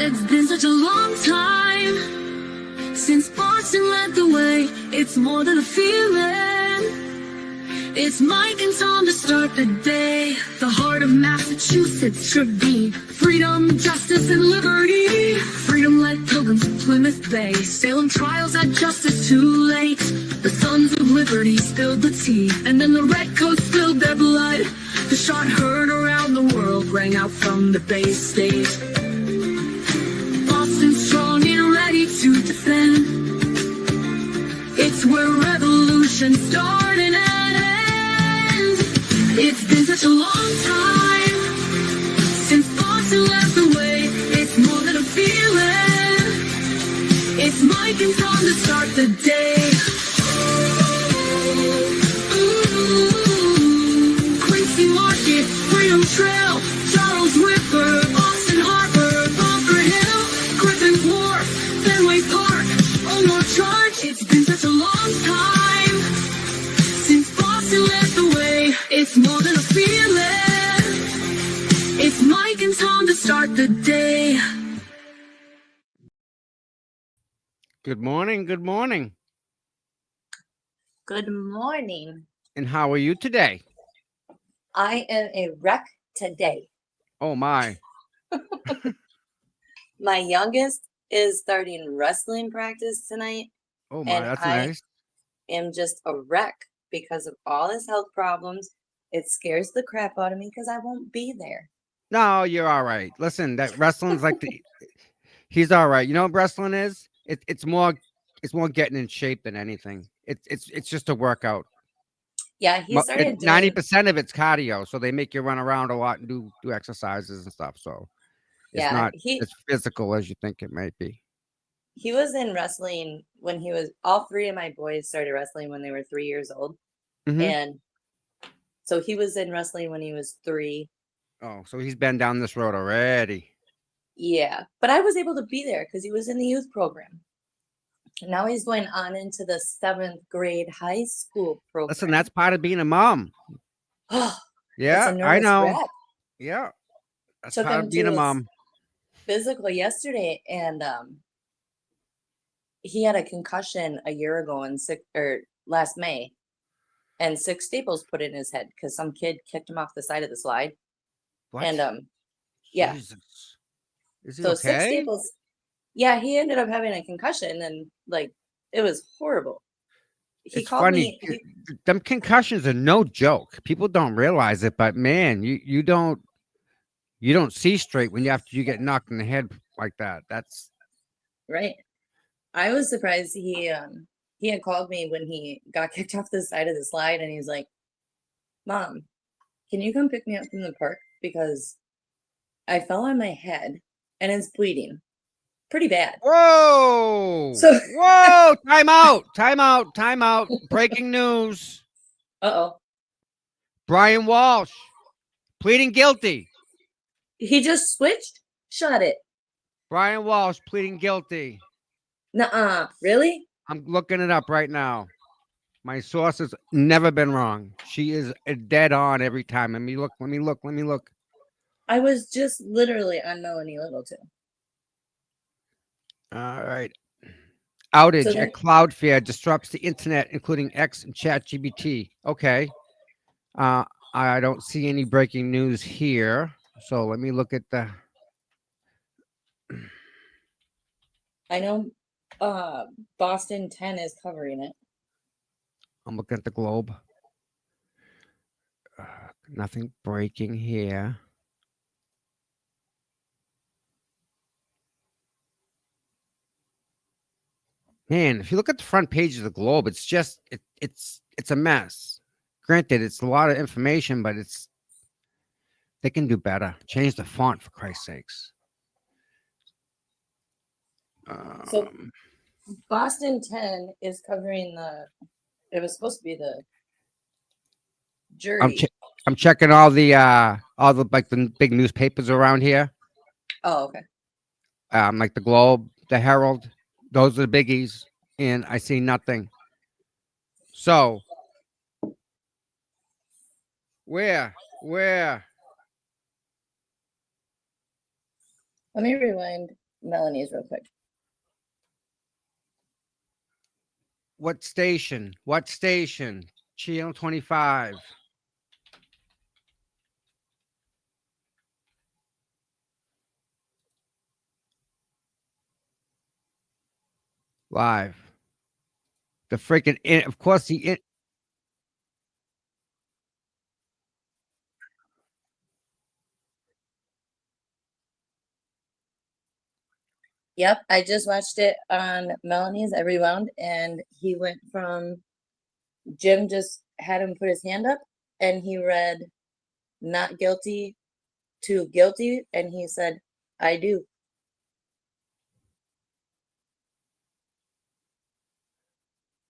It's been such a long time since Boston led the way. It's more than a feeling. It's Mike and Tom to start the day. The heart of Massachusetts should be freedom, justice, and liberty. Freedom led pilgrims to Plymouth Bay. Salem trials had justice too late. The sons of liberty spilled the tea, and then the redcoats spilled their blood. The shot heard around the world rang out from the Bay State. Boston strong and ready to defend. It's where revolution started and ends. It's been such a long time since Boston led the way. It's more than a feeling. It's Mike and Tom to start the day. Quincy Market, Freedom Trail, Charles River, Boston Harbor, Bunker Hill, Griffin's Wharf, Fenway Park, Omar Charge. It's been such a long time since Boston led the way. It's more than a feeling. It's Mike and Tom to start the day. Good morning. Good morning. Good morning. And how are you today? I am a wreck today. Oh, my. My youngest is starting wrestling practice tonight. Oh, my. And That's I nice. am just a wreck because of all his health problems. It scares the crap out of me because I won't be there. No, you're all right. Listen, that wrestling's like he's all right. You know what wrestling is? It's more getting in shape than anything. It's just a workout. Yeah, he started doing 90% of it's cardio, so they make you run around a lot and do exercises and stuff. So it's yeah, not he as physical as you think it might be. he was in wrestling when he was all three of my boys started wrestling when they were 3 years old. Mhm. And so he was in wrestling when he was 3. Oh, so he's been down this road already. Yeah, but I was able to be there because he was in the youth program. Now he's going on into the 7th grade high school program. Listen, that's part of being a mom. Oh, Yeah, it's a I nervous know. wreck. Yeah, that's Took part him of being to a his mom. physical yesterday, and he had a concussion a year ago last May, and 6 staples put in his head because some kid kicked him off the side of the slide. What? And yeah, Jesus. Is he so 6 okay? staples. Yeah, he ended up having a concussion, and like it was horrible. He It's called funny. me. Them concussions are no joke. People don't realize it, but man, you don't see straight when you get knocked in the head like that. That's Right. I was surprised he had called me when he got kicked off the side of the slide, and he's like, "Mom, can you come pick me up from the park because I fell on my head and it's bleeding pretty bad." whoa, So whoa! Time out! Time out! Time out! Breaking news: uh-oh. Brian Walsh pleading guilty. He just switched? Shut it. Brian Walsh pleading guilty. Nuh-uh. Really? I'm looking it up right now. My source has never been wrong. She is dead on every time. Let me look. Let me look. Let me look. I was just literally on Melanie Little too. All right. So Outage then at Cloudflare disrupts the internet, including X and ChatGPT. Okay. I don't see any breaking news here. So let me look at the. I know Boston 10 is covering it. I'm looking at the Globe. Nothing breaking here. Man, if you look at the front page of the Globe, it's just it's a mess. Granted, it's a lot of information, but they can do better. Change the font for Christ's sakes. So Boston 10 is covering it was supposed to be the jury. I'm checking all the like the big newspapers around here. Oh, okay. Like the Globe, the Herald. Those are the biggies, and I see nothing. So where? Let me rewind. Melanie's real quick. What station? What station? Channel 25. Live. The freaking, of course, Yep, I just watched it on Melanie's. I rewound, and he went from Jim just had him put his hand up, and he read not guilty to guilty, and he said, "I do."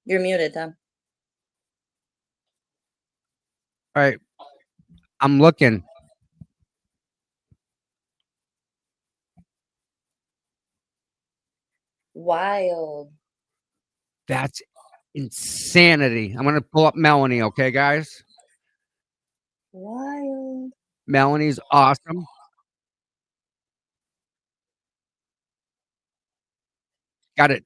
You're muted, Tom. all right, I'm looking. Wild. That's insanity. I'm going to pull up Melanie, okay, guys? Wild. Melanie's awesome. Got it.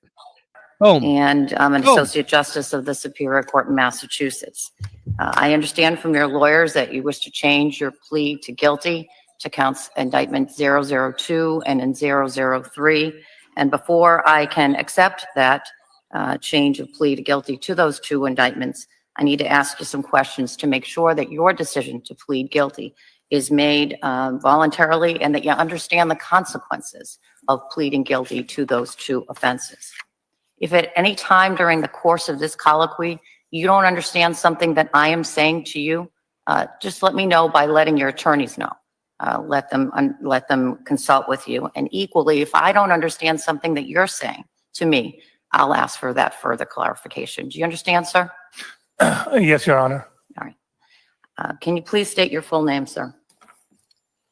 Boom. And I'm an Boom. Associate Justice of the Superior Court in Massachusetts. I understand from your lawyers that you wish to change your plea to guilty to counts indictment 002 and in 003. And before I can accept that change of plea to guilty to those two indictments, I need to ask you some questions to make sure that your decision to plead guilty is made voluntarily and that you understand the consequences of pleading guilty to those two offenses. If at any time during the course of this colloquy, you don't understand something that I am saying to you, just let me know by letting your attorneys know. Let them consult with you. And equally, if I don't understand something that you're saying to me, I'll ask for that further clarification. Do you understand, sir? Yes, Your Honor. All right. Can you please state your full name, sir?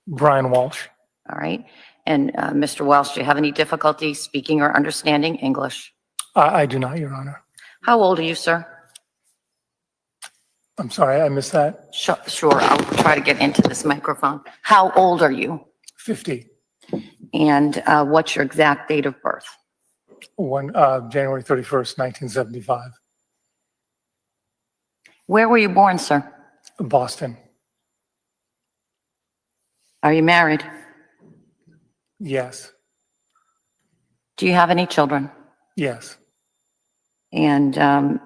Brian Walsh. All right. And Mr. Welsh, do you have any difficulty speaking or understanding English? I do not, Your Honor. How old are you, sir? I'm sorry, I missed that. Sure, I'll try to get into this microphone. How old are you? 50. And what's your exact date of birth? January 31st, 1975. Where were you born, sir? Boston. Are you married? Yes. Do you have any children? Yes. And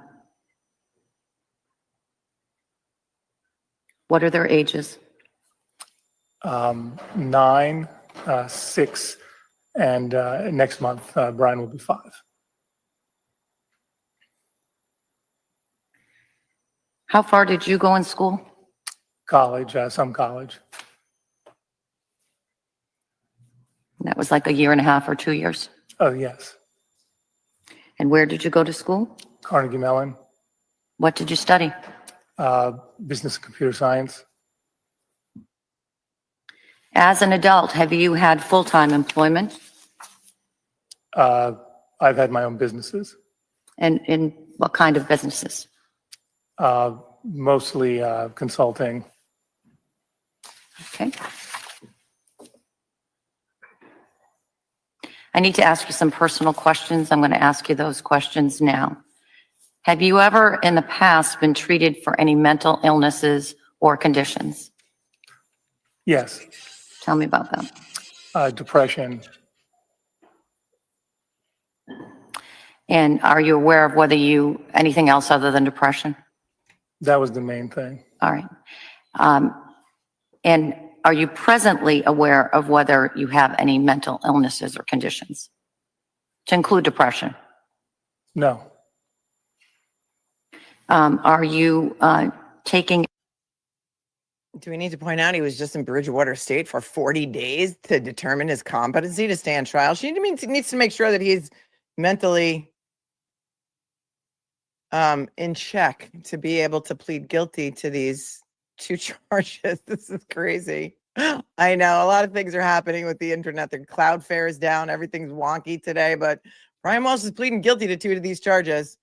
what are their ages? 9, 6, and next month, Brian will be 5. How far did you go in school? College, some college. That was like a year and a half or 2 years. Oh, yes. And where did you go to school? Carnegie Mellon, What did you study? business and computer science. As an adult, have you had full-time employment? I've had my own businesses, And in what kind of businesses? mostly consulting. Okay. I need to ask you some personal questions. I'm going to ask you those questions now. Have you ever in the past been treated for any mental illnesses or conditions? Yes. Tell me about them. Depression. And are you aware of whether anything else other than depression? That was the main thing. All right. And are you presently aware of whether you have any mental illnesses or conditions, to include depression? No. Are you taking? Do we need to point out he was just in Bridgewater State for 40 days to determine his competency to stand trial? She needs to make sure that he's mentally in check to be able to plead guilty to these 2 charges. This is crazy. I know a lot of things are happening with the internet. The Cloudflare is down. Everything's wonky today, but Brian Walsh is pleading guilty to 2 of these charges.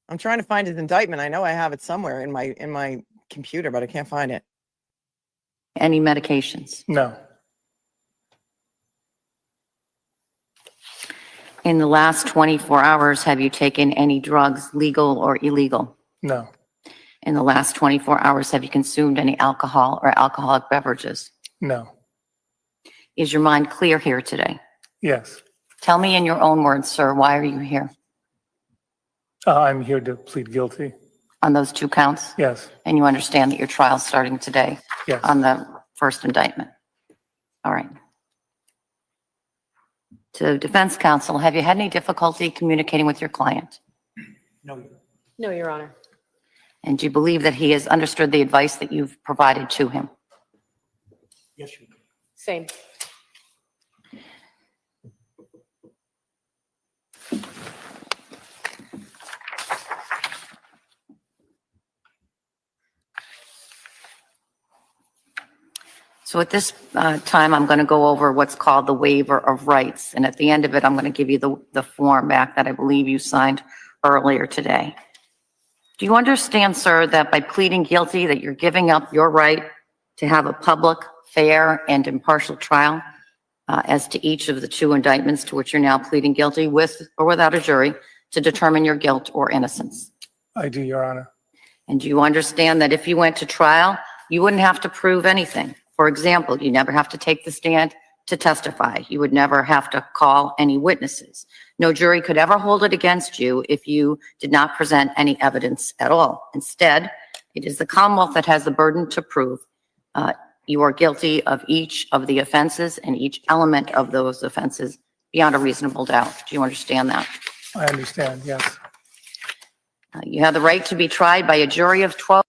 I'm trying to find his indictment. I know I have it somewhere in my computer, but I can't find it. Any medications? No. In the last 24 hours, have you taken any drugs, legal or illegal? No, In the last 24 hours, have you consumed any alcohol or alcoholic beverages? no, Is your mind clear here today? yes. Tell me in your own words, sir, why are you here I'm here to plead guilty. on those 2 counts? Yes, And you understand that your trial's starting today yes. on the first indictment? All right. To defense counsel, have you had any difficulty communicating with your client? No, No, Your Honor. And do you believe that he has understood the advice that you've provided to him? yes, you. Same. So at this time, I'm going to go over what's called the waiver of rights. And at the end of it, I'm going to give you the form back that I believe you signed earlier today. Do you understand, sir, that by pleading guilty, that you're giving up your right to have a public, fair, and impartial trial as to each of the 2 indictments to which you're now pleading guilty, with or without a jury, to determine your guilt or innocence? I do, Your Honor. And do you understand that if you went to trial, you wouldn't have to prove anything? For example, you never have to take the stand to testify. You would never have to call any witnesses. No jury could ever hold it against you if you did not present any evidence at all. Instead, it is the Commonwealth that has the burden to prove you are guilty of each of the offenses and each element of those offenses beyond a reasonable doubt. Do you understand that? I understand, yes. You have the right to be tried by a jury of 12.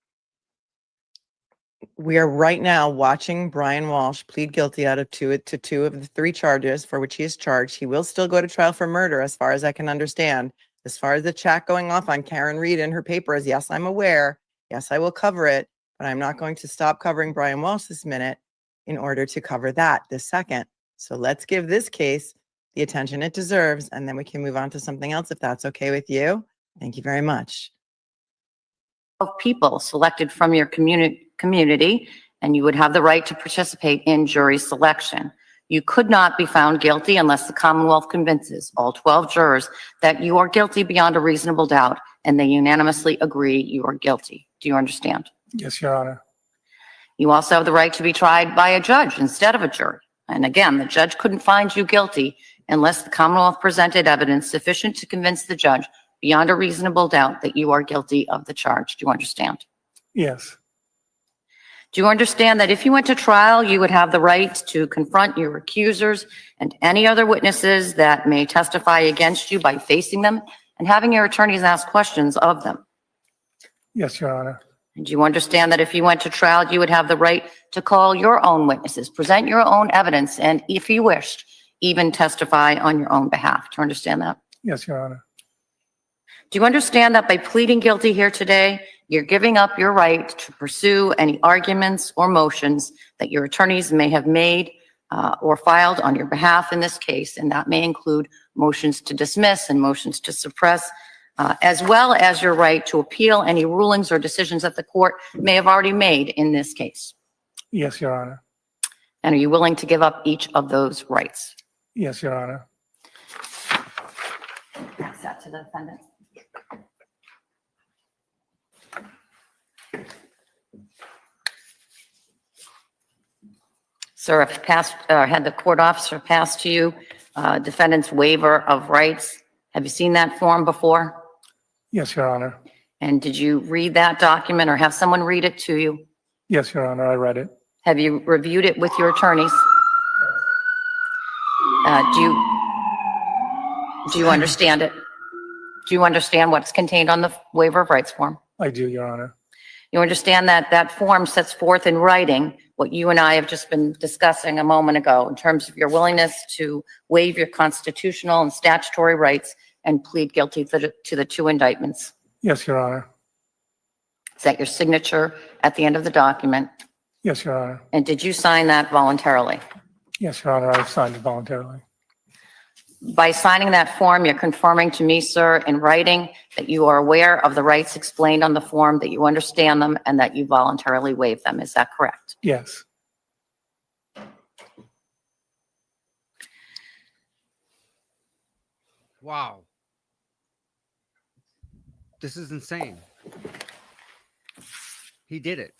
We are right now watching Brian Walsh plead guilty out of two of the 3 charges for which he is charged. He will still go to trial for murder, as far as I can understand. As far as the chat going off on Karen Reed and her papers, yes, I'm aware. Yes, I will cover it, but I'm not going to stop covering Brian Walsh this minute in order to cover that this second. So let's give this case the attention it deserves, and then we can move on to something else if that's okay with you. Thank you very much. Of people selected from your community, and you would have the right to participate in jury selection. You could not be found guilty unless the Commonwealth convinces all 12 jurors that you are guilty beyond a reasonable doubt, and they unanimously agree you are guilty. Do you understand? Yes, Your Honor. You also have the right to be tried by a judge instead of a jury. And again, the judge couldn't find you guilty unless the Commonwealth presented evidence sufficient to convince the judge beyond a reasonable doubt that you are guilty of the charge. Do you understand? Yes, Do you understand that if you went to trial, you would have the right to confront your accusers and any other witnesses that may testify against you by facing them and having your attorneys ask questions of them? yes, Your Honor. And do you understand that if you went to trial, you would have the right to call your own witnesses, present your own evidence, and if you wished, even testify on your own behalf? Do you understand that? Yes, Your Honor. Do you understand that by pleading guilty here today, you're giving up your right to pursue any arguments or motions that your attorneys may have made or filed on your behalf in this case, and that may include motions to dismiss and motions to suppress, as well as your right to appeal any rulings or decisions that the court may have already made in this case? Yes, Your Honor. And are you willing to give up each of those rights? Yes, Your Honor. Pass that to the defendant. Sir, if passed, had the court officer pass to you defendant's waiver of rights, have you seen that form before? Yes, Your Honor. And did you read that document or have someone read it to you? Yes, Your Honor, I read it. Have you reviewed it with your attorneys? Do you understand it? Do you understand what's contained on the waiver of rights form? I do, Your Honor. You understand that that form sets forth in writing what you and I have just been discussing a moment ago in terms of your willingness to waive your constitutional and statutory rights and plead guilty to the 2 indictments. Yes, Your Honor. Is that your signature at the end of the document? Yes, Your Honor. And did you sign that voluntarily? Yes, Your Honor, I signed it voluntarily. By signing that form, you're confirming to me, sir, in writing that you are aware of the rights explained on the form, that you understand them, and that you voluntarily waive them. Is that correct? Yes. Wow. This is insane. He did it.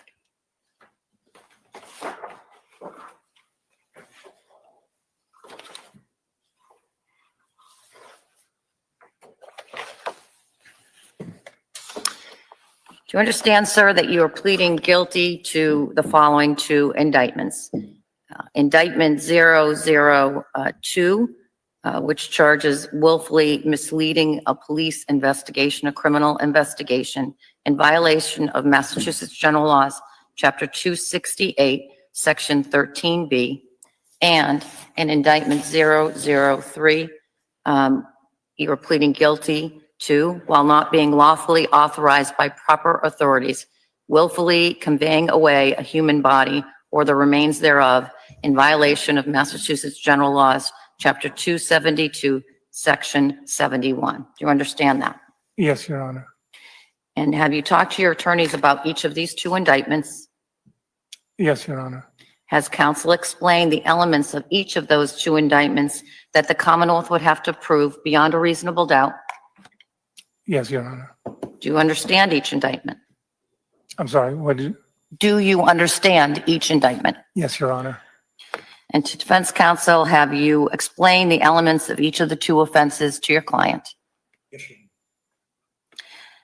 Do you understand, sir, that you are pleading guilty to the following two indictments? Indictment 002, which charges willfully misleading a police investigation, a criminal investigation, in violation of Massachusetts General Laws, Chapter 268, Section 13B, and in Indictment 003, you are pleading guilty to, while not being lawfully authorized by proper authorities, willfully conveying away a human body or the remains thereof in violation of Massachusetts General Laws, Chapter 272, Section 71. Do you understand that? Yes, Your Honor. And have you talked to your attorneys about each of these two indictments? Yes, Your Honor. Has counsel explained the elements of each of those two indictments that the Commonwealth would have to prove beyond a reasonable doubt? Yes, Your Honor. Do you understand each indictment? I'm sorry, what did you? Do you understand each indictment? Yes, Your Honor. And to defense counsel, have you explained the elements of each of the two offenses to your client? Yes, Your Honor.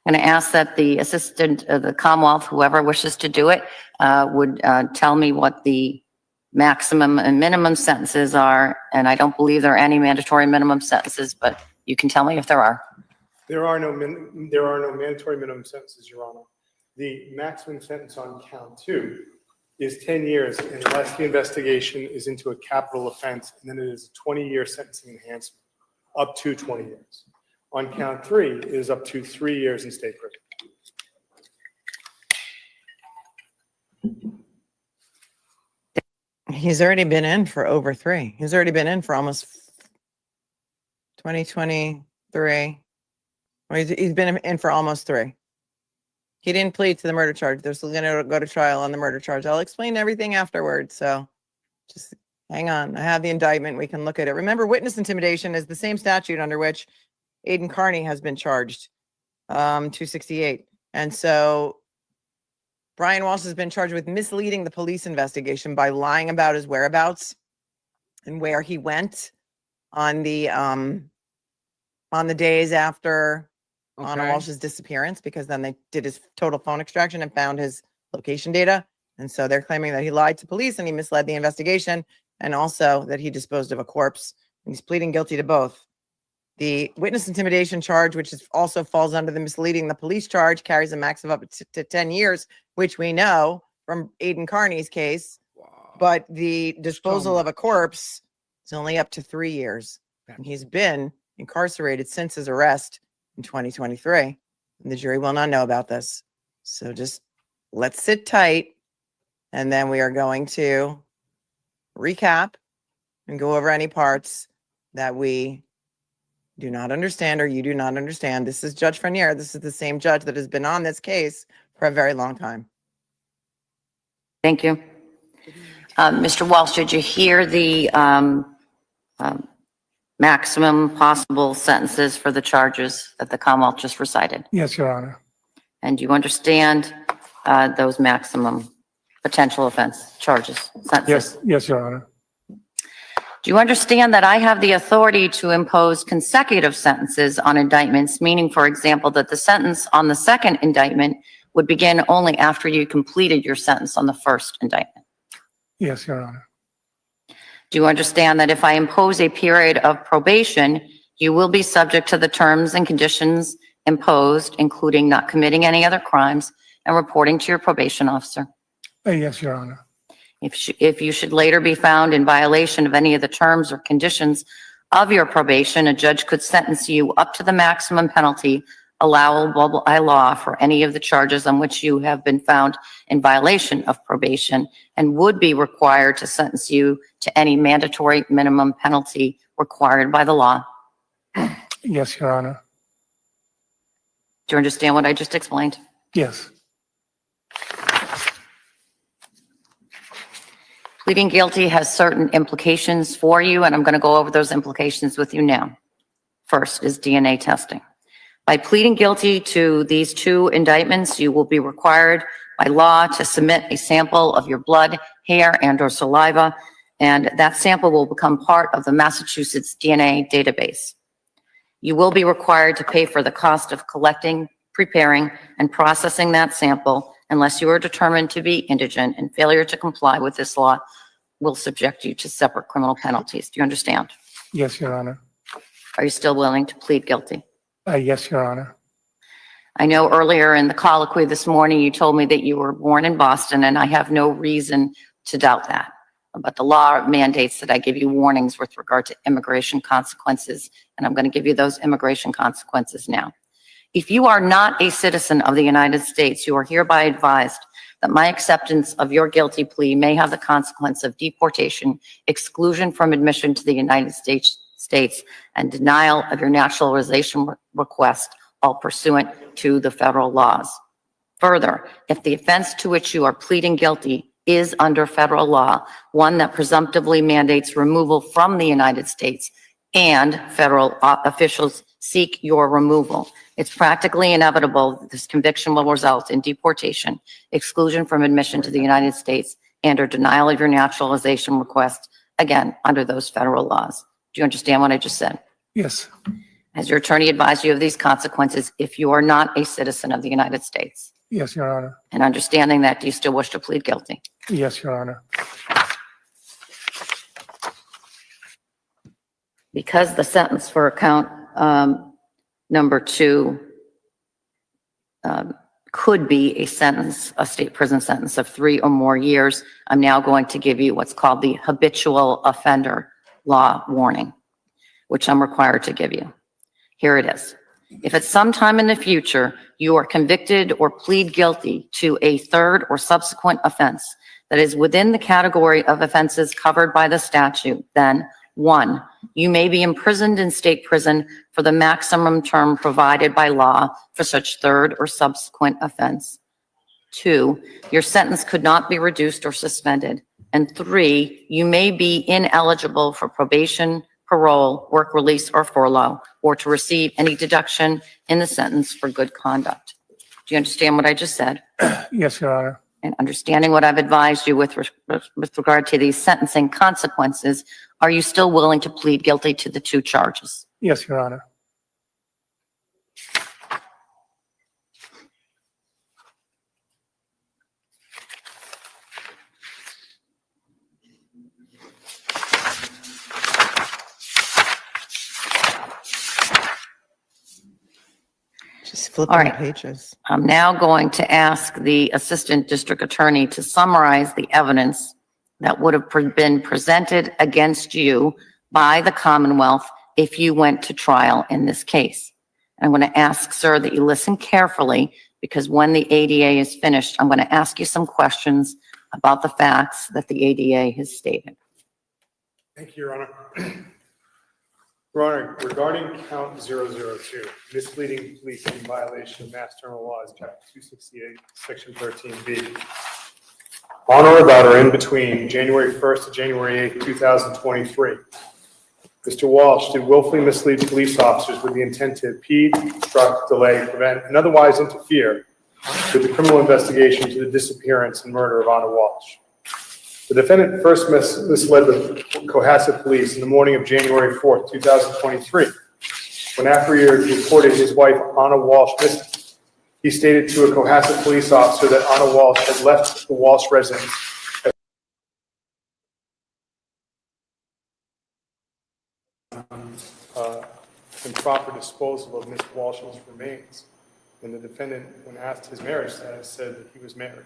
I'm going to ask that the assistant of the Commonwealth, whoever wishes to do it, would tell me what the maximum and minimum sentences are. And I don't believe there are any mandatory minimum sentences, but you can tell me if there are. There are no mandatory minimum sentences, Your Honor. The maximum sentence on count 2 is 10 years unless the investigation is into a capital offense, and then it is a 20-year sentencing enhancement, up to 20 years. On count 3, it is up to 3 years in state prison. He's already been in for over 3. He's already been in for almost 2023. Well, he's been in for almost 3. He didn't plead to the murder charge. They're still going to go to trial on the murder charge. I'll explain everything afterwards. So just hang on. I have the indictment. We can look at it. Remember, witness intimidation is the same statute under which Aiden Carney has been charged, 268. And so Brian Walsh has been charged with misleading the police investigation by lying about his whereabouts and where he went on the days after Anna Walsh's disappearance, because then they did his total phone extraction and found his location data. And so they're claiming that he lied to police and he misled the investigation, and also that he disposed of a corpse. And he's pleading guilty to both. The witness intimidation charge, which is also falls under the misleading the police charge, carries a max of up to 10 years, which we know from Aiden Carney's case. Wow. But the disposal of a corpse is only up to 3 years. And he's been incarcerated since his arrest in 2023. And the jury will not know about this. So just let's sit tight. And then we are going to recap and go over any parts that we do not understand or you do not understand. This is Judge Frenier. This is the same judge that has been on this case for a very long time. Thank you. Mr. Walsh, did you hear the maximum possible sentences for the charges that the Commonwealth just recited? Yes, Your Honor. And do you understand those maximum potential offense charges, sentences? Yes, Your Honor. Do you understand that I have the authority to impose consecutive sentences on indictments, meaning, for example, that the sentence on the second indictment would begin only after you completed your sentence on the first indictment? Yes, Your Honor. Do you understand that if I impose a period of probation, you will be subject to the terms and conditions imposed, including not committing any other crimes and reporting to your probation officer? Yes, Your Honor. If you should later be found in violation of any of the terms or conditions of your probation, a judge could sentence you up to the maximum penalty allowable by law for any of the charges on which you have been found in violation of probation, and would be required to sentence you to any mandatory minimum penalty required by the law. Yes, Your Honor. Do you understand what I just explained? Yes. Pleading guilty has certain implications for you, and I'm going to go over those implications with you now. First is DNA testing. By pleading guilty to these two indictments, you will be required by law to submit a sample of your blood, hair, and/or saliva, and that sample will become part of the Massachusetts DNA database. You will be required to pay for the cost of collecting, preparing, and processing that sample unless you are determined to be indigent, and failure to comply with this law will subject you to separate criminal penalties. Do you understand? Yes, Your Honor. Are you still willing to plead guilty? Yes, Your Honor. I know earlier in the colloquy this morning, you told me that you were born in Boston, and I have no reason to doubt that. But the law mandates that I give you warnings with regard to immigration consequences, and I'm going to give you those immigration consequences now. If you are not a citizen of the United States, you are hereby advised that my acceptance of your guilty plea may have the consequence of deportation, exclusion from admission to the United States, and denial of your naturalization request, all pursuant to the federal laws. Further, if the offense to which you are pleading guilty is under federal law, one that presumptively mandates removal from the United States, and federal officials seek your removal, it's practically inevitable that this conviction will result in deportation, exclusion from admission to the United States, and/or denial of your naturalization request, again, under those federal laws. Do you understand what I just said? Yes. Has your attorney advised you of these consequences if you are not a citizen of the United States? Yes, Your Honor. And understanding that, do you still wish to plead guilty? Yes, Your Honor. Because the sentence for count number 2 could be a sentence, a state prison sentence of 3 or more years, I'm now going to give you what's called the habitual offender law warning, which I'm required to give you. Here it is. If at some time in the future you are convicted or plead guilty to a third or subsequent offense that is within the category of offenses covered by the statute, then 1, you may be imprisoned in state prison for the maximum term provided by law for such third or subsequent offense. 2, your sentence could not be reduced or suspended. And 3, you may be ineligible for probation, parole, work release, or furlough, or to receive any deduction in the sentence for good conduct. Do you understand what I just said? Yes, Your Honor. And understanding what I've advised you with regard to these sentencing consequences, are you still willing to plead guilty to the 2 charges? Yes, Your Honor. Just flipping All right. pages. I'm now going to ask the Assistant District Attorney to summarize the evidence that would have been presented against you by the Commonwealth if you went to trial in this case. I'm going to ask, sir, that you listen carefully, because when the ADA is finished, I'm going to ask you some questions about the facts that the ADA has stated. Thank you, Your Honor. Your Honor, regarding count 002, misleading police in violation of Mass General Laws, Chapter 268, Section 13B. On or about or in between January 1st to January 8th, 2023, Mr. Walsh did willfully mislead police officers with the intent to impede, obstruct, delay, prevent, and otherwise interfere with the criminal investigation into the disappearance and murder of Anna Walsh. The defendant first misled the Cohasset police in the morning of January 4th, 2023, when after he had reported his wife, Anna Walsh, missing. He stated to a Cohasset police officer that Anna Walsh had left the Walsh residence improper disposal of Ms. Walsh's remains. And the defendant, when asked his marriage status, said that he was married.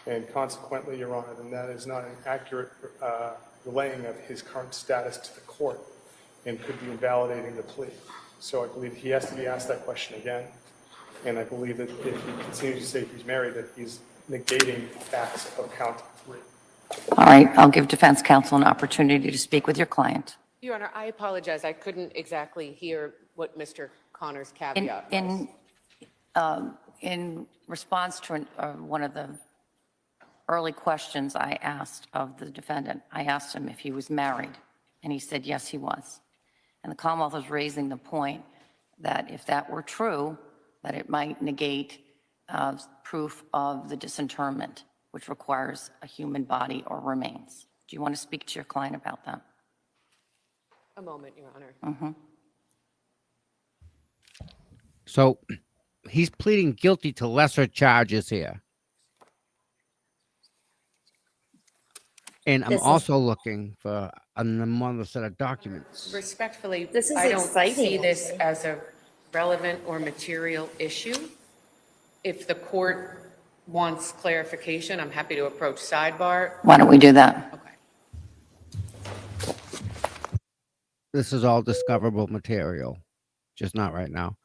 And consequently, Your Honor, then that is not an accurate relaying of his current status to the court and could be invalidating the plea. So I believe he has to be asked that question again. And I believe that if he continues to say he's married, that he's negating facts of count 3. All right, I'll give defense counsel an opportunity to speak with your client. Your Honor, I apologize. I couldn't exactly hear what Mr. Connor's caveat was. In response to one of the early questions I asked of the defendant, I asked him if he was married, and he said yes, he was. And the Commonwealth is raising the point that if that were true, that it might negate proof of the disinterment, which requires a human body or remains. Do you want to speak to your client about that? A moment, Your Honor. Mm-hmm. So he's pleading guilty to lesser charges here. And I'm This is- also looking for another set of documents. Respectfully, This is I don't exciting, see this actually. as a relevant or material issue. If the court wants clarification, I'm happy to approach sidebar. Why don't we do that? Okay. This is all discoverable material, just not right now.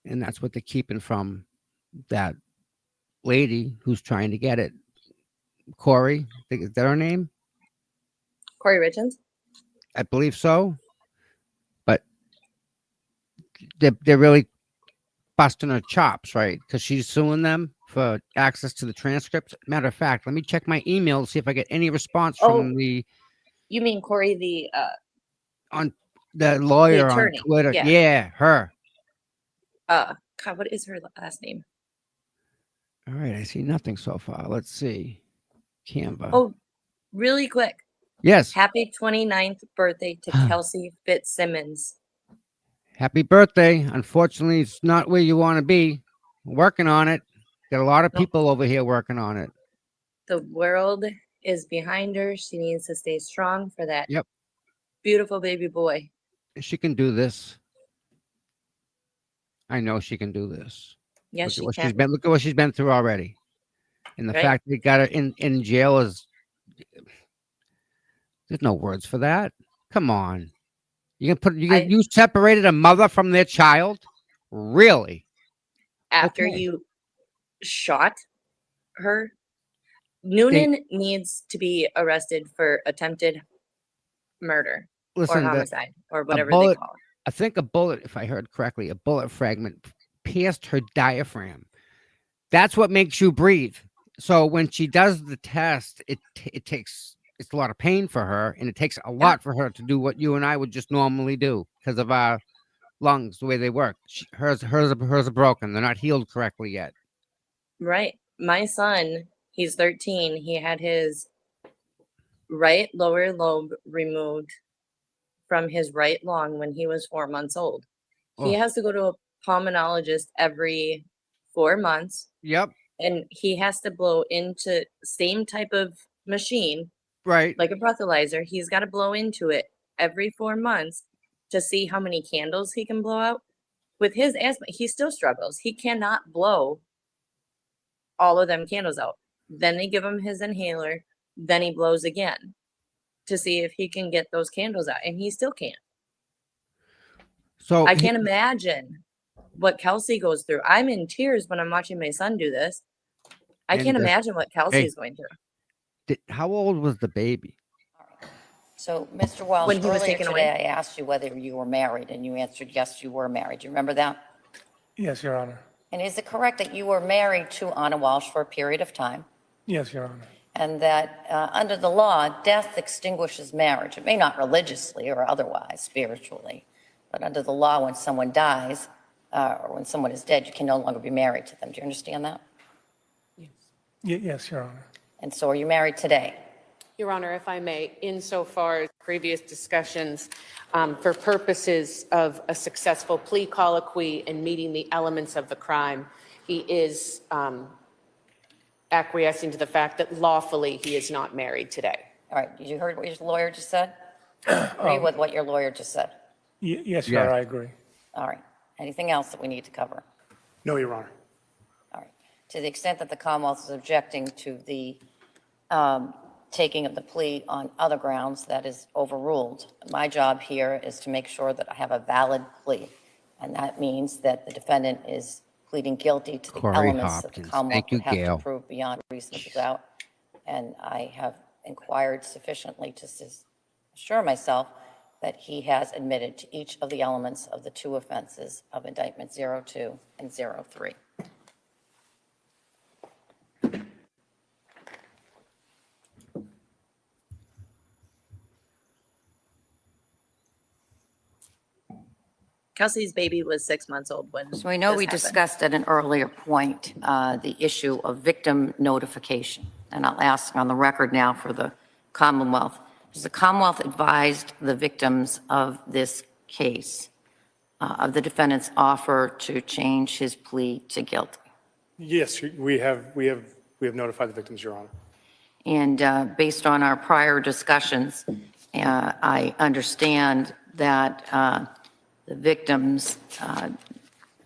And that's what they're keeping from that lady who's trying to get it. Corey, is that her name? Corey Richens? I believe so. But they're really busting her chops, right? Because she's suing them for access to the transcripts. Matter of fact, let me check my email to see if I get any response from the You mean Corey, the lawyer on attorney? Twitter. Yeah. Yeah, her. God, what is her last name? All right, I see nothing so far. Let's see. Canva. Oh, really quick. Yes. Happy 29th birthday to Kelsey Fitzsimmons. Happy birthday. Unfortunately, it's not where you want to be. Working on it. Got a lot of Nope. people over here working on it. The world is behind her. She needs to stay strong for that Yep. beautiful baby boy. She can do this. I know she can do this. Yes, Look at she what can. she's been. Look at what she's been through already. And the Right. fact they got her in jail is. There's no words for that. Come on. You separated a mother from their child? Really? After Okay. you shot her, Noonan needs to be arrested for attempted murder or Listen, homicide or whatever bullet- they call it. I think a bullet, if I heard correctly, a bullet fragment pierced her diaphragm. That's what makes you breathe. So when she does the test, it's a lot of pain for her, and it takes a lot for her to do what you and I would just normally do because of our lungs, the way they work. Hers are broken. They're not healed correctly yet. Right. My son, he's 13. He had his right lower lobe removed from his right lung when he was 4 months old. He Oh. has to go to a pulmonologist every 4 months, Yep. and he has to blow into same type of machine, Right. like a breathalyzer. He's got to blow into it every 4 months to see how many candles he can blow out. With his asthma, he still struggles. He cannot blow all of them candles out. Then they give him his inhaler. Then he blows again to see if he can get those candles out, and he still can't. So I can't imagine what Kelsey goes through. I'm in tears when I'm watching my son do this. I can't And, imagine what Kelsey hey. is going through. How old was the baby? So, Mr. Welsh, When he was earlier taken today, away? I asked you whether you were married, and you answered yes, you were married. Do you remember that? Yes, Your Honor. And is it correct that you were married to Anna Walsh for a period of time, Yes, Your Honor. and that under the law, death extinguishes marriage? It may not religiously or otherwise, spiritually, but under the law, when someone dies or when someone is dead, you can no longer be married to them. Do you understand that? Yes, Your Honor. And so are you married today? Your Honor, if I may, insofar as previous discussions, for purposes of a successful plea colloquy and meeting the elements of the crime, he is acquiescing to the fact that lawfully he is not married today. All right, did you hear what your lawyer just said? Agree with what your lawyer just said? Yes, Your Yes. Honor, I agree. All right. Anything else that we need to cover? No, Your Honor. All right. To the extent that the Commonwealth is objecting to the taking of the plea on other grounds, that is overruled. My job here is to make sure that I have a valid plea. And that means that the defendant is pleading guilty to the Corey elements that the Hopkins. Commonwealth Thank you, would have Gail. to prove beyond reasonable doubt. And I have inquired sufficiently to assure myself that he has admitted to each of the elements of the two offenses of indictment 02 and 03. Kelsey's baby was 6 months old when So I know this we happened. discussed at an earlier point the issue of victim notification. And I'll ask on the record now for the Commonwealth. Has the Commonwealth advised the victims of this case of the defendant's offer to change his plea to guilty? Yes, we have notified the victims, Your Honor. And based on our prior discussions, I understand that the victims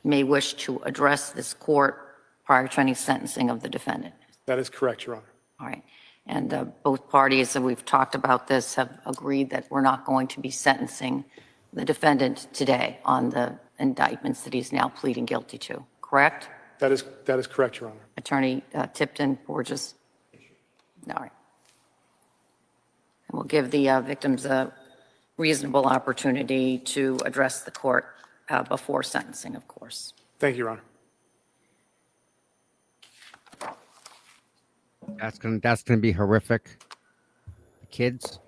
may wish to address this court prior to any sentencing of the defendant. That is correct, Your Honor. All right. And both parties that we've talked about this have agreed that we're not going to be sentencing the defendant today on the indictments that he's now pleading guilty to, correct? That is correct, Your Honor. Attorney Tipton, Borges? All right. And we'll give the victims a reasonable opportunity to address the court before sentencing, of course. Thank you, Your Honor. That's gonna be horrific. Kids,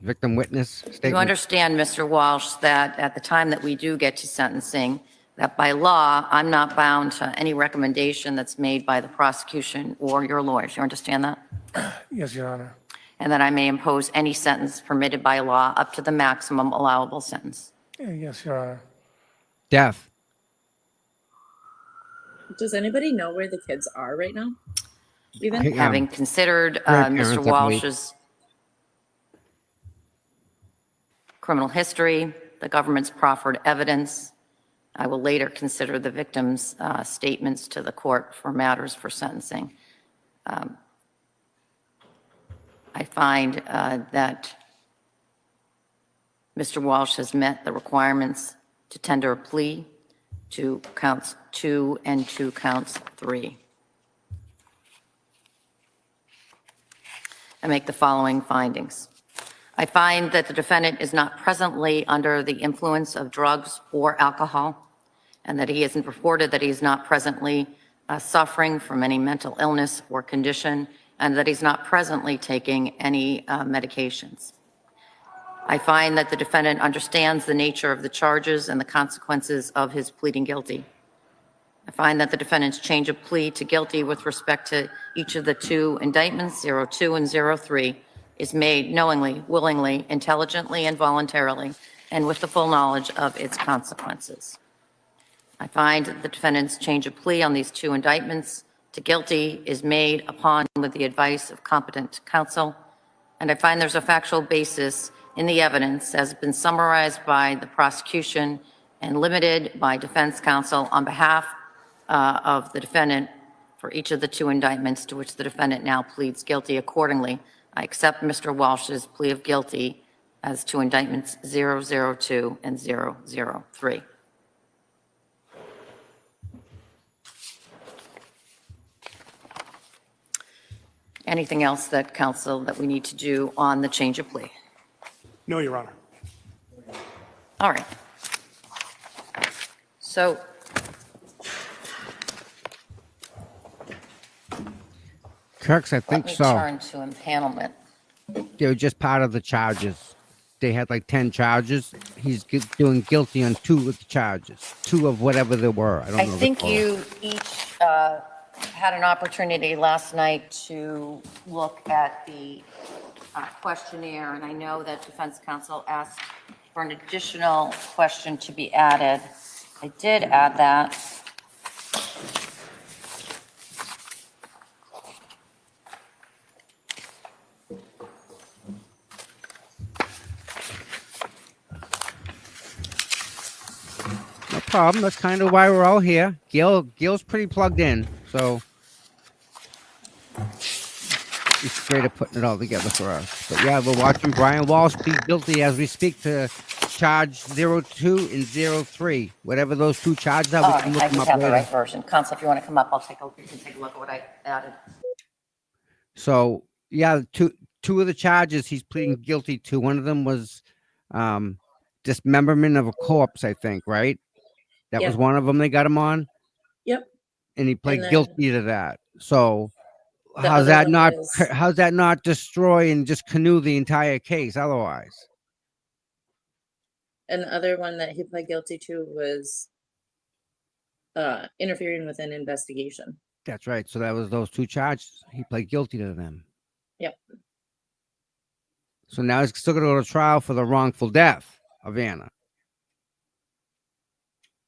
victim witness You statement. understand, Mr. Walsh, that at the time that we do get to sentencing, that by law, I'm not bound to any recommendation that's made by the prosecution or your lawyers. You understand that? Yes, Your Honor. And that I may impose any sentence permitted by law up to the maximum allowable sentence. Yes, Your Honor. Death. Does anybody know where the kids are right now? Even I- Having considered grandparents, I Mr. believe. Walsh's criminal history, the government's proffered evidence, I will later consider the victim's statements to the court for matters for sentencing. I find that Mr. Walsh has met the requirements to tender a plea to counts 2 and to counts 3. I make the following findings. I find that the defendant is not presently under the influence of drugs or alcohol, and that he hasn't reported that he's not presently suffering from any mental illness or condition, and that he's not presently taking any medications. I find that the defendant understands the nature of the charges and the consequences of his pleading guilty. I find that the defendant's change of plea to guilty with respect to each of the 2 indictments, 02 and 03, is made knowingly, willingly, intelligently, and voluntarily, and with the full knowledge of its consequences. I find that the defendant's change of plea on these 2 indictments to guilty is made upon with the advice of competent counsel, and I find there's a factual basis in the evidence as has been summarized by the prosecution and limited by defense counsel on behalf of the defendant for each of the 2 indictments to which the defendant now pleads guilty. Accordingly, I accept Mr. Walsh's plea of guilty as to indictments 002 and 003. Anything else that counsel that we need to do on the change of plea? No, Your Honor. All right. So Kirks, I let think me so. turn to impanelment. They were just part of the charges. They had like 10 charges. He's doing guilty on 2 of the charges, 2 of whatever there were. I don't I know. think you each had an opportunity last night to look at the questionnaire, and I know that defense counsel asked for an additional question to be added. I did add that. No problem. That's kind of why we're all here. Gil's pretty plugged in, so he's great at putting it all together for us. But yeah, we're watching Brian Walsh plead guilty as we speak to charge 02 and 03. Whatever those 2 charges are, we Oh, can look I them just up have the later. right version. Counsel, if you want to come up, you can take a look at what I added. So yeah, two of the charges he's pleading guilty to. One of them was dismemberment of a corpse, I think, right? That was Yep. one of them they got him on. Yep. And he pled then guilty to that. So the how's other that one not was- how's that not destroy and just canoe the entire case otherwise? And the other one that he pled guilty to was interfering with an investigation. That's right. So that was those two charges. He pled guilty to them. Yep. So now he's still going to go to trial for the wrongful death of Anna.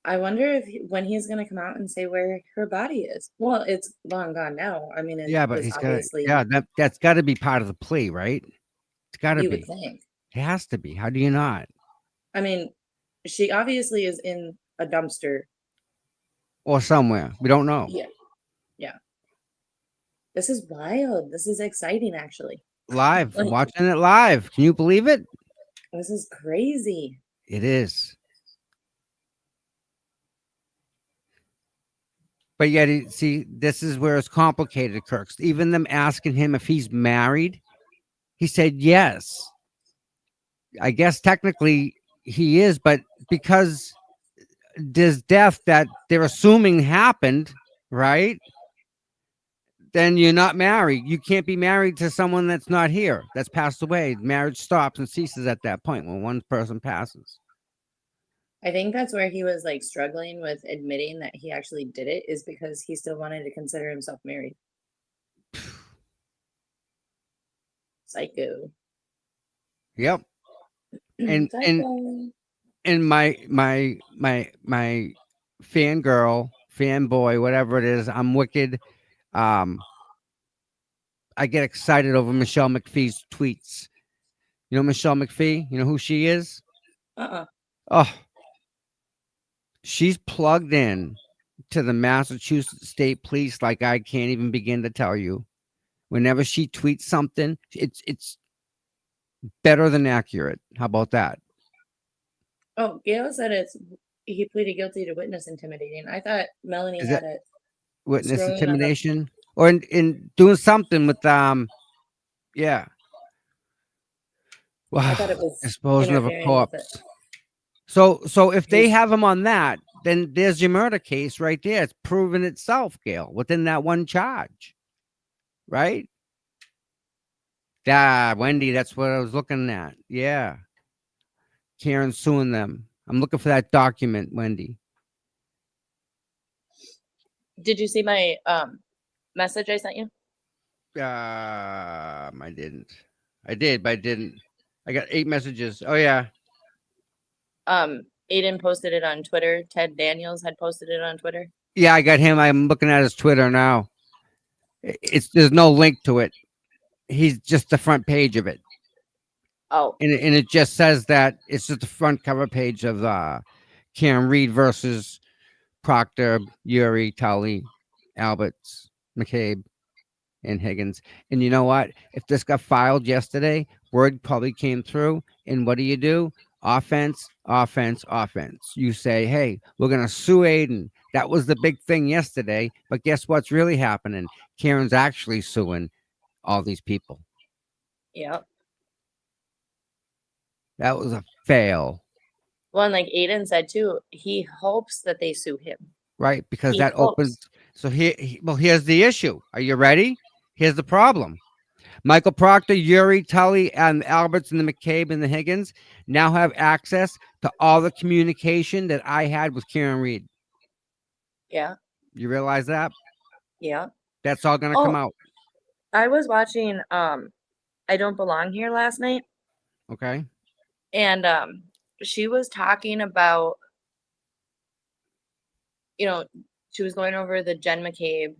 I wonder if when he's going to come out and say where her body is. Well, it's long gone now. I mean, it Yeah, but was he's got to. obviously, Yeah, that's got to be part of the plea, right? It's got to you be. would think. It has to be. How do you not? I mean, she obviously is in a dumpster. Or somewhere. We don't know. Yeah. Yeah. This is wild. This is exciting, actually. Live. Like, Watching it live. Can you believe it? this is crazy. It is. But yet, see, this is where it's complicated, Kirk. Even them asking him if he's married, he said yes. I guess technically he is, but because this death that they're assuming happened, right? Then you're not married. You can't be married to someone that's not here, that's passed away. Marriage stops and ceases at that point when one person passes. I think that's where he was like struggling with admitting that he actually did it, is because he still wanted to consider himself married. Psycho. Yep. And Psycho. and my fangirl, fanboy, whatever it is, I'm wicked. I get excited over Michelle McPhee's tweets. You know Michelle McPhee? You know who she is? Oh, she's plugged in to the Massachusetts State Police like I can't even begin to tell you. Whenever she tweets something, it's better than accurate. How about that? Oh, Gail said he pleaded guilty to witness intimidating. I thought Melanie Is had it it. witness scrolling on the- intimidation? Or in doing something with yeah. I Wow, thought it was disposing of a interfering with it. corpse. So if they He's- have him on that, then there's your murder case right there. It's proven itself, Gail, within that one charge, right? Yeah, Wendy, that's what I was looking at. Yeah, Karen suing them. I'm looking for that document, Wendy. Did you see my message I sent you? I didn't. I did, but I didn't. I got 8 messages. Oh yeah. Aiden posted it on Twitter. Ted Daniels had posted it on Twitter. Yeah, I got him. I'm looking at his Twitter now. There's no link to it. He's just the front page of it. Oh, And it just says that it's just the front cover page of Karen Reed versus Proctor, Uri, Tully, Alberts, McCabe, and Higgins. And you know what? If this got filed yesterday, word probably came through. And what do? Offense, offense, offense. You say, hey, we're going to sue Aiden. That was the big thing yesterday. But guess what's really happening? Karen's actually suing all these people. yeah. That was a fail. Well, and like Aiden said too, he hopes that they sue him. Right, because He that hopes. opens. So here's the issue. Are you ready? Here's the problem. Michael Proctor, Uri, Tully, and the Alberts and the McCabe and the Higgins now have access to all the communication that I had with Karen Reed. Yeah. You realize that? Yeah. That's all going to come out. I was watching I Don't Belong Here last night, Okay. and she was talking about, she was going over the Jen McCabe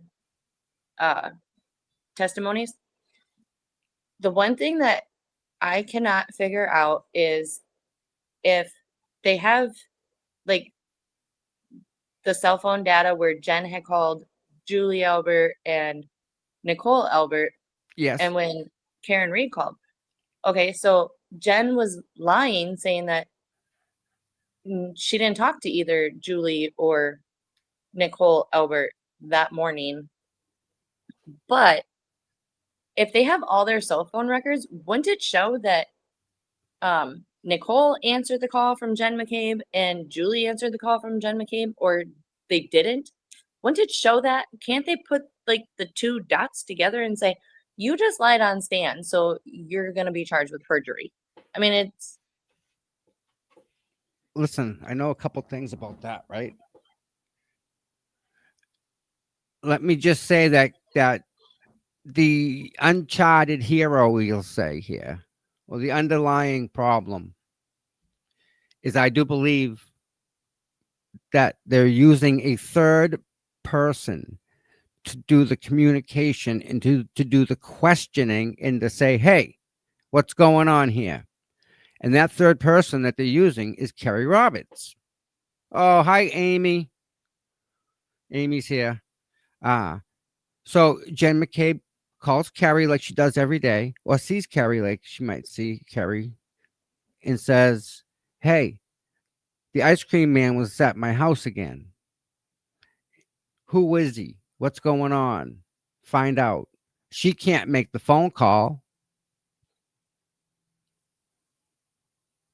testimonies. The one thing that I cannot figure out is if they have like the cell phone data where Jen had called Julie Albert and Nicole Albert, Yes. and when Karen Reed called. Okay, so Jen was lying, saying that she didn't talk to either Julie or Nicole Albert that morning. But if they have all their cell phone records, wouldn't it show that Nicole answered the call from Jen McCabe and Julie answered the call from Jen McCabe, or they didn't? Wouldn't it show that? Can't they put like the 2 dots together and say, you just lied on stand, so you're going to be charged with perjury? I mean, listen, I know a couple things about that, right? Let me just say that the uncharted hero, we'll say here, or the underlying problem is I do believe that they're using a third person to do the communication and to do the questioning and to say, hey, what's going on here? And that third person that they're using is Kerry Roberts. Oh, hi, Amy. Amy's here. So Jen McCabe calls Kerry like she does every day, or sees Kerry like she might see Kerry, and says, hey, the ice cream man was at my house again. Who is he? What's going on? Find out. She can't make the phone call,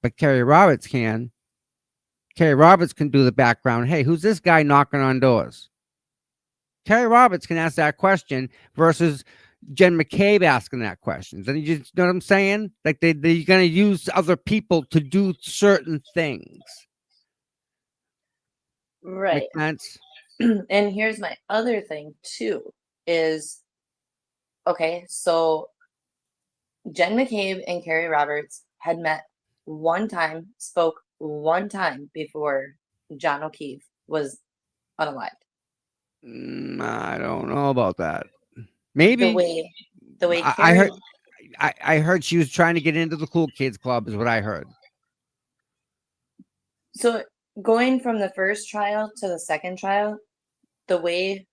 but Kerry Roberts can. Kerry Roberts can do the background. Hey, who's this guy knocking on doors? Kerry Roberts can ask that question versus Jen McCabe asking that question. And you just know what I'm saying? Like they're going to use other people to do certain things. Right. Make sense? And here's my other thing too is, okay, so Jen McCabe and Carrie Roberts had met one time, spoke one time before John O'Keefe was unalived. I don't know about that. The Maybe. way I Carrie, heard. I heard she was trying to get into the cool kids club, is what I heard. so going from the first trial to the second trial, the way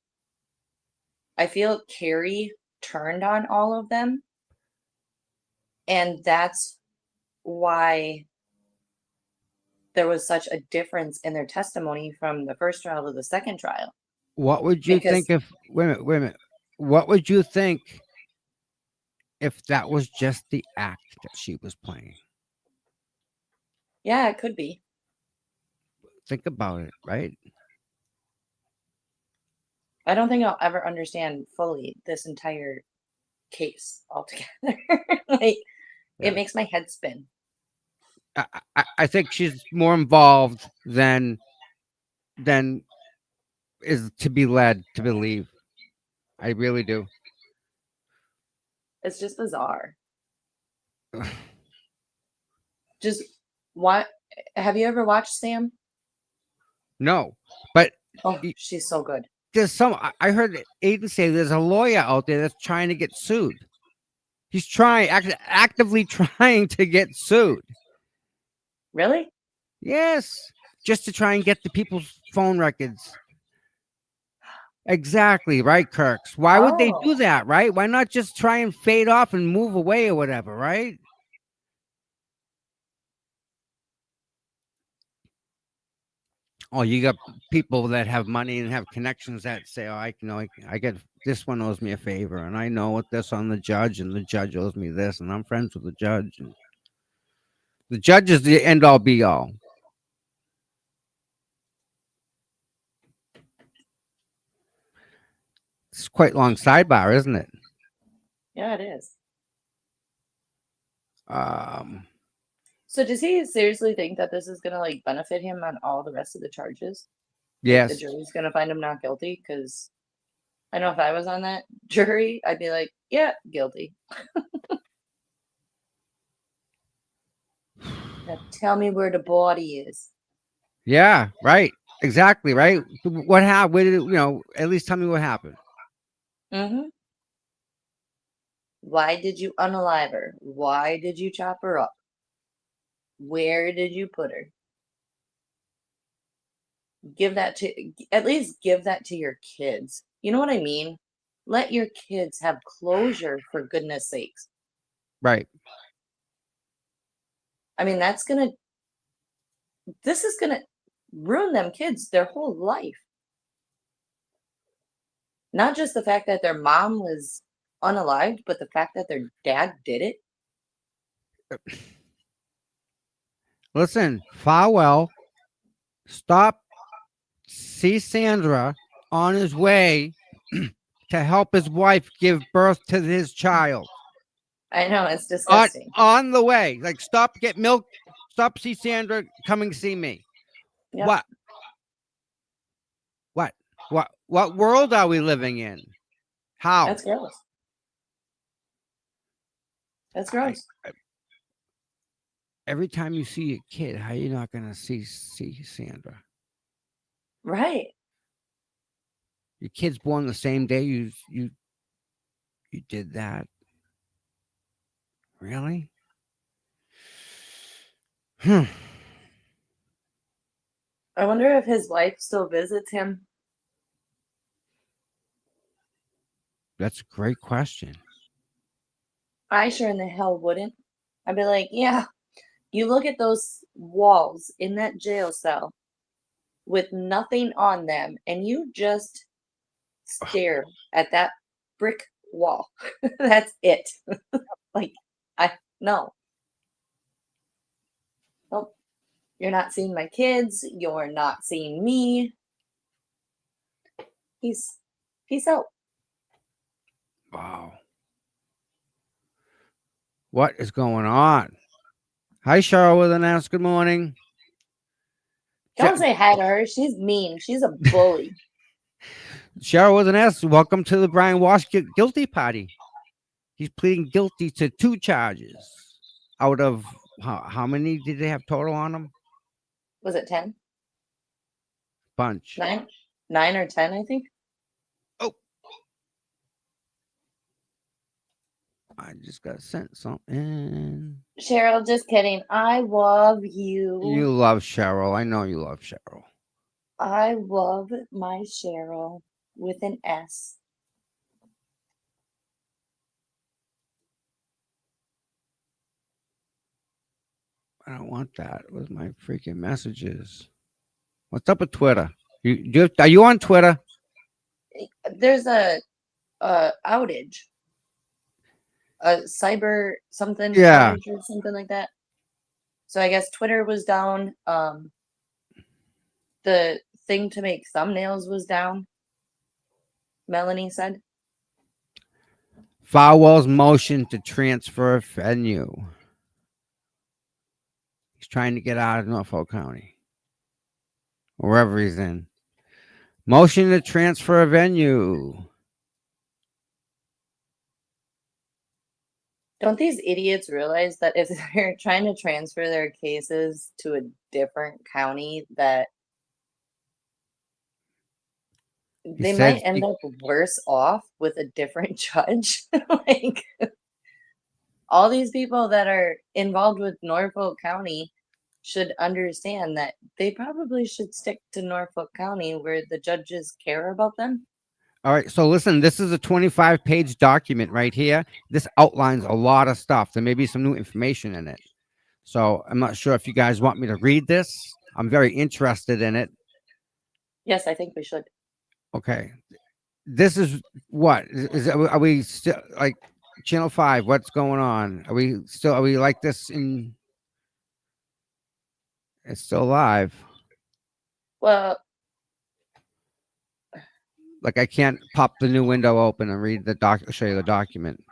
I feel Carrie turned on all of them, and that's why there was such a difference in their testimony from the first trial to the second trial. What would you Because think if? Wait a minute. Wait a minute. What would you think if that was just the act that she was playing? yeah, it could be. Think about it, right? I don't think I'll ever understand fully this entire case altogether. Like, Yeah. it makes my head spin. I think she's more involved than is to be led to believe. I really do. It's just bizarre. Just what? Have you ever watched Sam? No, but Oh, Y- she's so good. there's some. I heard Aiden say there's a lawyer out there that's trying to get sued. He's actively trying to get sued. Really? Yes, just to try and get the people's phone records. Exactly right, Kirks. Why would they do Oh, that, right? Why not just try and fade off and move away or whatever, right? Oh, you got people that have money and have connections that say, "Oh, I get this one owes me a favor, and I know what this on the judge, and the judge owes me this, and I'm friends with the judge, and the judge is the end all be all." It's quite long sidebar, isn't it? yeah, it is. Um, So does he seriously think that this is gonna like benefit him on all the rest of the charges? Like the yes, jury's gonna find him not guilty? Because I know if I was on that jury, I'd be like, yeah, guilty. Now tell me where the body is. yeah, right, exactly, right. What happened? Where did At least tell me what happened. Mm-hmm. Why did you unalive her? Why did you chop her up? Where did you put her? At least give that to your kids. You know what I mean? Let your kids have closure, for goodness sakes. Right. I mean, this is gonna ruin them kids their whole life. Not just the fact that their mom was unalived, but the fact that their dad did it. Listen, Farwell, stop. See Sandra on his way to help his wife give birth to his child. I know, it's disgusting. On the way, like stop, get milk, Stop, see Sandra, coming see me. Yep. What? What world are we living in? How? That's gross. That's gross. Every time you see a kid, how are you not gonna see Sandra? Right. Your kid's born the same day you did that. Really? Hmm. I wonder if his wife still visits him. That's a great question. I sure in the hell wouldn't. I'd be like, yeah, you look at those walls in that jail cell with nothing on them, and you just stare at that brick wall. That's it. Like, no. Nope. You're not seeing my kids. You're not seeing me. Peace out. Wow. What is going on? Hi, Cheryl with an ass. Good morning. Don't say hi to her. She's mean. She's a bully. Cheryl with an S. Welcome to the Brian Walsh guilty party. He's pleading guilty to 2 charges out of how many did they have total on him? Was it 10? Bunch. 9? 9 or 10, I think. Oh, I just got sent something. Cheryl, just kidding. I love You you. love Cheryl. I know you love Cheryl. I love my Cheryl with an S. I don't want that with my freaking messages. What's up with Twitter? Are you on Twitter? There's a outage. A cyber something Yeah. outage or something like that. So I guess Twitter was down. The thing to make thumbnails was down. Melanie said. Farwell's motion to transfer venue. He's trying to get out of Norfolk County, wherever he's in. Motion to transfer venue. Don't these idiots realize that if they're trying to transfer their cases to a different county, that they might end up worse off with a different judge? Like, all these people that are involved with Norfolk County should understand that they probably should stick to Norfolk County where the judges care about them. All right, so listen, this is a 25-page document right here. This outlines a lot of stuff. There may be some new information in it. So I'm not sure if you guys want me to read this. I'm very interested in it. Yes, I think we should. Okay. This is what? Are we still like Channel 5? What's going on? Are we like this in? It's still live. Well, Like I can't pop the new window open and read the show you the document.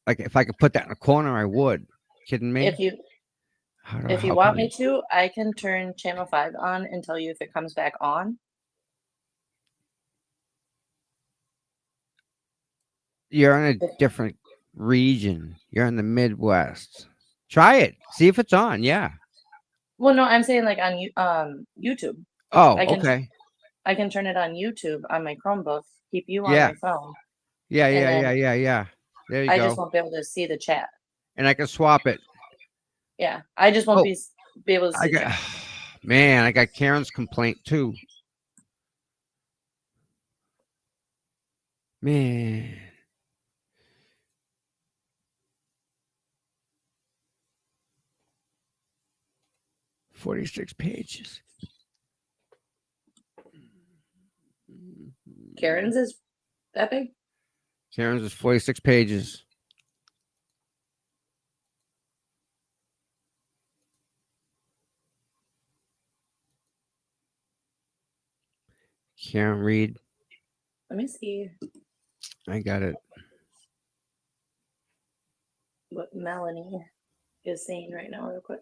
Like if I could put that in a corner, I would. Kidding me? if you want me to, I can turn Channel 5 on and tell you if it comes back on. You're in a different region. You're in the Midwest. Try it. See if it's on. Yeah. Well, no, I'm saying like on YouTube. Oh, I can, okay. I can turn it on YouTube on my Chromebook, keep you on Yeah. my phone. Yeah. then There you I go. just won't be able to see the chat. And I can swap it. Yeah, I just won't Oh, be able to see chat. Man, I got Karen's complaint too. Man. "46 pages. Karen's is that big? Karen's is 46 pages. Karen Reed. Let me see I got it. what Melanie. is saying right now, real quick.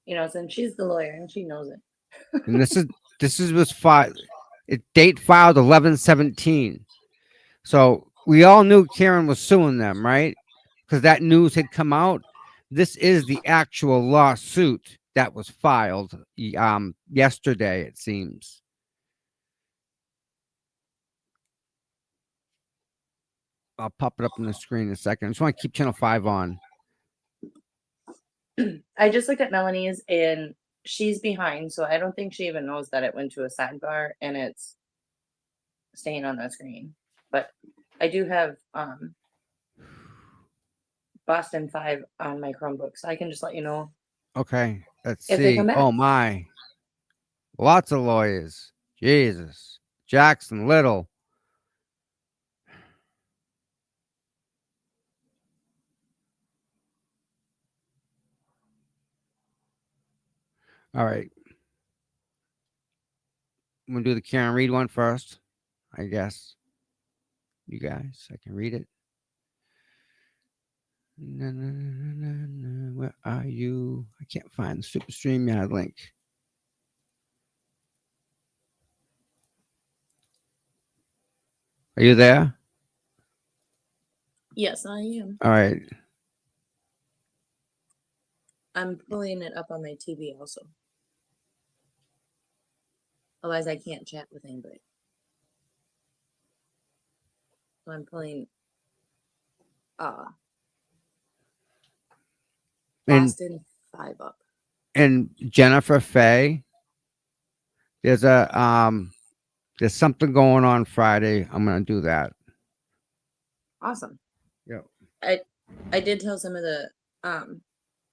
You know, since she's the lawyer and she knows it. And this is was filed. It date filed 11/17. So we all knew Karen was suing them, right? Because that news had come out. This is the actual lawsuit that was filed yesterday, it seems. I'll pop it up on the screen in a second. I just want to keep channel 5 on. I just looked at Melanie's and she's behind, so I don't think she even knows that it went to a sidebar and it's staying on the screen. But I do have Boston 5 on my Chromebook, so I can just let you know. Okay, let's If they see. come back. Oh my. Lots of lawyers. Jesus. Jackson Little. All right. I'm going to do the Karen Reed one first, I guess. You guys, I can read it. Na, na, na, na, na. Where are you? I can't find the Super StreamYard link. Are you there? Yes, I am. All right. I'm pulling it up on my TV also. Otherwise, I can't chat with anybody. So I'm pulling And Boston 5 up. and Jennifer Fay. There's something going on Friday. I'm gonna do that. Awesome. Yep. I did tell some of the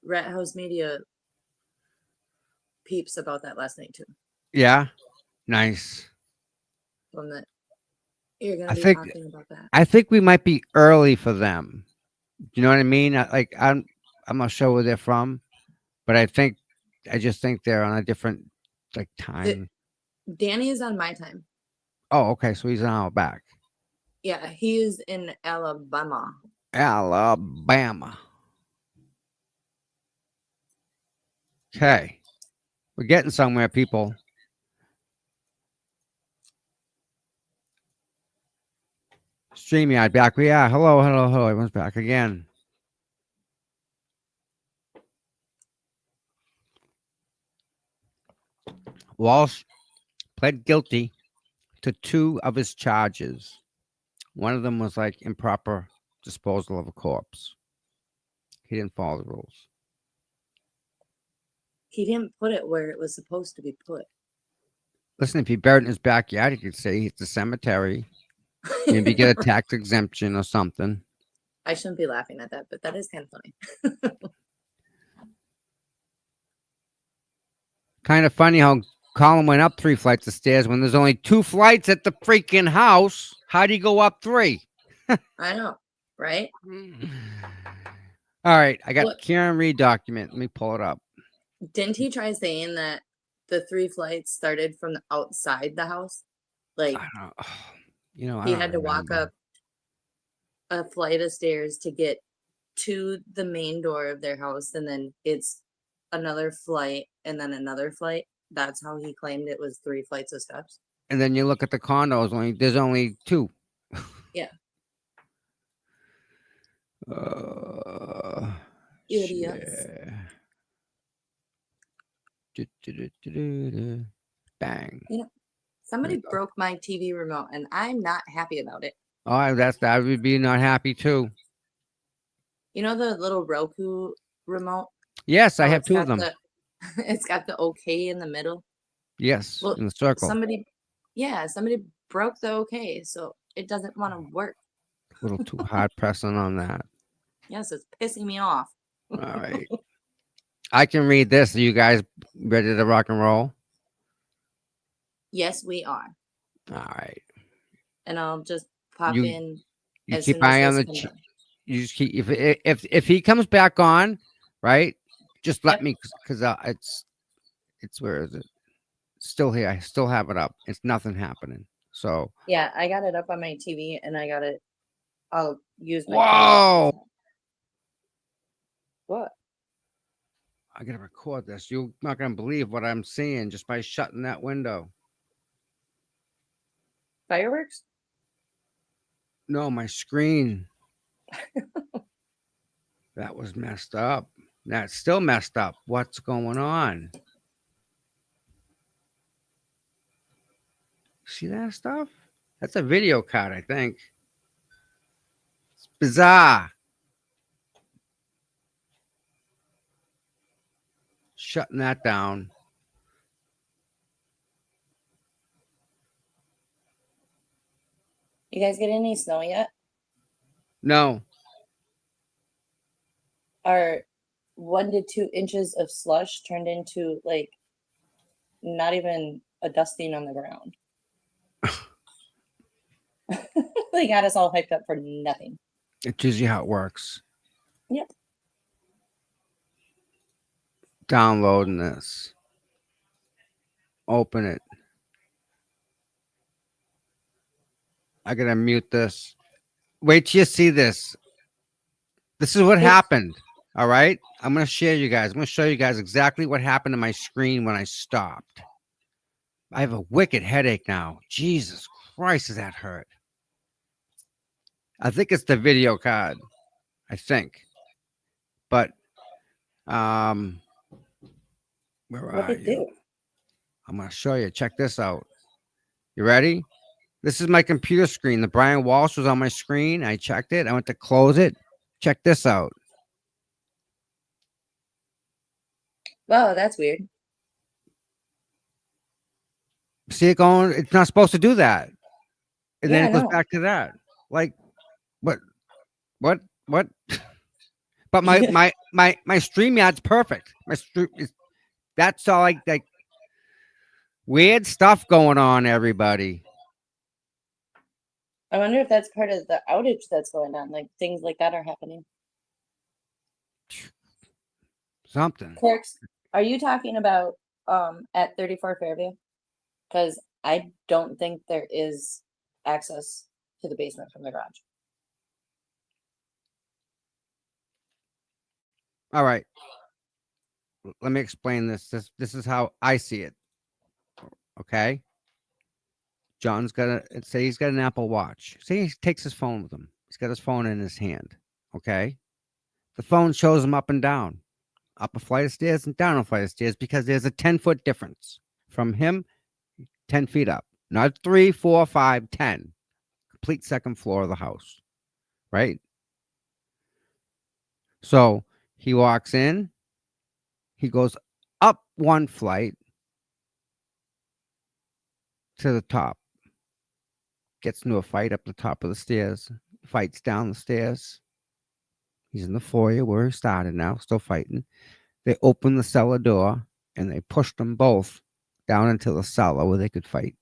Rat House Media peeps about that last night too. Yeah. Nice. From that you're gonna I be think- talking about that. I think we might be early for them. You know what I mean? I'm not sure where they're from, but I just think they're on a different time. Danny is on my time. Oh, okay. So he's an hour back. Yeah, he is in Alabama. Alabama. Okay. We're getting somewhere, people. StreamYard back. We are. Hello. Everyone's back again. Walsh pled guilty to 2 of his charges. One of them was like improper disposal of a corpse. He didn't follow the rules. He didn't put it where it was supposed to be put. Listen, if he buried it in his backyard, he could say it's a cemetery. Maybe get a tax exemption or something. I shouldn't be laughing at that, but that is kind of funny. Kind of funny how Colin went up 3 flights of stairs when there's only 2 flights at the freaking house. How do you go up 3? I know, right? All right, I got What- the Karen Reed document. Let me pull it up. Didn't he try saying that the 3 flights started from the outside the house? Like I don't, you know, I he don't had to walk remember. up a flight of stairs to get to the main door of their house, and then it's another flight and then another flight. That's how he claimed it was 3 flights of steps. And then you look at the condos. There's only 2. Yeah. Idiots. shit. Bang. Somebody you go. broke my TV remote, and I'm not happy about it. Oh, that would be not happy too. You know the little Roku remote? Yes, I How have it's 2 of got them. It's got the OK in the middle. Yes, Well, in the circle. Somebody broke the OK, so it doesn't want to work. A little too hard pressing on that. Yes, it's pissing me off. All right. I can read this. Are you guys ready to rock and roll? Yes, we are. All right. And I'll just pop You- in You as keep soon as eye on this the. comes ch- up. You just keep if he comes back on, right? Just let Yep. me because it's where is it? Still here. I still have it up. It's nothing happening. So Yeah, I got it up on my TV and I got it I'll use my Whoa! camera. What? I gotta record this. You're not gonna believe what I'm seeing just by shutting that window. Fireworks? No, my screen. That was messed up. That's still messed up. What's going on? See that stuff? That's a video card, I think. It's bizarre. Shutting that down. You guys get any snow yet? No. Are 1 to 2 inches of slush turned into like not even a dusting on the ground? They got us all hyped up for nothing. It's usually how it works. Yep. Downloading this. Open it. I gotta mute this. Wait till you see this. This is what happened. All right. I'm gonna share you guys. I'm gonna show you guys exactly what happened to my screen when I stopped. I have a wicked headache now. Jesus Christ, does that hurt? I think it's the video card. I think. But where What are did it you? do? I'm gonna show you. Check this out. You ready? This is my computer screen. The Brian Walsh was on my screen. I checked it. I went to close it. Check this out. Wow, that's weird. See it going? It's not supposed to do that. And Yeah, then I it goes know. back to that. Like, what? What? But my StreamYard's perfect. My stream is that's all like weird stuff going on, everybody. I wonder if that's part of the outage that's going on. Like things like that are happening. Something. Clerks, are you talking about at 34 Fairview? Because I don't think there is access to the basement from the garage. All right. Let me explain this. This is how I see it. Okay. John's say he's got an Apple Watch. Say he takes his phone with him. He's got his phone in his hand. Okay. The phone shows him up and down, up a flight of stairs and down a flight of stairs because there's a 10-foot difference from him, 10 feet up, not 3, 4, 5, 10. Complete second floor of the house. Right. So he walks in, he goes up one flight to the top, gets into a fight up the top of the stairs, fights down the stairs. He's in the foyer where he started now, still fighting. They open the cellar door and they pushed them both down into the cellar where they could fight.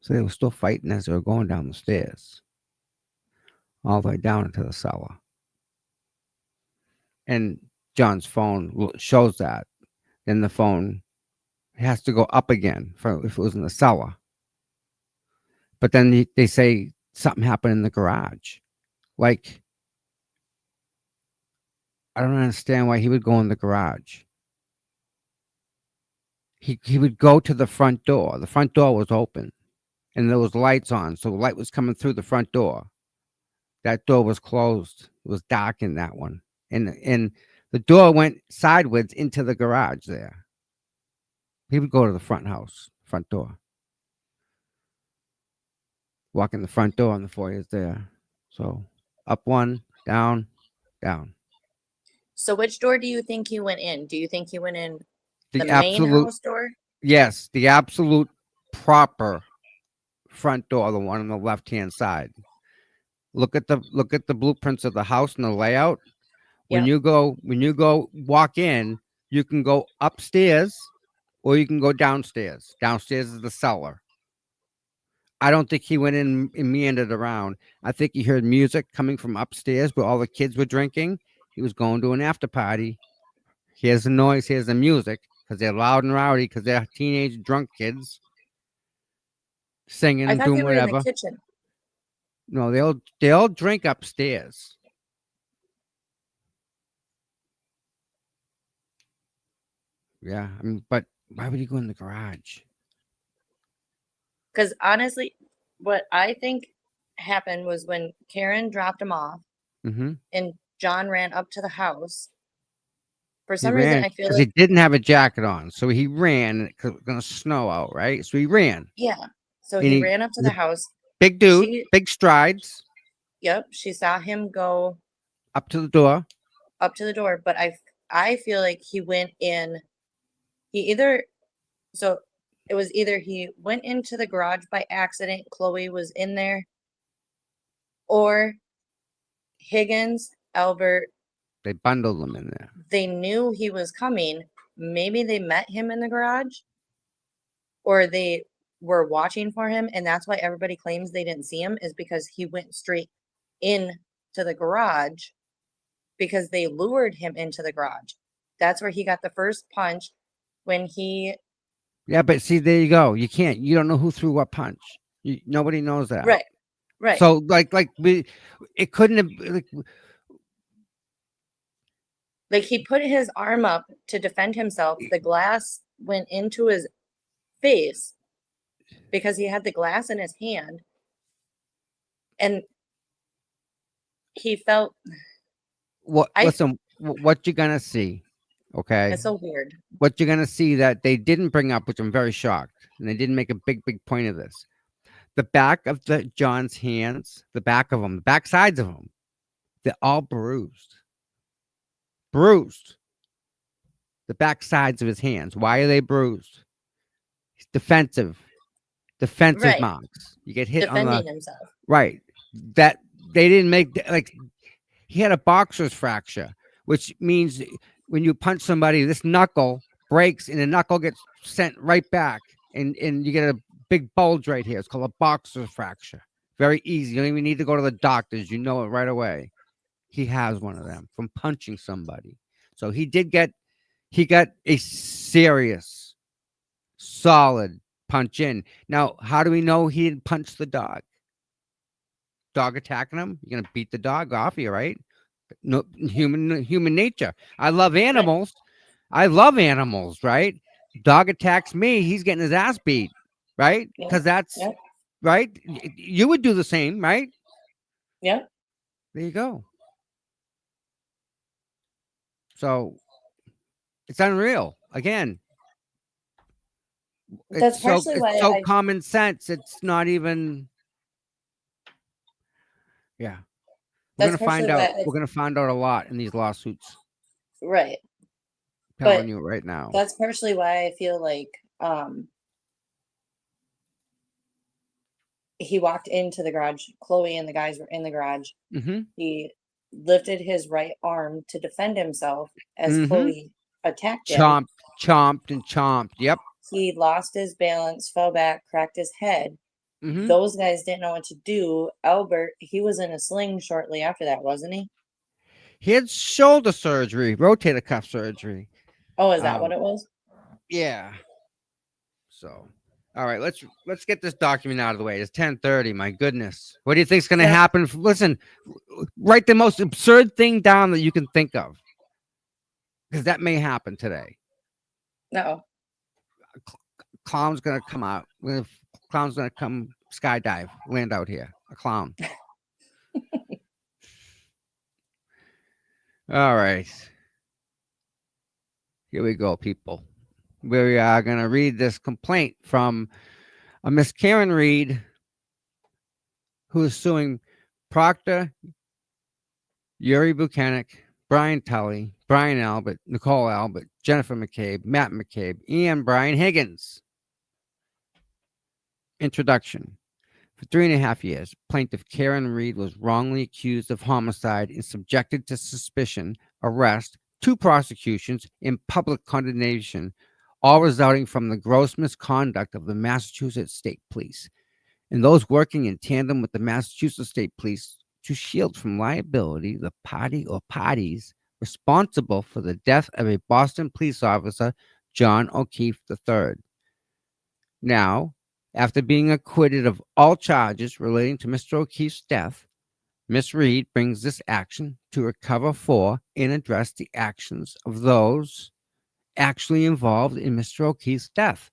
So they were still fighting as they were going down the stairs, all the way down into the cellar. And John's phone shows that. Then the phone has to go up again if it was in the cellar. But then they say something happened in the garage. Like, I don't understand why he would go in the garage. He would go to the front door. The front door was open and there was lights on. So light was coming through the front door. That door was closed. It was dark in that one. And the door went sideways into the garage there. He would go to the front door. Walk in the front door and the foyer's there. So up one, down, down. So which door do you think he went in? Do you think he went in The the main absolute, house door? yes, the absolute proper front door, the one on the left-hand side. Look at the blueprints of the house and the layout. When you go walk in, you can go upstairs or you can go downstairs. Downstairs is the cellar. I don't think he went in and meandered around. I think he heard music coming from upstairs where all the kids were drinking. He was going to an after party. Here's the noise, here's the music, because they're loud and rowdy, because they're teenage drunk kids I singing, thought doing they were in whatever. the kitchen. No, they all drink upstairs. Yeah, I mean, but why would he go in the garage? Because honestly, what I think happened was when Karen dropped him off Mm-hmm. and John ran up to the house. For He some reason, ran I feel because he like, didn't have a jacket on, so he ran because it was gonna snow out, right? So he ran, yeah. So and he he ran up to was the a house. big dude, She, big strides yep, she saw him go up to the door. up to the door, but I feel like he went in. He either so it was either he went into the garage by accident, Chloe was in there, or Higgins, Albert, They bundled him in there. they knew he was coming. Maybe they met him in the garage, or they were watching for him, and that's why everybody claims they didn't see him, is because he went straight in to the garage because they lured him into the garage. That's where he got the first punch when he Yeah, but see, there you go. You can't. You don't know who threw what punch. Nobody knows that. right, right. So it couldn't have Like he put his arm up to defend himself. The glass went into his face because he had the glass in his hand. And he felt I listen. What you're gonna see, okay? it's so weird. What you're gonna see that they didn't bring up, which I'm very shocked, and they didn't make a big point of this. The back of the John's hands, the back of them, the back sides of them, they're all bruised. Bruised. The back sides of his hands. Why are they bruised? He's defensive. Defensive Right. marks. You get hit on Defending the himself. right. That they didn't make like he had a boxer's fracture, which means when you punch somebody, this knuckle breaks and the knuckle gets sent right back, and you get a big bulge right here. It's called a boxer's fracture. Very easy. You don't even need to go to the doctors. You know it right away. He has one of them from punching somebody. So he got a serious, solid punch in. Now, how do we know he didn't punch the dog? Dog attacking him? You're gonna beat the dog off you, right? No, human nature. I love animals. I love animals, right? Dog attacks me, he's getting his ass beat, right? Yeah. Because that's Yep. right. You would do the same, right? Yep. There you go. So it's unreal. Again, That's partially why it's so I common sense. It's not even. Yeah, we're that's gonna find partially why out. We're gonna find out a lot in these lawsuits. right. Telling But you right now. that's partially why I feel like he walked into the garage. Chloe and the guys were in the garage. Mm-hmm. He lifted his right arm to defend himself as Mhm. Chloe attacked him. Chomped and chomped. Yep. He lost his balance, fell back, cracked his head. Mm-hmm. Those guys didn't know what to do. Albert, he was in a sling shortly after that, wasn't he? He had shoulder surgery, rotator cuff surgery. Oh, is that what it was? Yeah. So, all right, let's get this document out of the way. It's 10:30. My goodness, what do you think's going to Yeah. happen? Listen, write the most absurd thing down that you can think of, because that may happen today. No. Clown's going to come out. Clown's going to come skydive, land out here. A clown. All right. Here we go, people. We are going to read this complaint from a Miss Karen Reed, who is suing Proctor, Yuri Buchanan, Brian Tully, Brian Albert, Nicole Albert, Jennifer McCabe, Matt McCabe, and Brian Higgins. Introduction. For 3.5 years, plaintiff Karen Reed was wrongly accused of homicide and subjected to suspicion, arrest, 2 prosecutions, and public condemnation, all resulting from the gross misconduct of the Massachusetts State Police and those working in tandem with the Massachusetts State Police to shield from liability the party or parties responsible for the death of a Boston police officer, John O'Keefe III. Now, After being acquitted of all charges relating to Mr. O'Keefe's death, Miss Reed brings this action to recover for and address the actions of those actually involved in Mr. O'Keefe's death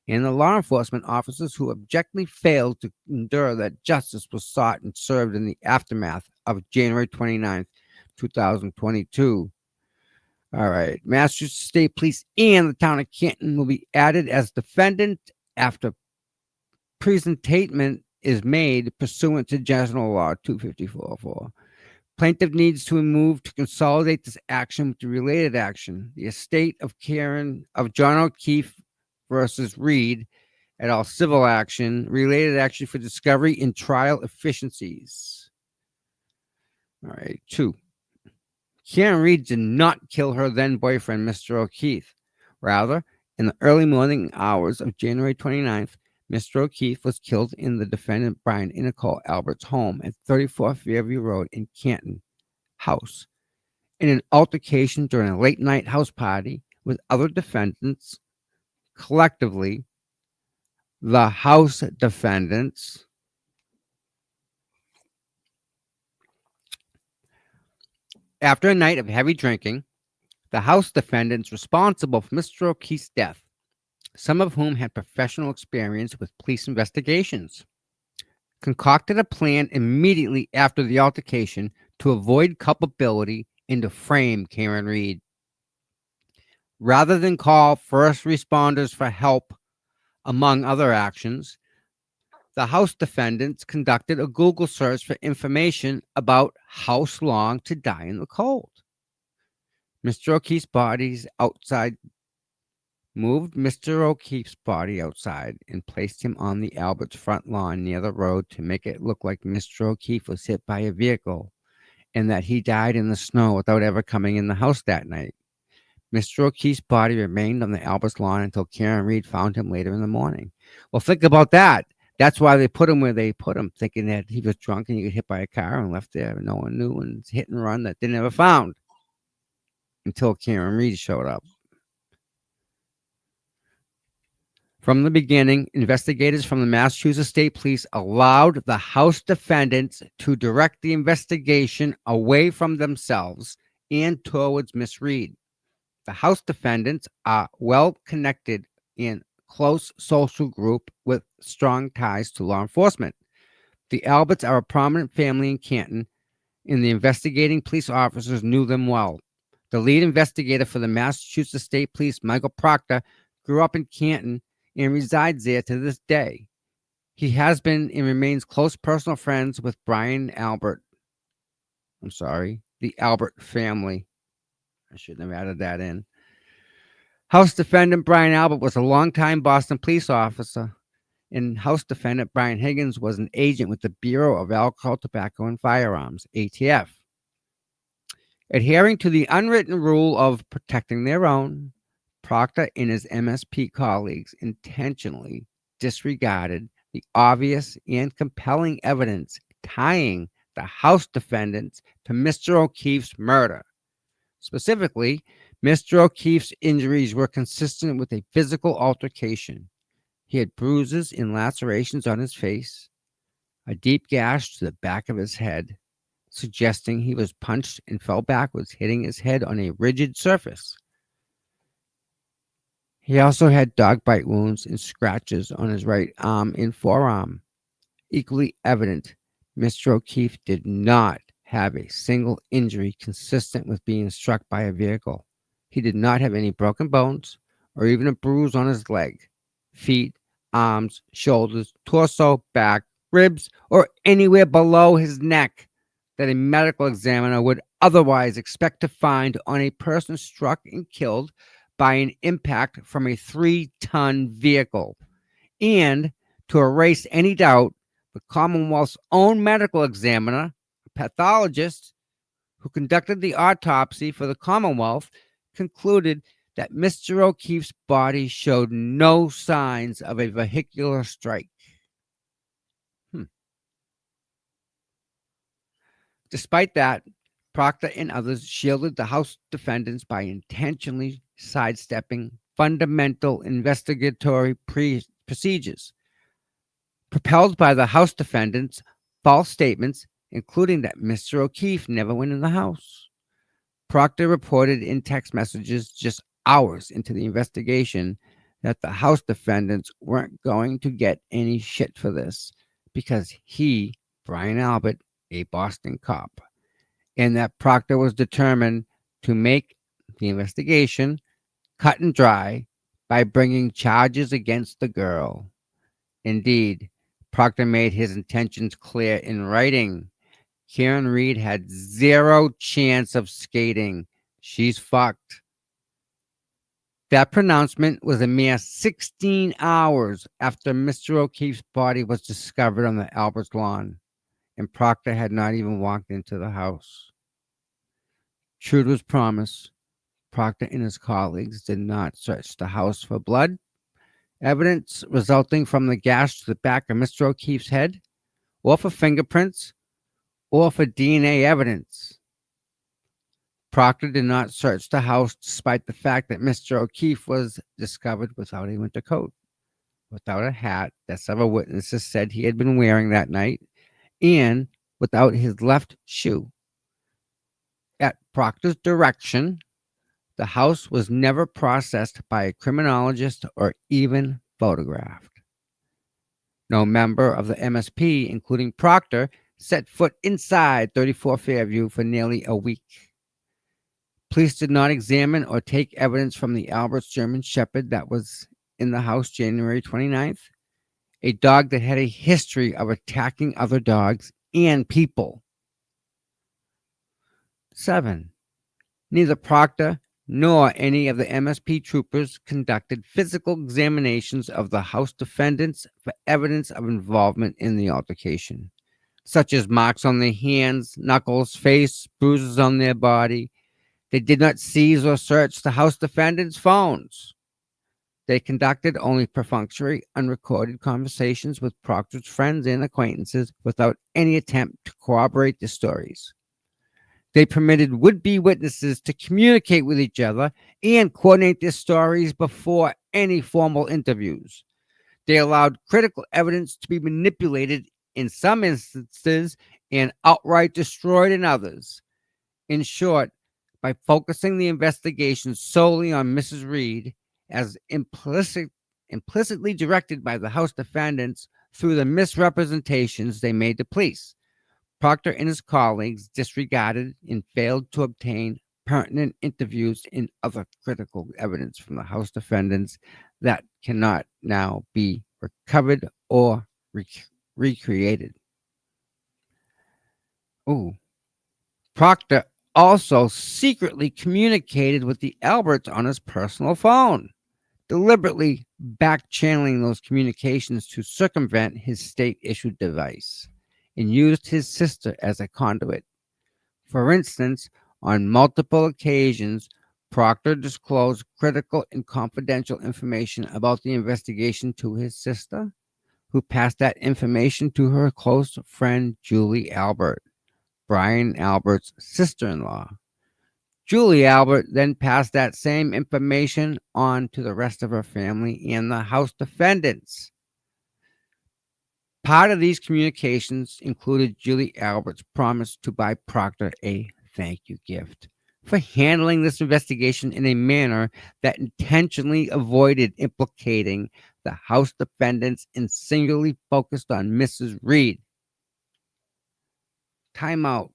and the law enforcement officers who abjectly failed to endure that justice was sought and served in the aftermath of January 29th, 2022. All right. Massachusetts State Police and the town of Canton will be added as defendant after presentation is made pursuant to General Law 254-4. Plaintiff needs to move to consolidate this action with the related action, the estate of John O'Keefe versus Reed, et al. Civil action, related action for discovery and trial efficiencies. All right. 2. Karen Reed did not kill her then boyfriend, Mr. O'Keefe. Rather, in the early morning hours of January 29th, Mr. O'Keefe was killed in the defendant Brian and Nicole Albert's home at 34 Fairview Road in Canton house in an altercation during a late night house party with other defendants. Collectively, the house defendants after a night of heavy drinking, the house defendants responsible for Mr. O'Keefe's death, some of whom had professional experience with police investigations, concocted a plan immediately after the altercation to avoid culpability and to frame Karen Reed. Rather than call first responders for help, among other actions, the house defendants conducted a Google search for information about how long to die in the cold. Mr. O'Keefe's body's outside moved Mr. O'Keefe's body outside and placed him on the Albert's front lawn near the road to make it look like Mr. O'Keefe was hit by a vehicle and that he died in the snow without ever coming in the house that night. Mr. O'Keefe's body remained on the Albert's lawn until Karen Reed found him later in the morning. Well, think about that. That's why they put him where they put him, thinking that he was drunk and he got hit by a car and left there. No one knew, and it's hit and run that they never found until Karen Reed showed up. From the beginning, investigators from the Massachusetts State Police allowed the House defendants to direct the investigation away from themselves and towards Miss Reed. The House defendants are well connected in close social group with strong ties to law enforcement. The Alberts are a prominent family in Canton, and the investigating police officers knew them well. The lead investigator for the Massachusetts State Police, Michael Proctor, grew up in Canton and resides there to this day. He has been and remains close personal friends with the Albert family. I shouldn't have added that in. House defendant Brian Albert was a longtime Boston police officer, and House defendant Brian Higgins was an agent with the Bureau of Alcohol, Tobacco, and Firearms, ATF. Adhering to the unwritten rule of protecting their own, Proctor and his MSP colleagues intentionally disregarded the obvious and compelling evidence tying the House defendants to Mr. O'Keefe's murder. Specifically, Mr. O'Keefe's injuries were consistent with a physical altercation. He had bruises and lacerations on his face, a deep gash to the back of his head, suggesting he was punched and fell backwards, hitting his head on a rigid surface. He also had dog bite wounds and scratches on his right arm and forearm. Equally evident, Mr. O'Keefe did not have a single injury consistent with being struck by a vehicle. He did not have any broken bones or even a bruise on his leg, feet, arms, shoulders, torso, back, ribs, or anywhere below his neck that a medical examiner would otherwise expect to find on a person struck and killed by an impact from a 3-ton vehicle. And to erase any doubt, the Commonwealth's own medical examiner, a pathologist who conducted the autopsy for the Commonwealth, concluded that Mr. O'Keefe's body showed no signs of a vehicular strike. Despite that, Proctor and others shielded the House defendants by intentionally sidestepping fundamental investigatory procedures. propelled by the House defendants' false statements, including that Mr. O'Keefe never went in the house. Proctor reported in text messages just hours into the investigation that the House defendants weren't going to get any shit for this because he, Brian Albert, a Boston cop, and that Proctor was determined to make the investigation cut and dry by bringing charges against the girl. Indeed, Proctor made his intentions clear in writing. Karen Reed had zero chance of skating. She's fucked. That pronouncement was a mere 16 hours after Mr. O'Keefe's body was discovered on the Alberts lawn, and Proctor had not even walked into the house. True to his promise, Proctor and his colleagues did not search the house for blood, evidence resulting from the gash to the back of Mr. O'Keefe's head, or for fingerprints, or for DNA evidence. Proctor did not search the house despite the fact that Mr. O'Keefe was discovered without a winter coat, without a hat that several witnesses said he had been wearing that night, and without his left shoe. At Proctor's direction, the house was never processed by a criminologist or even photographed. No member of the MSP, including Proctor, set foot inside 34 Fairview for nearly a week. Police did not examine or take evidence from the Alberts German Shepherd that was in the house January 29th, a dog that had a history of attacking other dogs and people. 7. Neither Proctor nor any of the MSP troopers conducted physical examinations of the house defendants for evidence of involvement in the altercation, such as marks on their hands, knuckles, face, bruises on their body. They did not seize or search the house defendants' phones. They conducted only perfunctory, unrecorded conversations with Proctor's friends and acquaintances without any attempt to corroborate the stories. They permitted would-be witnesses to communicate with each other and coordinate their stories before any formal interviews. They allowed critical evidence to be manipulated in some instances and outright destroyed in others. In short, by focusing the investigation solely on Mrs. Reed, as implicitly directed by the House defendants through the misrepresentations they made to police, Proctor and his colleagues disregarded and failed to obtain pertinent interviews and other critical evidence from the House defendants that cannot now be recovered or recreated. Proctor also secretly communicated with the Alberts on his personal phone, deliberately back-channeling those communications to circumvent his state-issued device, and used his sister as a conduit. For instance, on multiple occasions, Proctor disclosed critical and confidential information about the investigation to his sister, who passed that information to her close friend Julie Albert, Brian Albert's sister-in-law. Julie Albert then passed that same information on to the rest of her family and the House defendants. Part of these communications included Julie Albert's promise to buy Proctor a thank you gift for handling this investigation in a manner that intentionally avoided implicating the House defendants and singularly focused on Mrs. Reed. Time out.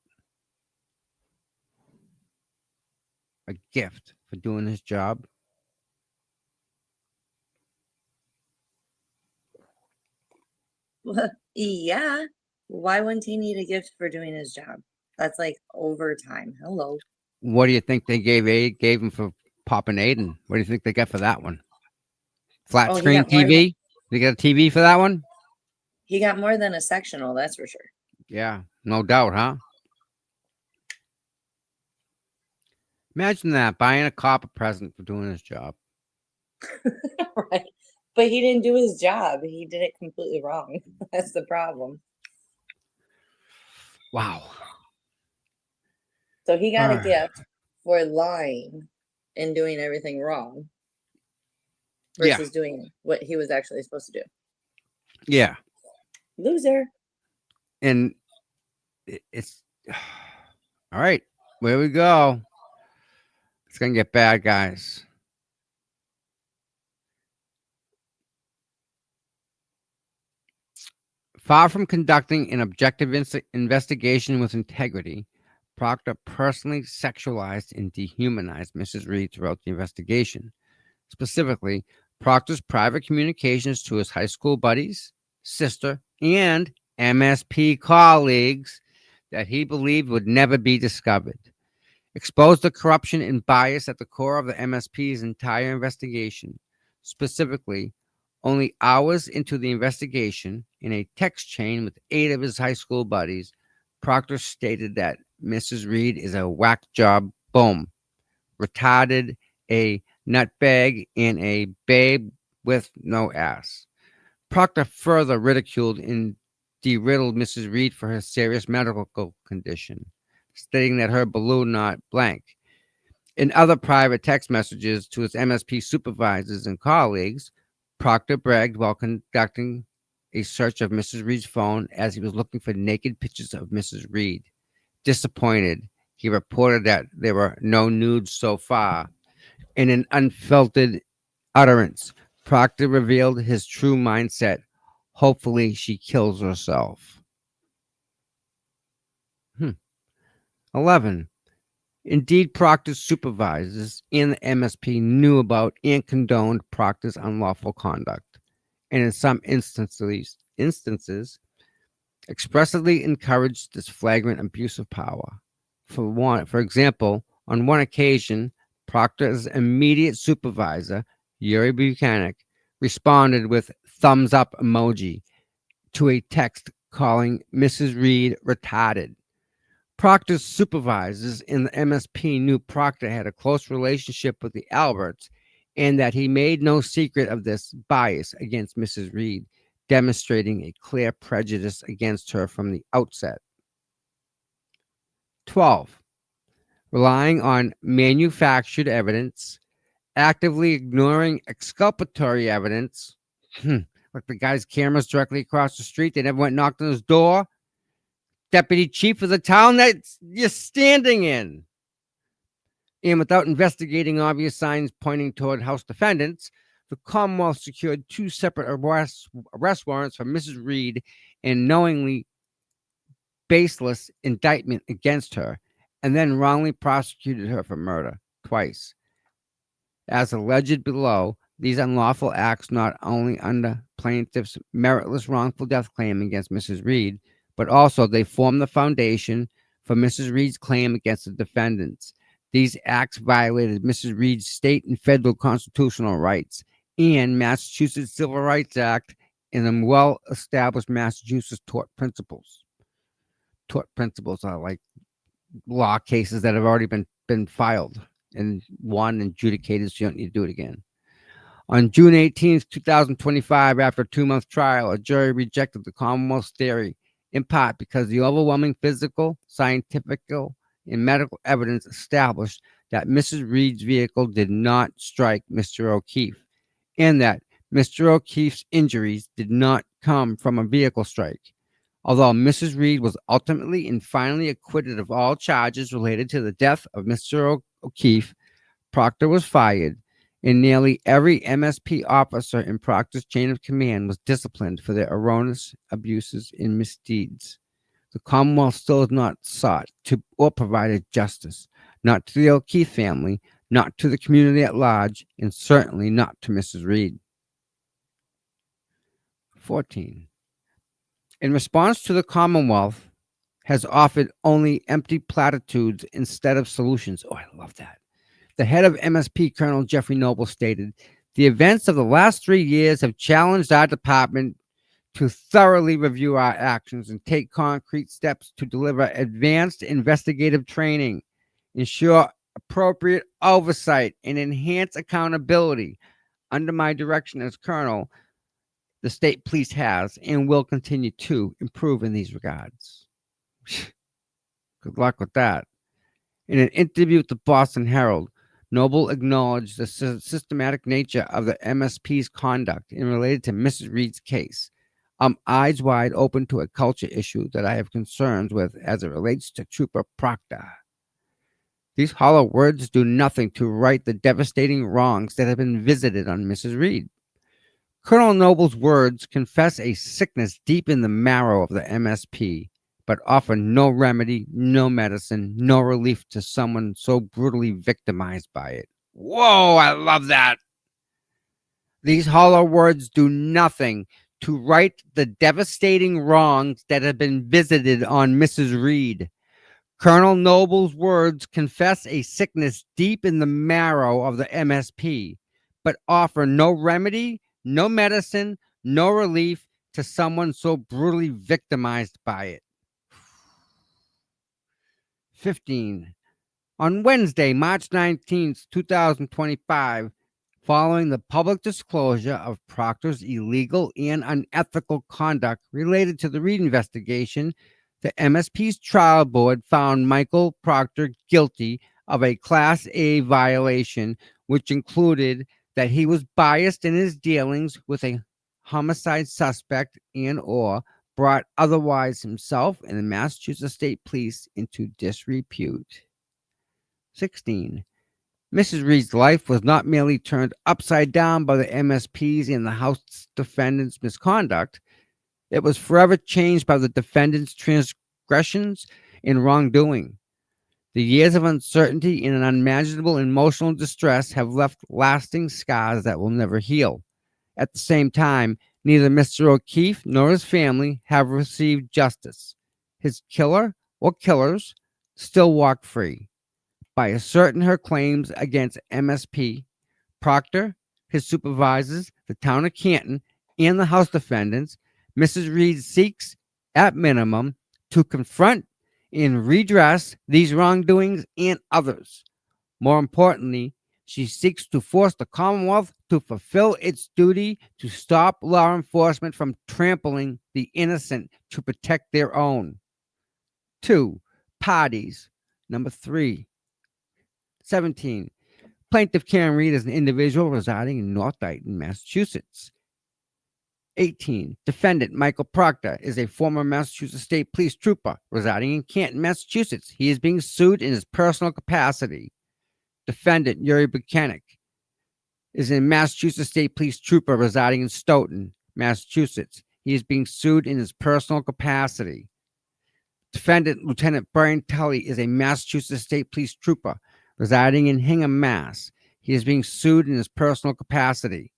A gift for doing his job. Well, yeah. Why wouldn't he need a gift for doing his job? That's like overtime. Hello. What do you think they gave him for popping Aiden? What do you think they got for that one? Flat Oh, he screen got more TV? They got a TV for that one? He got more than a sectional, that's for sure. Yeah, no doubt, huh? Imagine that, buying a cop a present for doing his job. Right. But he didn't do his job. He did it completely wrong. That's the problem. Wow. So he got a gift for lying and doing everything wrong versus doing what he was actually supposed to do. Yeah. Loser. And it's all right. Where we go? It's gonna get bad, guys. Far from conducting an objective investigation with integrity, Proctor personally sexualized and dehumanized Mrs. Reed throughout the investigation. Specifically, Proctor's private communications to his high school buddies, sister, and MSP colleagues that he believed would never be discovered exposed the corruption and bias at the core of the MSP's entire investigation. Specifically, only hours into the investigation, in a text chain with 8 of his high school buddies, Proctor stated that Mrs. Reed is a whack job boom, retarded, a nutbag, and a babe with no ass. Proctor further ridiculed and deriddled Mrs. Reed for her serious medical condition, stating that her balloon not blank. In other private text messages to his MSP supervisors and colleagues, Proctor bragged while conducting a search of Mrs. Reed's phone as he was looking for naked pictures of Mrs. Reed. Disappointed, he reported that there were no nudes so far. In an unfiltered utterance, Proctor revealed his true mindset. Hopefully, she kills herself. 11. Indeed, Proctor's supervisors and the MSP knew about and condoned Proctor's unlawful conduct, and in some instances expressly encouraged this flagrant abuse of power. For example, on one occasion, Proctor's immediate supervisor, Yuri Buchanan, responded with thumbs up emoji to a text calling Mrs. Reed retarded. Proctor's supervisors in the MSP knew Proctor had a close relationship with the Alberts and that he made no secret of this bias against Mrs. Reed, demonstrating a clear prejudice against her from the outset. 12. Relying on manufactured evidence, actively ignoring exculpatory evidence, like the guy's cameras directly across the street, they never went and knocked on his door. Deputy chief of the town that you're standing in. And without investigating obvious signs pointing toward House defendants, the Commonwealth secured 2 separate arrest warrants for Mrs. Reed and knowingly baseless indictment against her, and then wrongly prosecuted her for murder twice. As alleged below, these unlawful acts not only under plaintiff's meritless wrongful death claim against Mrs. Reed, but also they form the foundation for Mrs. Reed's claim against the defendants. These acts violated Mrs. Reed's state and federal constitutional rights and Massachusetts Civil Rights Act and the well-established Massachusetts tort principles. Tort principles are like law cases that have already been filed and won and adjudicated, so you don't need to do it again. On June 18th, 2025, after a 2-month trial, a jury rejected the Commonwealth's theory, in part because the overwhelming physical, scientific, and medical evidence established that Mrs. Reed's vehicle did not strike Mr. O'Keefe, and that Mr. O'Keefe's injuries did not come from a vehicle strike. Although Mrs. Reed was ultimately and finally acquitted of all charges related to the death of Mr. O'Keefe, Proctor was fired, and nearly every MSP officer in Proctor's chain of command was disciplined for their erroneous abuses and misdeeds. The Commonwealth still has not sought to or provided justice, not to the O'Keefe family, not to the community at large, and certainly not to Mrs. Reed. 14. In response to the Commonwealth has offered only empty platitudes instead of solutions. Oh, I love that. The head of MSP, Colonel Jeffrey Noble, stated, "The events of the last 3 years have challenged our department to thoroughly review our actions and take concrete steps to deliver advanced investigative training, ensure appropriate oversight, and enhance accountability. Under my direction as Colonel, the state police has and will continue to improve in these regards." Good luck with that. In an interview with the Boston Herald, Noble acknowledged the systematic nature of the MSP's conduct in related to Mrs. Reed's case. I'm eyes wide open to a culture issue that I have concerns with as it relates to Trooper Proctor. These hollow words do nothing to right the devastating wrongs that have been visited on Mrs. Reed. Colonel Noble's words confess a sickness deep in the marrow of the MSP, but offer no remedy, no medicine, no relief to someone so brutally victimized by it. Whoa, I love that. These hollow words do nothing to right the devastating wrongs that have been visited on Mrs. Reed. Colonel Noble's words confess a sickness deep in the marrow of the MSP, but offer no remedy, no medicine, no relief to someone so brutally victimized by it. 15. On Wednesday, March 19th, 2025, following the public disclosure of Proctor's illegal and unethical conduct related to the Reed investigation, the MSP's trial board found Michael Proctor guilty of a Class A violation, which included that he was biased in his dealings with a homicide suspect and or brought otherwise himself and the Massachusetts State Police into disrepute. 16. Mrs. Reed's life was not merely turned upside down by the MSP's and the House defendant's misconduct. It was forever changed by the defendant's transgressions and wrongdoing. The years of uncertainty and an unimaginable emotional distress have left lasting scars that will never heal. At the same time, neither Mr. O'Keefe nor his family have received justice. His killer or killers still walk free. By asserting her claims against MSP, Proctor, his supervisors, the town of Canton, and the House defendants, Mrs. Reed seeks, at minimum, to confront and redress these wrongdoings and others. More importantly, she seeks to force the Commonwealth to fulfill its duty to stop law enforcement from trampling the innocent to protect their own. 2. Parties. Number 3. 17. Plaintiff Karen Reed is an individual residing in North Dayton, Massachusetts. 18. Defendant Michael Proctor is a former Massachusetts State Police trooper residing in Canton, Massachusetts. He is being sued in his personal capacity. Defendant Yuri Buchanan is a Massachusetts State Police trooper residing in Stoughton, Massachusetts. He is being sued in his personal capacity. Defendant Lieutenant Brian Tully is a Massachusetts State Police trooper residing in Hingham, Mass. He is being sued in his personal capacity.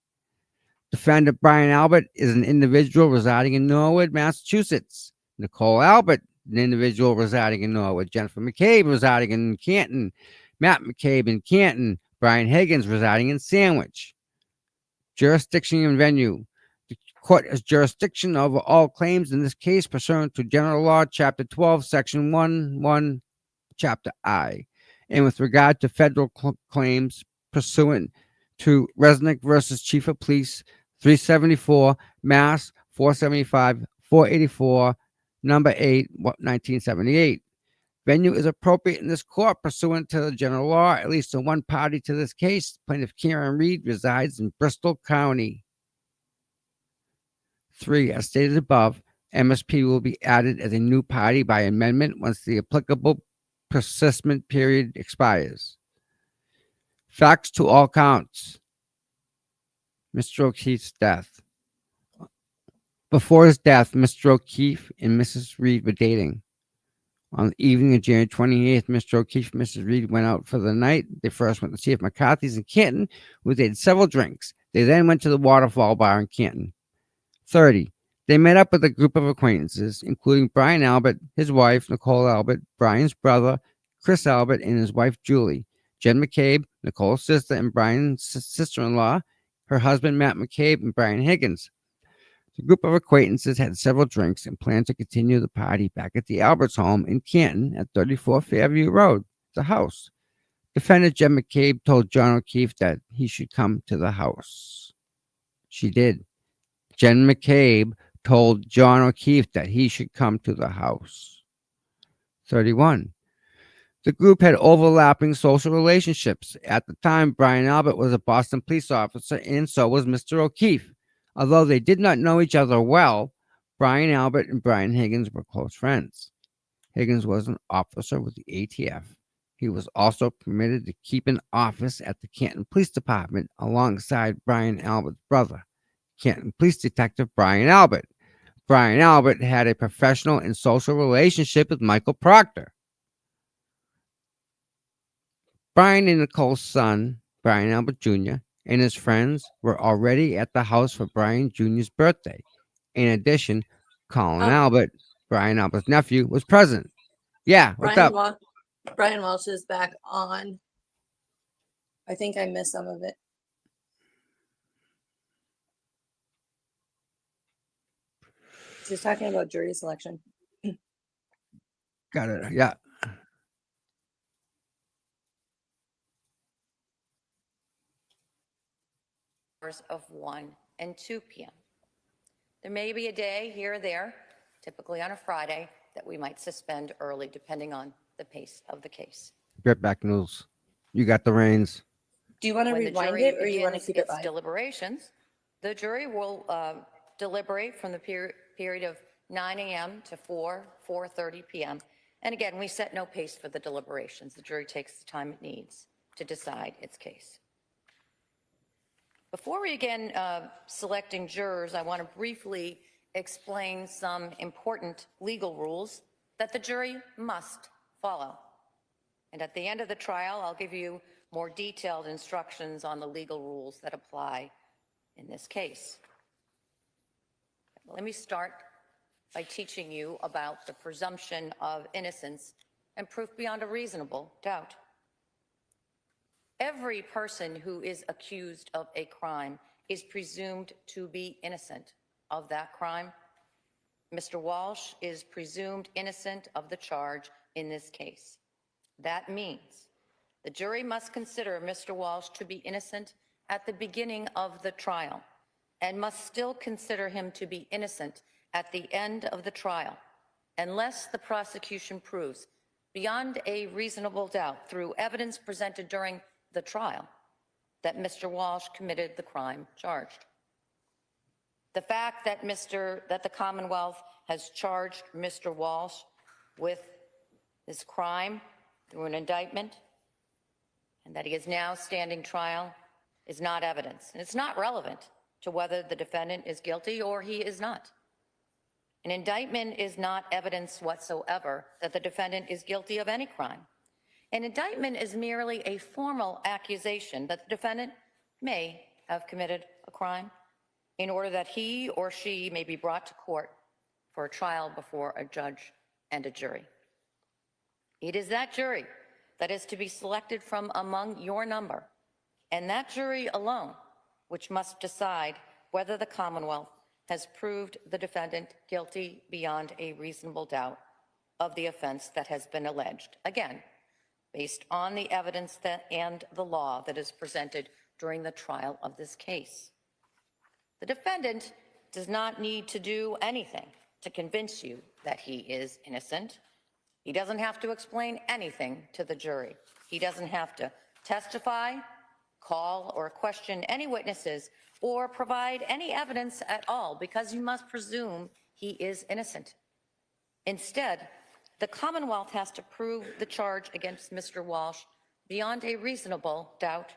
Defendant Brian Albert is an individual residing in Norwood, Massachusetts. Nicole Albert, an individual residing in Norwood. Jennifer McCabe residing in Canton. Matt McCabe in Canton. Brian Higgins residing in Sandwich. Jurisdiction and venue. The court has jurisdiction over all claims in this case pursuant to General Law, Chapter 12, Section 1, Chapter I. And with regard to federal claims pursuant to Resnick versus Chief of Police, 374, Mass. 475, 484, number 8, 1978. Venue is appropriate in this court pursuant to the general law. At least one party to this case, plaintiff Karen Reed, resides in Bristol County. 3. As stated above, MSP will be added as a new party by amendment once the applicable persistent period expires. Facts to all counts. Mr. O'Keefe's death. Before his death, Mr. O'Keefe and Mrs. Reed were dating. On the evening of January 28th, Mr. O'Keefe and Mrs. Reed went out for the night. They first went to see if McCarthy's in Canton, where they had several drinks. They then went to the Waterfall Bar in Canton. 30. They met up with a group of acquaintances, including Brian Albert, his wife, Nicole Albert, Brian's brother, Chris Albert, and his wife, Julie, Jen McCabe, Nicole's sister, and Brian's sister-in-law, her husband, Matt McCabe, and Brian Higgins. The group of acquaintances had several drinks and planned to continue the party back at the Alberts home in Canton at 34 Fairview Road, the house. Defendant Jen McCabe told John O'Keefe that he should come to the house. She did. Jen McCabe told John O'Keefe that he should come to the house. 31. The group had overlapping social relationships. At the time, Brian Albert was a Boston police officer, and so was Mr. O'Keefe. Although they did not know each other well, Brian Albert and Brian Higgins were close friends. Higgins was an officer with the ATF. He was also permitted to keep an office at the Canton Police Department alongside Brian Albert's brother, Canton Police Detective Brian Albert. Brian Albert had a professional and social relationship with Michael Proctor. Brian and Nicole's son, Brian Albert Jr., and his friends were already at the house for Brian Jr.'s birthday. In addition, Colin Oh. Albert, Brian Albert's nephew, was present. Yeah, what's up? Brian Walsh is back on. I think I missed some of it. She's talking about jury selection. Got it. Yeah. Hours of 1 and 2 p.m. There may be a day here or there, typically on a Friday, that we might suspend early depending on the pace of the case. Get back, Noodles. You got the reins. Do you want to When the rewind jury it or you want to begins keep it its live? deliberations, the jury will deliberate from the period of 9 a.m. to 4:30 p.m. And again, we set no pace for the deliberations. The jury takes the time it needs to decide its case. Before we begin selecting jurors, I want to briefly explain some important legal rules that the jury must follow. And at the end of the trial, I'll give you more detailed instructions on the legal rules that apply in this case. Let me start by teaching you about the presumption of innocence and proof beyond a reasonable doubt. Every person who is accused of a crime is presumed to be innocent of that crime. Mr. Walsh is presumed innocent of the charge in this case. That means the jury must consider Mr. Walsh to be innocent at the beginning of the trial and must still consider him to be innocent at the end of the trial, unless the prosecution proves beyond a reasonable doubt through evidence presented during the trial that Mr. Walsh committed the crime charged. The fact that the Commonwealth has charged Mr. Walsh with this crime through an indictment and that he is now standing trial is not evidence. And it's not relevant to whether the defendant is guilty or he is not. An indictment is not evidence whatsoever that the defendant is guilty of any crime. An indictment is merely a formal accusation that the defendant may have committed a crime in order that he or she may be brought to court for a trial before a judge and a jury. It is that jury that is to be selected from among your number, and that jury alone, which must decide whether the Commonwealth has proved the defendant guilty beyond a reasonable doubt of the offense that has been alleged. Again, based on the evidence and the law that is presented during the trial of this case. The defendant does not need to do anything to convince you that he is innocent. He doesn't have to explain anything to the jury. He doesn't have to testify, call or question any witnesses, or provide any evidence at all, because you must presume he is innocent. Instead, the Commonwealth has to prove the charge against Mr. Walsh beyond a reasonable doubt.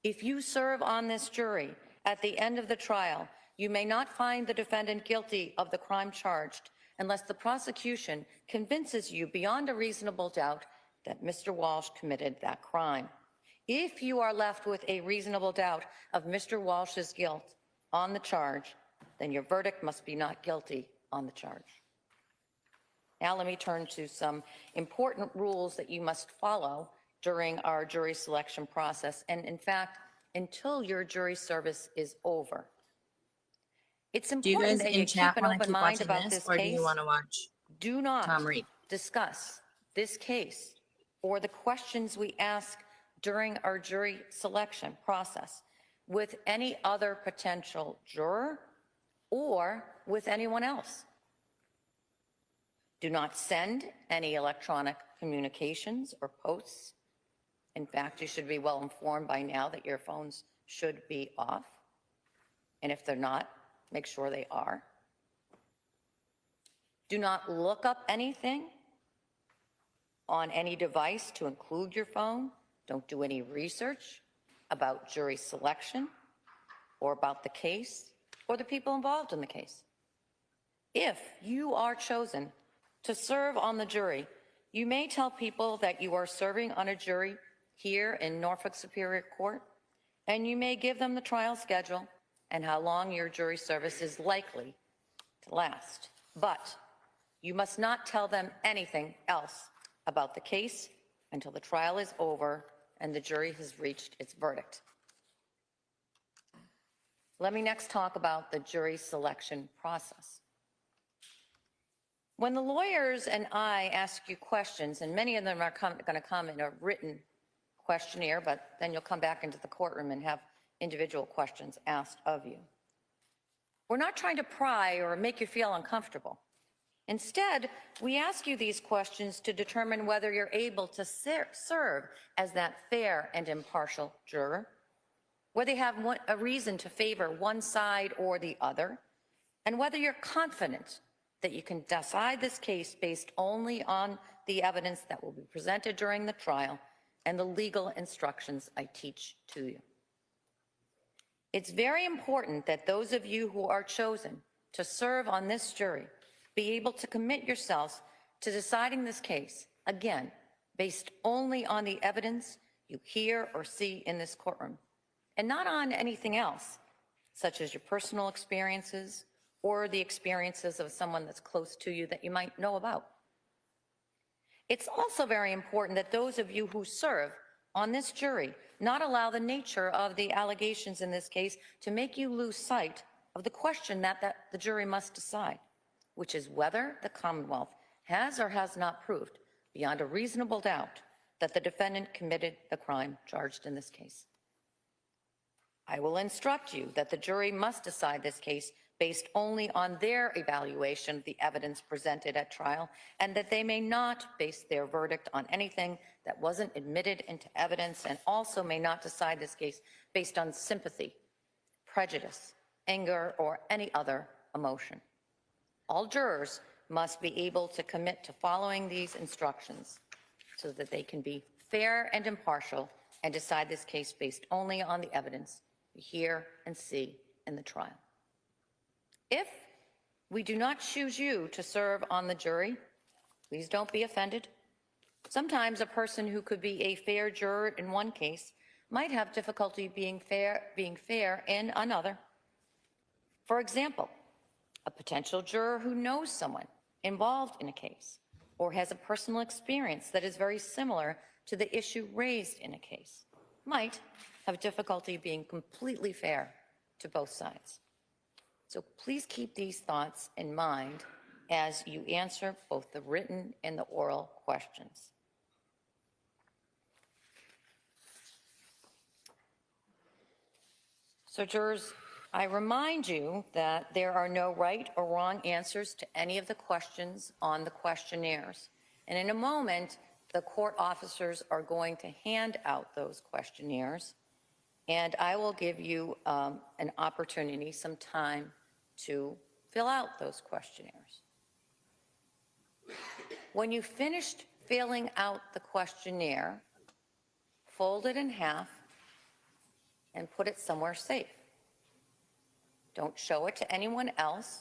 If you serve on this jury at the end of the trial, you may not find the defendant guilty of the crime charged unless the prosecution convinces you beyond a reasonable doubt that Mr. Walsh committed that crime. If you are left with a reasonable doubt of Mr. Walsh's guilt on the charge, then your verdict must be not guilty on the charge. Now let me turn to some important rules that you must follow during our jury selection process, and in fact, until your jury service is over. It's Do you important guys that you in keep chat an want to open keep mind watching about this, this or do case. you want to watch Do not Tom read? discuss this case or the questions we ask during our jury selection process with any other potential juror or with anyone else. Do not send any electronic communications or posts. In fact, you should be well informed by now that your phones should be off. And if they're not, make sure they are. Do not look up anything on any device to include your phone. Don't do any research about jury selection or about the case or the people involved in the case. If you are chosen to serve on the jury, you may tell people that you are serving on a jury here in Norfolk Superior Court, and you may give them the trial schedule and how long your jury service is likely to last. But you must not tell them anything else about the case until the trial is over and the jury has reached its verdict. Let me next talk about the jury selection process. When the lawyers and I ask you questions, and many of them are going to come in a written questionnaire, but then you'll come back into the courtroom and have individual questions asked of you. We're not trying to pry or make you feel uncomfortable. Instead, we ask you these questions to determine whether you're able to serve as that fair and impartial juror, whether you have a reason to favor one side or the other, and whether you're confident that you can decide this case based only on the evidence that will be presented during the trial and the legal instructions I teach to you. It's very important that those of you who are chosen to serve on this jury be able to commit yourselves to deciding this case, again, based only on the evidence you hear or see in this courtroom, and not on anything else, such as your personal experiences or the experiences of someone that's close to you that you might know about. It's also very important that those of you who serve on this jury not allow the nature of the allegations in this case to make you lose sight of the question that the jury must decide, which is whether the Commonwealth has or has not proved beyond a reasonable doubt that the defendant committed the crime charged in this case. I will instruct you that the jury must decide this case based only on their evaluation of the evidence presented at trial, and that they may not base their verdict on anything that wasn't admitted into evidence, and also may not decide this case based on sympathy, prejudice, anger, or any other emotion. All jurors must be able to commit to following these instructions so that they can be fair and impartial and decide this case based only on the evidence we hear and see in the trial. If we do not choose you to serve on the jury, please don't be offended. Sometimes a person who could be a fair juror in one case might have difficulty being fair in another. For example, a potential juror who knows someone involved in a case or has a personal experience that is very similar to the issue raised in a case might have difficulty being completely fair to both sides. So please keep these thoughts in mind as you answer both the written and the oral questions. So jurors, I remind you that there are no right or wrong answers to any of the questions on the questionnaires. And in a moment, the court officers are going to hand out those questionnaires, and I will give you an opportunity, some time to fill out those questionnaires. When you finished filling out the questionnaire, fold it in half and put it somewhere safe. Don't show it to anyone else.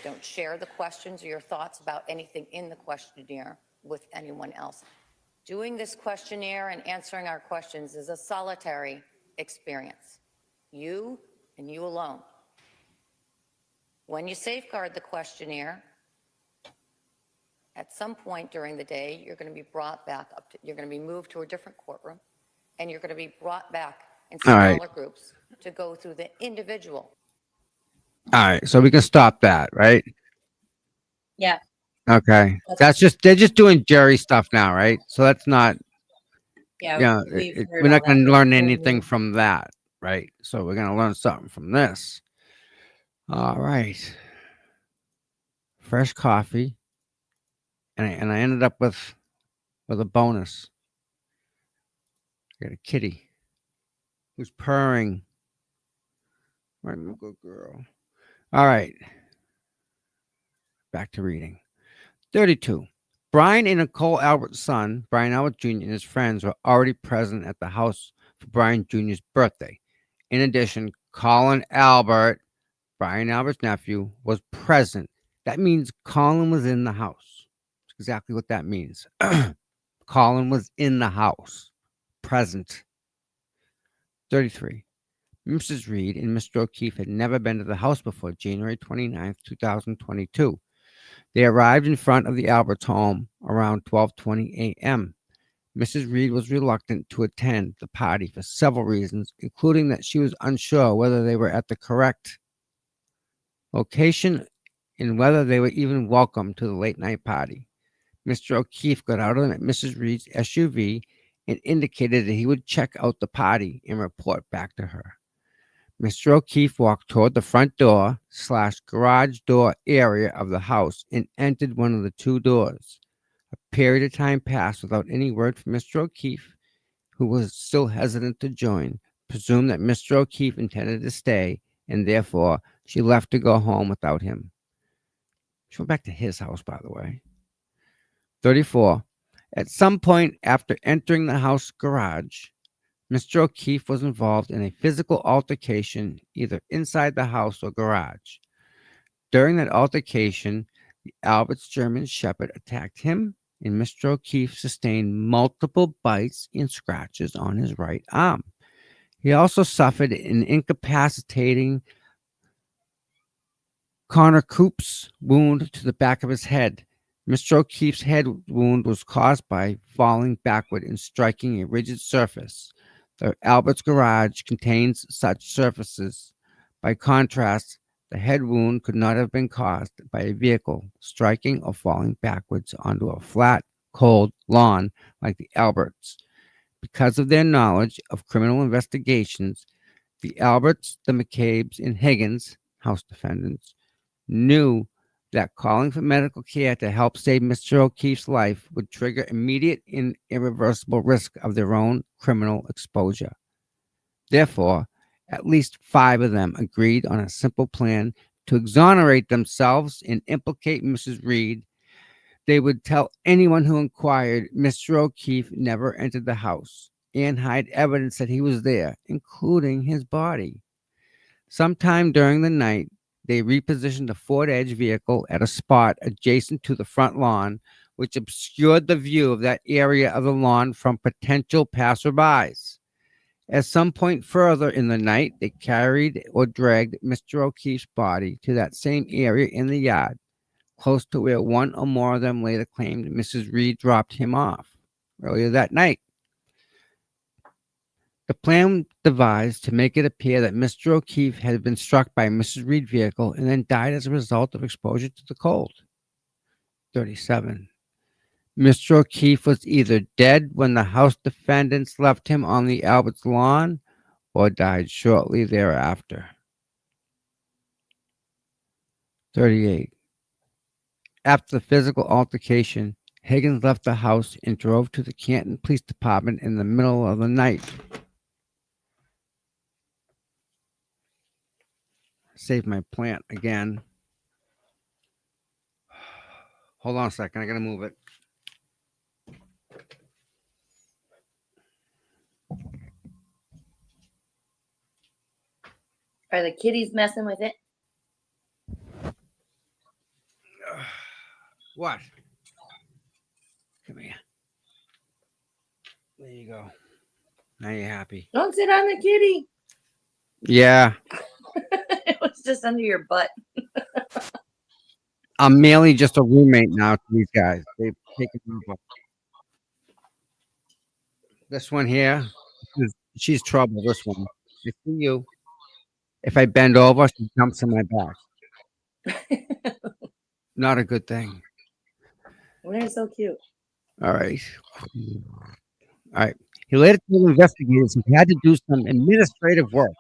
Don't share the questions or your thoughts about anything in the questionnaire with anyone else. Doing this questionnaire and answering our questions is a solitary experience. You and you alone. When you safeguard the questionnaire, at some point during the day, you're going to be brought back up to, you're going to be moved to a different courtroom, and you're going to be brought back in All right. smaller groups to go through the individual. All right. So we can stop that, right? Yeah. Okay. That's just, they're just doing Jerry stuff now, right? So that's not, Yeah. yeah, We've heard we're all not going that. to learn anything from that, right? So we're going to learn something from this. All right. Fresh coffee. And I ended up with a bonus. I got a kitty who's purring. Right, good girl. All right. Back to reading. 32. Brian and Nicole Albert's son, Brian Albert Jr., and his friends were already present at the house for Brian Jr.'s birthday. In addition, Colin Albert, Brian Albert's nephew, was present. That means Colin was in the house. That's exactly what that means. Colin was in the house, present. 33. Mrs. Reed and Mr. O'Keefe had never been to the house before January 29th, 2022. They arrived in front of the Alberts' home around 12:20 a.m. Mrs. Reed was reluctant to attend the party for several reasons, including that she was unsure whether they were at the correct location and whether they were even welcome to the late night party. Mr. O'Keefe got out of Mrs. Reed's SUV and indicated that he would check out the party and report back to her. Mr. O'Keefe walked toward the front door / garage door area of the house and entered one of the two doors. A period of time passed without any word from Mr. O'Keefe, who was still hesitant to join, presumed that Mr. O'Keefe intended to stay, and therefore she left to go home without him. She went back to his house, by the way. 34. At some point after entering the house garage, Mr. O'Keefe was involved in a physical altercation either inside the house or garage. During that altercation, the Alberts German Shepherd attacked him, and Mr. O'Keefe sustained multiple bites and scratches on his right arm. He also suffered an incapacitating cornucopia wound to the back of his head. Mr. O'Keefe's head wound was caused by falling backward and striking a rigid surface. The Alberts garage contains such surfaces. By contrast, the head wound could not have been caused by a vehicle striking or falling backwards onto a flat, cold lawn like the Alberts. Because of their knowledge of criminal investigations, the Alberts, the McCabe's, and Higgins, house defendants, knew that calling for medical care to help save Mr. O'Keefe's life would trigger immediate and irreversible risk of their own criminal exposure. Therefore, at least 5 of them agreed on a simple plan to exonerate themselves and implicate Mrs. Reed. They would tell anyone who inquired Mr. O'Keefe never entered the house and hide evidence that he was there, including his body. Sometime during the night, they repositioned a Ford Edge vehicle at a spot adjacent to the front lawn, which obscured the view of that area of the lawn from potential passerbys. At some point further in the night, they carried or dragged Mr. O'Keefe's body to that same area in the yard, close to where one or more of them later claimed Mrs. Reed dropped him off earlier that night. The plan devised to make it appear that Mr. O'Keefe had been struck by Mrs. Reed's vehicle and then died as a result of exposure to the cold. 37. Mr. O'Keefe was either dead when the house defendants left him on the Alberts lawn or died shortly thereafter. 38. After the physical altercation, Higgins left the house and drove to the Canton Police Department in the middle of the night. Save my plant again. Hold on a second. I gotta move it. Are the kitties messing with it? What? Come here. There you go. Now you're happy. Don't sit on the kitty. Yeah. It was just under your butt. I'm merely just a roommate now to these guys. They've taken over. This one here, she's trouble. This one. I see you. If I bend over, she jumps in my back. Not a good thing. They're so cute. All right. All right. He later told investigators he had to do some administrative work,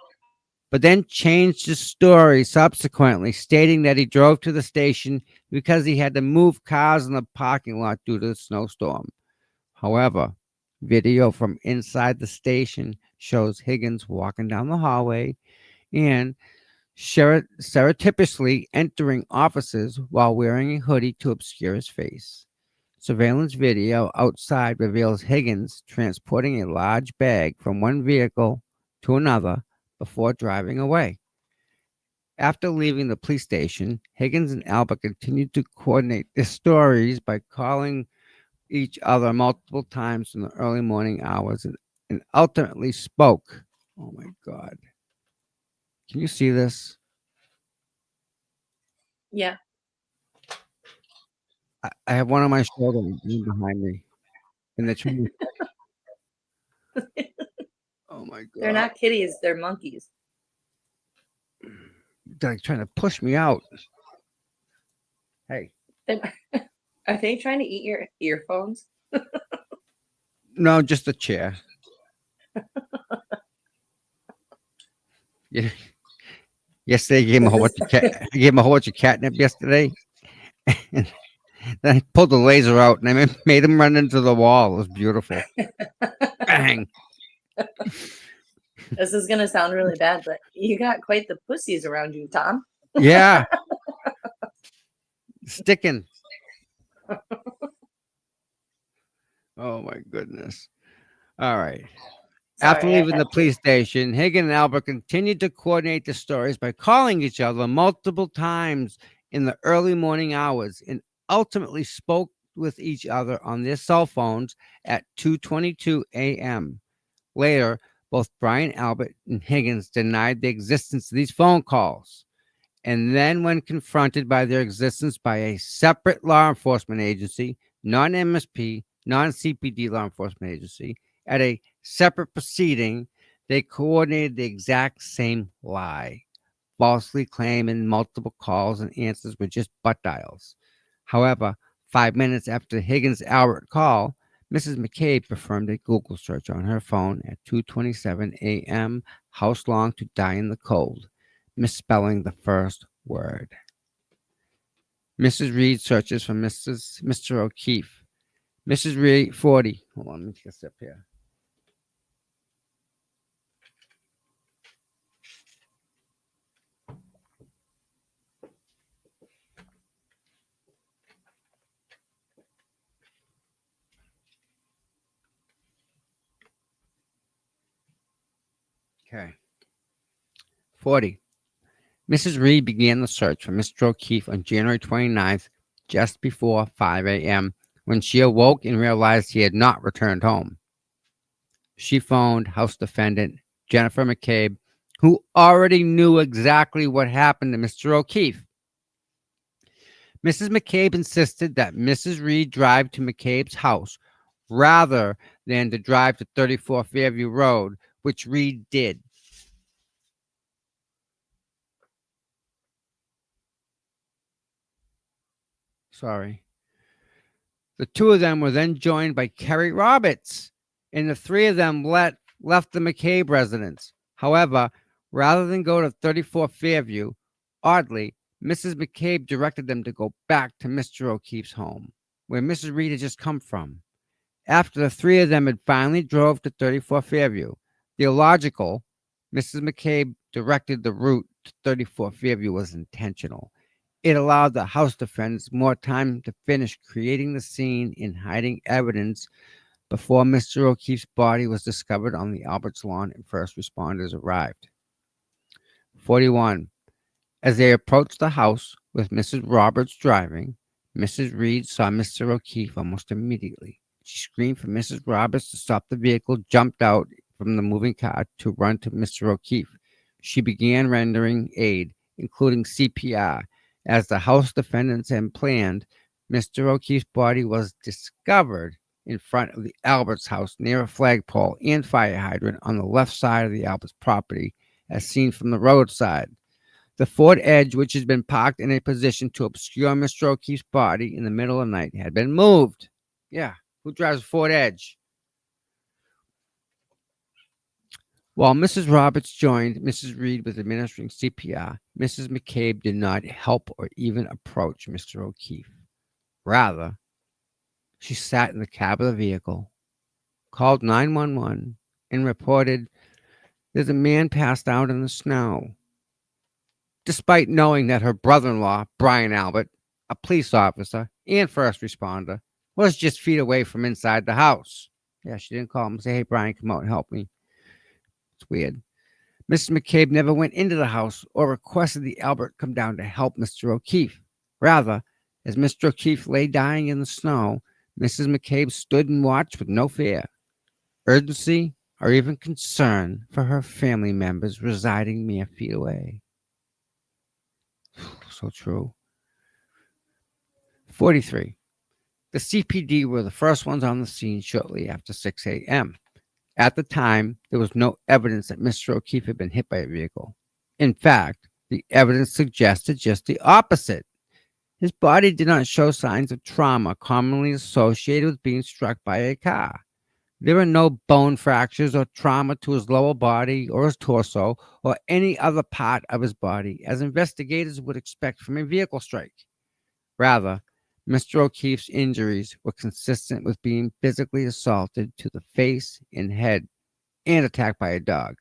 but then changed his story subsequently, stating that he drove to the station because he had to move cars in the parking lot due to the snowstorm. However, video from inside the station shows Higgins walking down the hallway and surreptitiously entering offices while wearing a hoodie to obscure his face. Surveillance video outside reveals Higgins transporting a large bag from one vehicle to another before driving away. After leaving the police station, Higgins and Albert continued to coordinate their stories by calling each other multiple times in the early morning hours and ultimately spoke. Oh my God. Can you see this? Yeah. I have one on my shoulder and one behind me. And they're trying to, oh my They're God. not kitties, they're monkeys. They're like trying to push me out. Hey, Are they trying to eat your earphones? no, just a chair. Yeah. Yesterday, I gave him a whole bunch of cat. I gave him a whole bunch of catnip yesterday. And then I pulled the laser out and I made him run into the wall. It was beautiful. Bang. This is gonna sound really bad, but you got quite the pussies around you, Tom. Yeah. Sticking. Oh my goodness. All right. After Sorry, I leaving had the police station, Higgin and Albert continued to coordinate the stories by calling each other multiple times in the early morning hours and ultimately spoke with each other on their cell phones at 2:22 a.m. Later, both Brian Albert and Higgins denied the existence of these phone calls. And then, when confronted by their existence by a separate law enforcement agency, non MSP, non CPD law enforcement agency, at a separate proceeding, they coordinated the exact same lie, falsely claiming multiple calls and answers were just butt dials. However, 5 minutes after Higgins Albert call, Mrs. McCabe performed a Google search on her phone at 2:27 a.m. How long to die in the cold, misspelling the first word. Mrs. Reed searches for Mr. O'Keefe. Mrs. Reed, 40. Hold on, let me take a sip here. Okay. 40. Mrs. Reed began the search for Mr. O'Keefe on January 29th, just before 5 a.m., when she awoke and realized he had not returned home. She phoned House Defendant Jennifer McCabe, who already knew exactly what happened to Mr. O'Keefe. Mrs. McCabe insisted that Mrs. Reed drive to McCabe's house rather than to drive to 34 Fairview Road, which Reed did. Sorry. The two of them were then joined by Kerry Roberts, and the three of them left the McCabe residence. However, rather than go to 34 Fairview, oddly, Mrs. McCabe directed them to go back to Mr. O'Keefe's home, where Mrs. Reed had just come from. After the three of them had finally drove to 34 Fairview, the illogical Mrs. McCabe directed the route to 34 Fairview was intentional. It allowed the House defendants more time to finish creating the scene and hiding evidence before Mr. O'Keefe's body was discovered on the Alberts lawn and first responders arrived. 41. As they approached the house with Mrs. Roberts driving, Mrs. Reed saw Mr. O'Keefe almost immediately. She screamed for Mrs. Roberts to stop the vehicle, jumped out from the moving car to run to Mr. O'Keefe. She began rendering aid, including CPR. As the House defendants had planned, Mr. O'Keefe's body was discovered in front of the Alberts house near a flagpole and fire hydrant on the left side of the Alberts property, as seen from the roadside. The Ford Edge, which had been parked in a position to obscure Mr. O'Keefe's body in the middle of the night, had been moved. Yeah, who drives a Ford Edge? While Mrs. Roberts joined Mrs. Reed with administering CPR, Mrs. McCabe did not help or even approach Mr. O'Keefe. Rather, she sat in the cab of the vehicle, called 911, and reported there's a man passed out in the snow. despite knowing that her brother-in-law, Brian Albert, a police officer and first responder, was just feet away from inside the house. Yeah, she didn't call him and say, "Hey, Brian, come out and help me." It's weird. Mrs. McCabe never went into the house or requested the Albert come down to help Mr. O'Keefe. Rather, as Mr. O'Keefe lay dying in the snow, Mrs. McCabe stood and watched with no fear, urgency, or even concern for her family members residing mere feet away. So true. 43. The CPD were the first ones on the scene shortly after 6 a.m. At the time, there was no evidence that Mr. O'Keefe had been hit by a vehicle. In fact, the evidence suggested just the opposite. His body did not show signs of trauma commonly associated with being struck by a car. There were no bone fractures or trauma to his lower body or his torso or any other part of his body, as investigators would expect from a vehicle strike. Rather, Mr. O'Keefe's injuries were consistent with being physically assaulted to the face and head and attacked by a dog.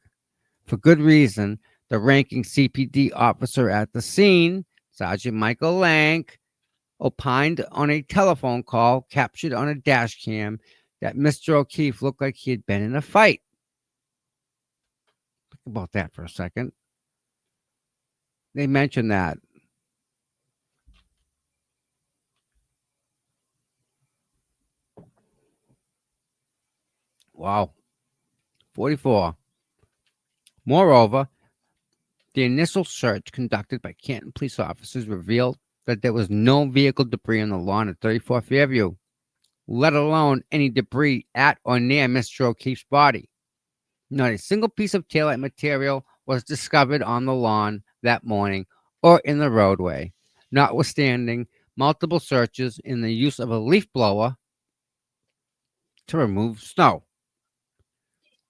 For good reason, the ranking CPD officer at the scene, Sergeant Michael Lank, opined on a telephone call captured on a dash cam that Mr. O'Keefe looked like he had been in a fight. Think about that for a second. They mentioned that. Wow. 44. Moreover, the initial search conducted by Canton police officers revealed that there was no vehicle debris on the lawn at 34 Fairview, let alone any debris at or near Mr. O'Keefe's body. Not a single piece of taillight material was discovered on the lawn that morning or in the roadway, notwithstanding multiple searches in the use of a leaf blower to remove snow.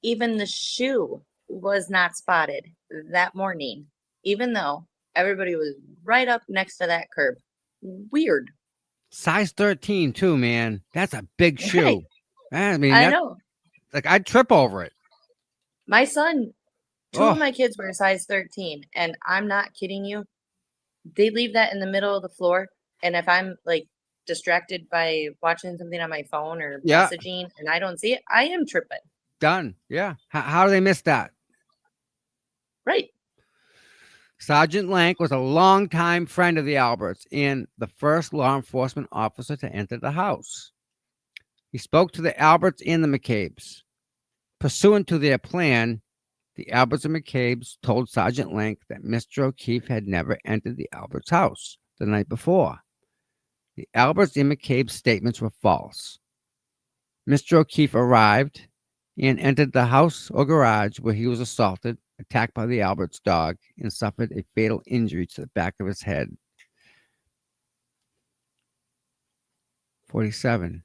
Even the shoe was not spotted that morning, even though everybody was right up next to that curb. Weird. Size 13 too, man. That's a big shoe. Right. I mean, I know. like I'd trip over it. My son, two Oh. of my kids were a size 13, and I'm not kidding you. They leave that in the middle of the floor, and if I'm like distracted by watching something on my phone or Yeah. messaging and I don't see it, I am tripping. Done. Yeah. How do they miss that? Right. Sergeant Lank was a longtime friend of the Alberts and the first law enforcement officer to enter the house. He spoke to the Alberts and the McCabes. Pursuant to their plan, the Alberts and McCabes told Sergeant Lank that Mr. O'Keefe had never entered the Alberts' house the night before. The Alberts and McCabe's statements were false. Mr. O'Keefe arrived and entered the house or garage where he was assaulted, attacked by the Alberts dog, and suffered a fatal injury to the back of his head. 47.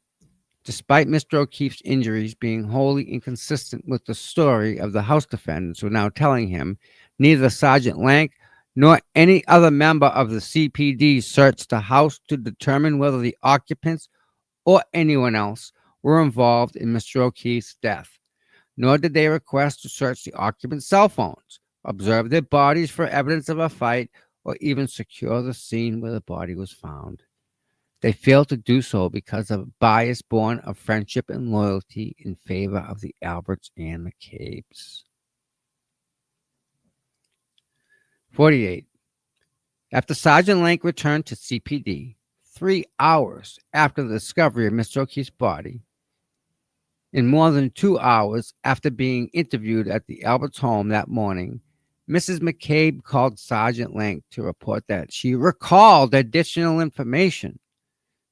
Despite Mr. O'Keefe's injuries being wholly inconsistent with the story of the house defendants were now telling him, neither Sergeant Lank nor any other member of the CPD searched the house to determine whether the occupants or anyone else were involved in Mr. O'Keefe's death. Nor did they request to search the occupants' cell phones, observe their bodies for evidence of a fight, or even secure the scene where the body was found. They failed to do so because of a bias born of friendship and loyalty in favor of the Alberts and McCabes. 48. After Sergeant Lank returned to CPD, 3 hours after the discovery of Mr. O'Keefe's body, in more than 2 hours after being interviewed at the Alberts home that morning, Mrs. McCabe called Sergeant Lank to report that she recalled additional information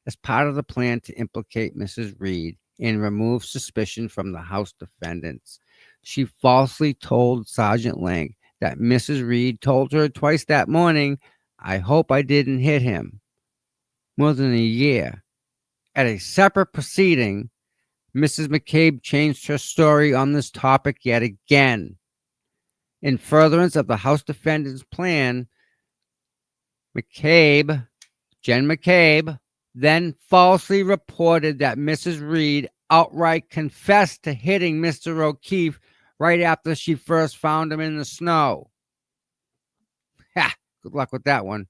as part of the plan to implicate Mrs. Reed and remove suspicion from the house defendants. She falsely told Sergeant Lank that Mrs. Reed told her twice that morning, "I hope I didn't hit him." More than a year. At a separate proceeding, Mrs. McCabe changed her story on this topic yet again. In furtherance of the house defendant's plan, Jen McCabe, then falsely reported that Mrs. Reed outright confessed to hitting Mr. O'Keefe right after she first found him in the snow. Ha! Good luck with that one.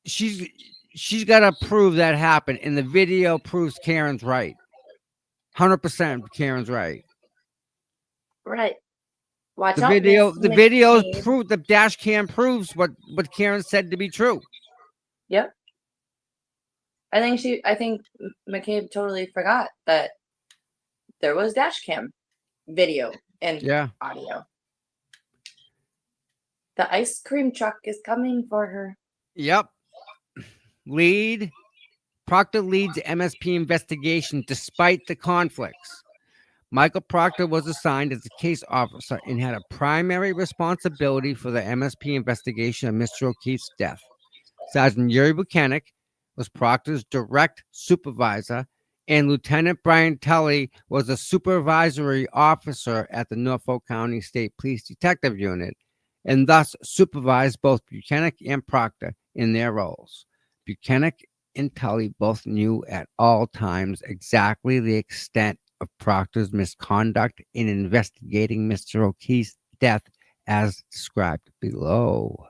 She's got to prove that happened, and the video proves Karen's right. 100% Karen's right. Right. Watch The out, video, Miss the videos McCabe. prove the dash cam proves what Karen said to be true. Yep. I think McCabe totally forgot that there was dash cam video and Yeah. audio. The ice cream truck is coming for her. Yep. Proctor leads MSP investigation despite the conflicts. Michael Proctor was assigned as a case officer and had a primary responsibility for the MSP investigation of Mr. O'Keefe's death. Sergeant Yuri Buchanan was Proctor's direct supervisor, and Lieutenant Brian Tully was a supervisory officer at the Norfolk County State Police Detective Unit, and thus supervised both Buchanan and Proctor in their roles. Buchanan and Tully both knew at all times exactly the extent of Proctor's misconduct in investigating Mr. O'Keefe's death as described below.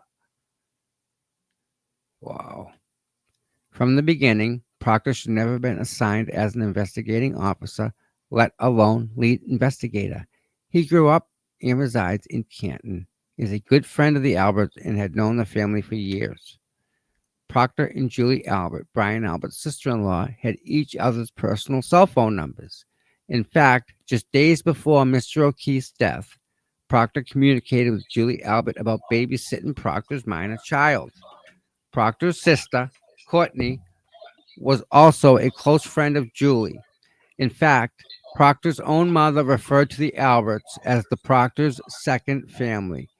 Wow. From the beginning, Proctor should never have been assigned as an investigating officer, let alone lead investigator. He grew up and resides in Canton, is a good friend of the Alberts, and had known the family for years. Proctor and Julie Albert, Brian Albert's sister-in-law, had each other's personal cell phone numbers. In fact, just days before Mr. O'Keefe's death, Proctor communicated with Julie Albert about babysitting Proctor's minor child. Proctor's sister, Courtney, was also a close friend of Julie. In fact, Proctor's own mother referred to the Alberts as the Proctor's second family.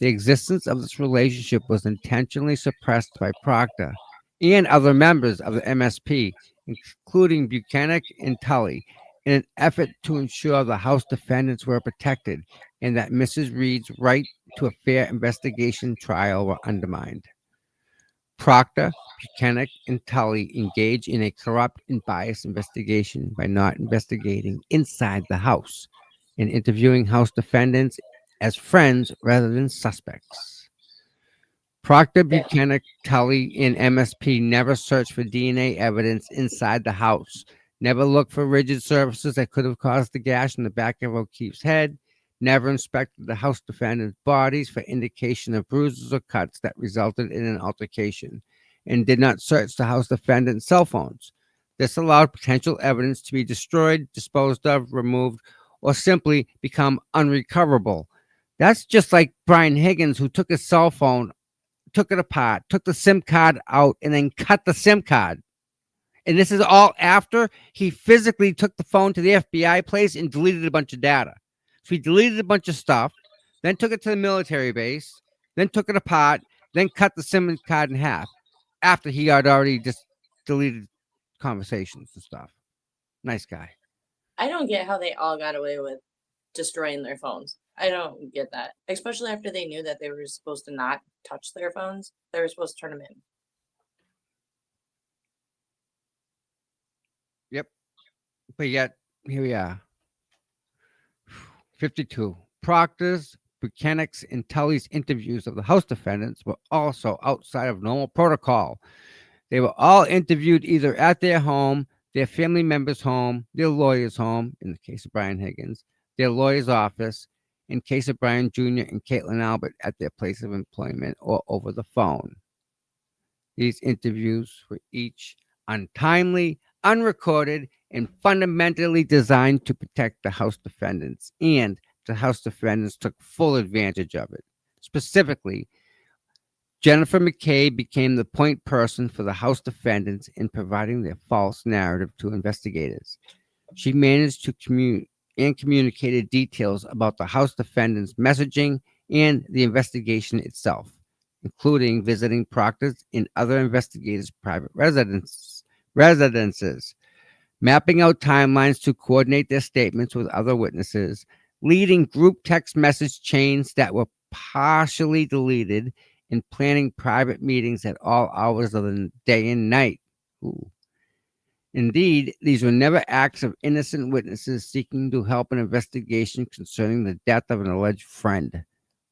The existence of this relationship was intentionally suppressed by Proctor and other members of the MSP, including Buchanan and Tully, in an effort to ensure the House defendants were protected and that Mrs. Reed's right to a fair investigation trial were undermined. Proctor, Buchanan, and Tully engaged in a corrupt and biased investigation by not investigating inside the House and interviewing House defendants as friends rather than suspects. Proctor, Buchanan, Tully, and MSP never searched for DNA evidence inside the House, never looked for rigid surfaces that could have caused the gash in the back of O'Keefe's head, never inspected the House defendants' bodies for indication of bruises or cuts that resulted in an altercation, and did not search the House defendants' cell phones. This allowed potential evidence to be destroyed, disposed of, removed, or simply become unrecoverable. That's just like Brian Higgins, who took his cell phone, took it apart, took the SIM card out, and then cut the SIM card. And this is all after he physically took the phone to the FBI place and deleted a bunch of data. So he deleted a bunch of stuff, then took it to the military base, then took it apart, then cut the SIM card in half after he had already just deleted conversations and stuff. Nice guy. I don't get how they all got away with destroying their phones. I don't get that. Especially after they knew that they were supposed to not touch their phones. They were supposed to turn them in. Yep. But yet, here we are. 52. Proctor's, Buchanan's, and Tully's interviews of the House defendants were also outside of normal protocol. They were all interviewed either at their home, their family member's home, their lawyer's home, in the case of Brian Higgins, their lawyer's office, in case of Brian Jr. and Caitlin Albert, at their place of employment or over the phone. These interviews were each untimely, unrecorded, and fundamentally designed to protect the House defendants, and the House defendants took full advantage of it. Specifically, Jennifer McCabe became the point person for the House defendants in providing their false narrative to investigators. She managed to communicated details about the House defendants' messaging and the investigation itself, including visiting Proctor's and other investigators' private residences, mapping out timelines to coordinate their statements with other witnesses, leading group text message chains that were partially deleted, and planning private meetings at all hours of the day and night. Ooh. Indeed, these were never acts of innocent witnesses seeking to help an investigation concerning the death of an alleged friend.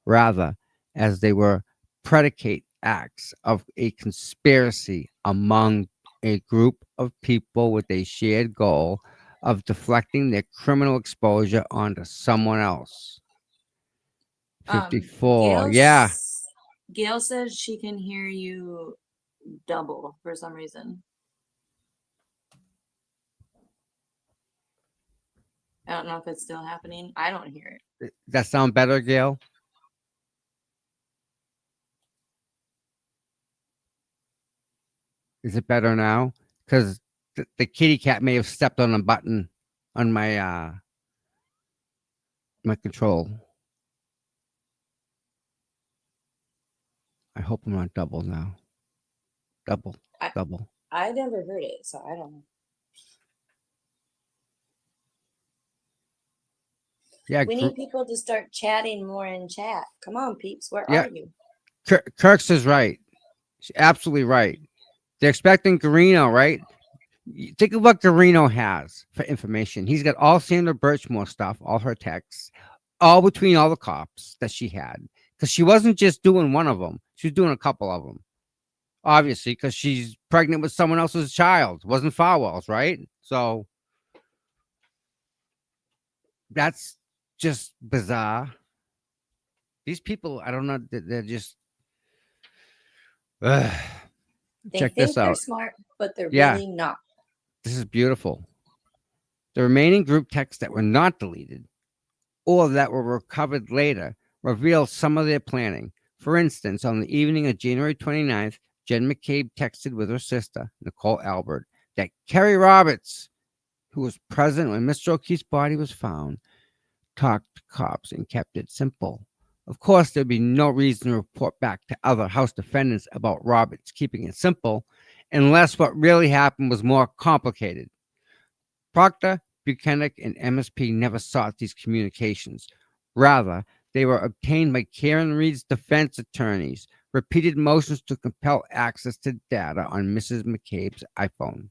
Rather, as they were predicate acts of a conspiracy among a group of people with a shared goal of deflecting their criminal exposure onto someone else. 54. Yeah. Gail says she can hear you double for some reason. I don't know if it's still happening. I don't hear it. Does that sound better, Gail? Is it better now? Because the kitty cat may have stepped on a button on my my control. I hope I'm not double now. Double. I never heard it, so I don't know. Yeah, We need people to start chatting more in chat. Come on, peeps. Where Yeah. are you? Kirk's is right. She's absolutely right. They're expecting Garino, right? Think of what Garino has for information. He's got all Sandra Birchmore stuff, all her texts, all between all the cops that she had. Because she wasn't just doing one of them, she was doing a couple of them. Obviously, because she's pregnant with someone else's child. It wasn't Farwell's, right? So that's just bizarre. These people, I don't know, they're just. They Check think this they're out. smart, but they're Yeah. really not. This is beautiful. The remaining group texts that were not deleted or that were recovered later reveal some of their planning. For instance, on the evening of January 29th, Jen McCabe texted with her sister, Nicole Albert, that Kerry Roberts, who was present when Mr. O'Keefe's body was found, talked to cops and kept it simple. Of course, there'd be no reason to report back to other House defendants about Roberts keeping it simple, unless what really happened was more complicated. Proctor, Buchanan, and MSP never sought these communications. Rather, they were obtained by Karen Reed's defense attorneys, repeated motions to compel access to data on Mrs. McCabe's iPhone.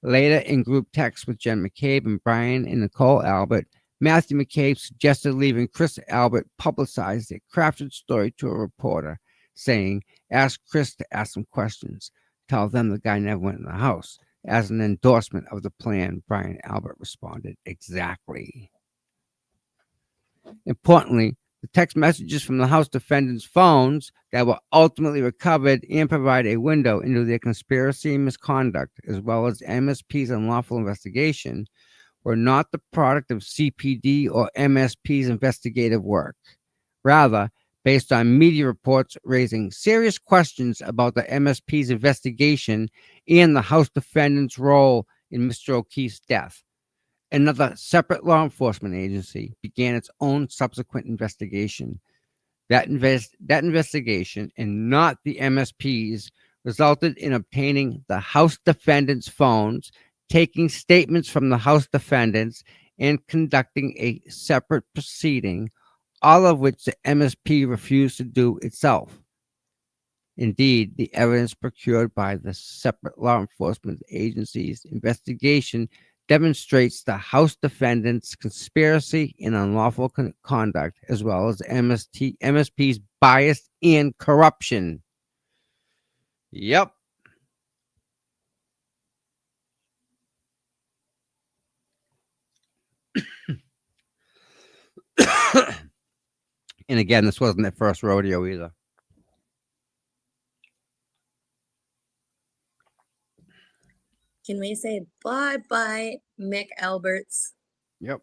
Later, in group texts with Jen McCabe and Brian and Nicole Albert, Matthew McCabe suggested leaving Chris Albert publicize their crafted story to a reporter, saying, ask Chris to ask some questions. Tell them the guy never went in the house. As an endorsement of the plan, Brian Albert responded, exactly. Importantly, the text messages from the House defendants' phones that were ultimately recovered and provide a window into their conspiracy and misconduct, as well as MSP's unlawful investigation, were not the product of CPD or MSP's investigative work. Rather, based on media reports raising serious questions about the MSP's investigation and the House defendants' role in Mr. O'Keefe's death. Another separate law enforcement agency began its own subsequent investigation. That investigation, and not the MSP's, resulted in obtaining the House defendants' phones, taking statements from the House defendants, and conducting a separate proceeding, all of which the MSP refused to do itself. Indeed, the evidence procured by the separate law enforcement agency's investigation demonstrates the House defendants' conspiracy and unlawful conduct, as well as MSP's bias and corruption. Yep. And again, this wasn't their first rodeo either. Can we say bye-bye, Mick Alberts? Yep.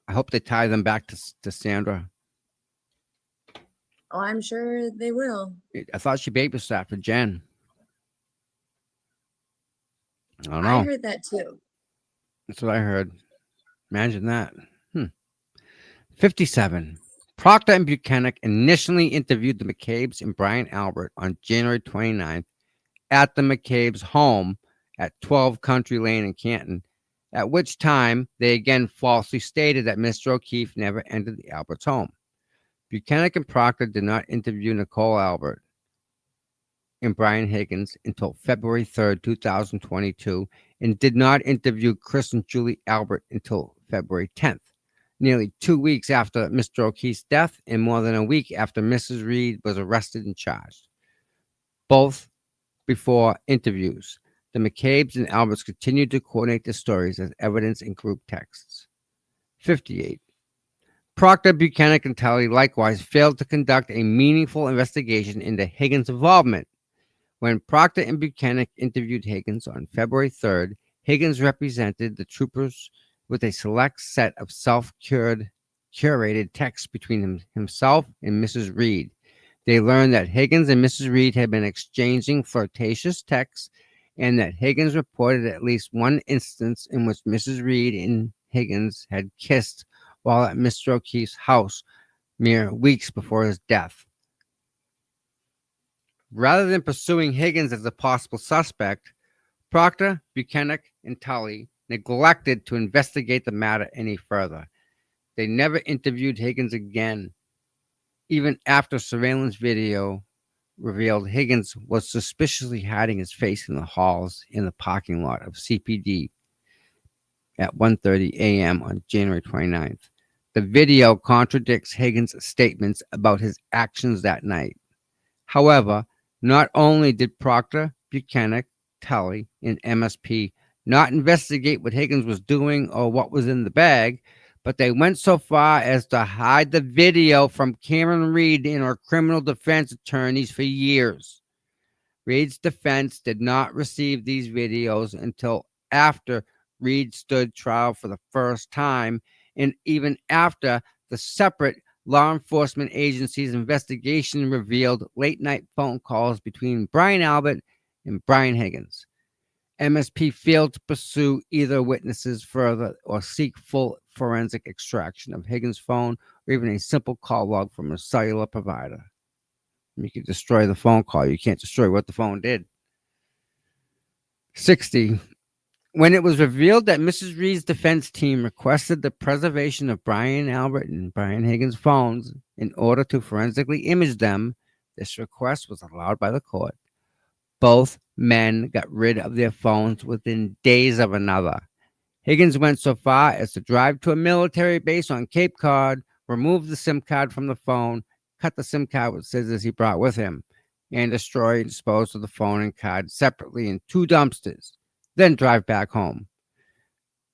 I hope they tie them back to Sandra. Oh, I'm sure they will. I thought she babysat for Jen. I don't know. I heard that too. That's what I heard. Imagine that. 57. Proctor and Buchanan initially interviewed the McCabes and Brian Albert on January 29th at the McCabes' home at 12 Country Lane in Canton, at which time they again falsely stated that Mr. O'Keefe never entered the Alberts' home. Buchanan and Proctor did not interview Nicole Albert and Brian Higgins until February 3rd, 2022, and did not interview Chris and Julie Albert until February 10th. nearly 2 weeks after Mr. O'Keefe's death and more than a week after Mrs. Reed was arrested and charged, both before interviews. The McCabe's and Alberts continued to coordinate the stories as evidence in group texts. 58. Proctor, Buchanan, and Tully likewise failed to conduct a meaningful investigation into Higgins' involvement. When Proctor and Buchanan interviewed Higgins on February 3rd, Higgins represented the troopers with a select set of curated texts between himself and Mrs. Reed. They learned that Higgins and Mrs. Reed had been exchanging flirtatious texts and that Higgins reported at least one instance in which Mrs. Reed and Higgins had kissed while at Mr. O'Keefe's house mere weeks before his death. Rather than pursuing Higgins as a possible suspect, Proctor, Buchanan, and Tully neglected to investigate the matter any further. They never interviewed Higgins again, even after surveillance video revealed Higgins was suspiciously hiding his face in the halls in the parking lot of CPD at 1:30 a.m. on January 29th. The video contradicts Higgins' statements about his actions that night. However, not only did Proctor, Buchanan, Tully, and MSP not investigate what Higgins was doing or what was in the bag, but they went so far as to hide the video from Karen Reed and her criminal defense attorneys for years. Reed's defense did not receive these videos until after Reed stood trial for the first time, and even after the separate law enforcement agency's investigation revealed late-night phone calls between Brian Albert and Brian Higgins. MSP failed to pursue either witnesses further or seek full forensic extraction of Higgins' phone or even a simple call log from a cellular provider. You can destroy the phone call. You can't destroy what the phone did. 60. When it was revealed that Mrs. Reed's defense team requested the preservation of Brian Albert and Brian Higgins' phones in order to forensically image them, this request was allowed by the court. Both men got rid of their phones within days of another. Higgins went so far as to drive to a military base on Cape Cod, remove the SIM card from the phone, cut the SIM card with scissors he brought with him, and destroy and dispose of the phone and card separately in 2 dumpsters, then drive back home.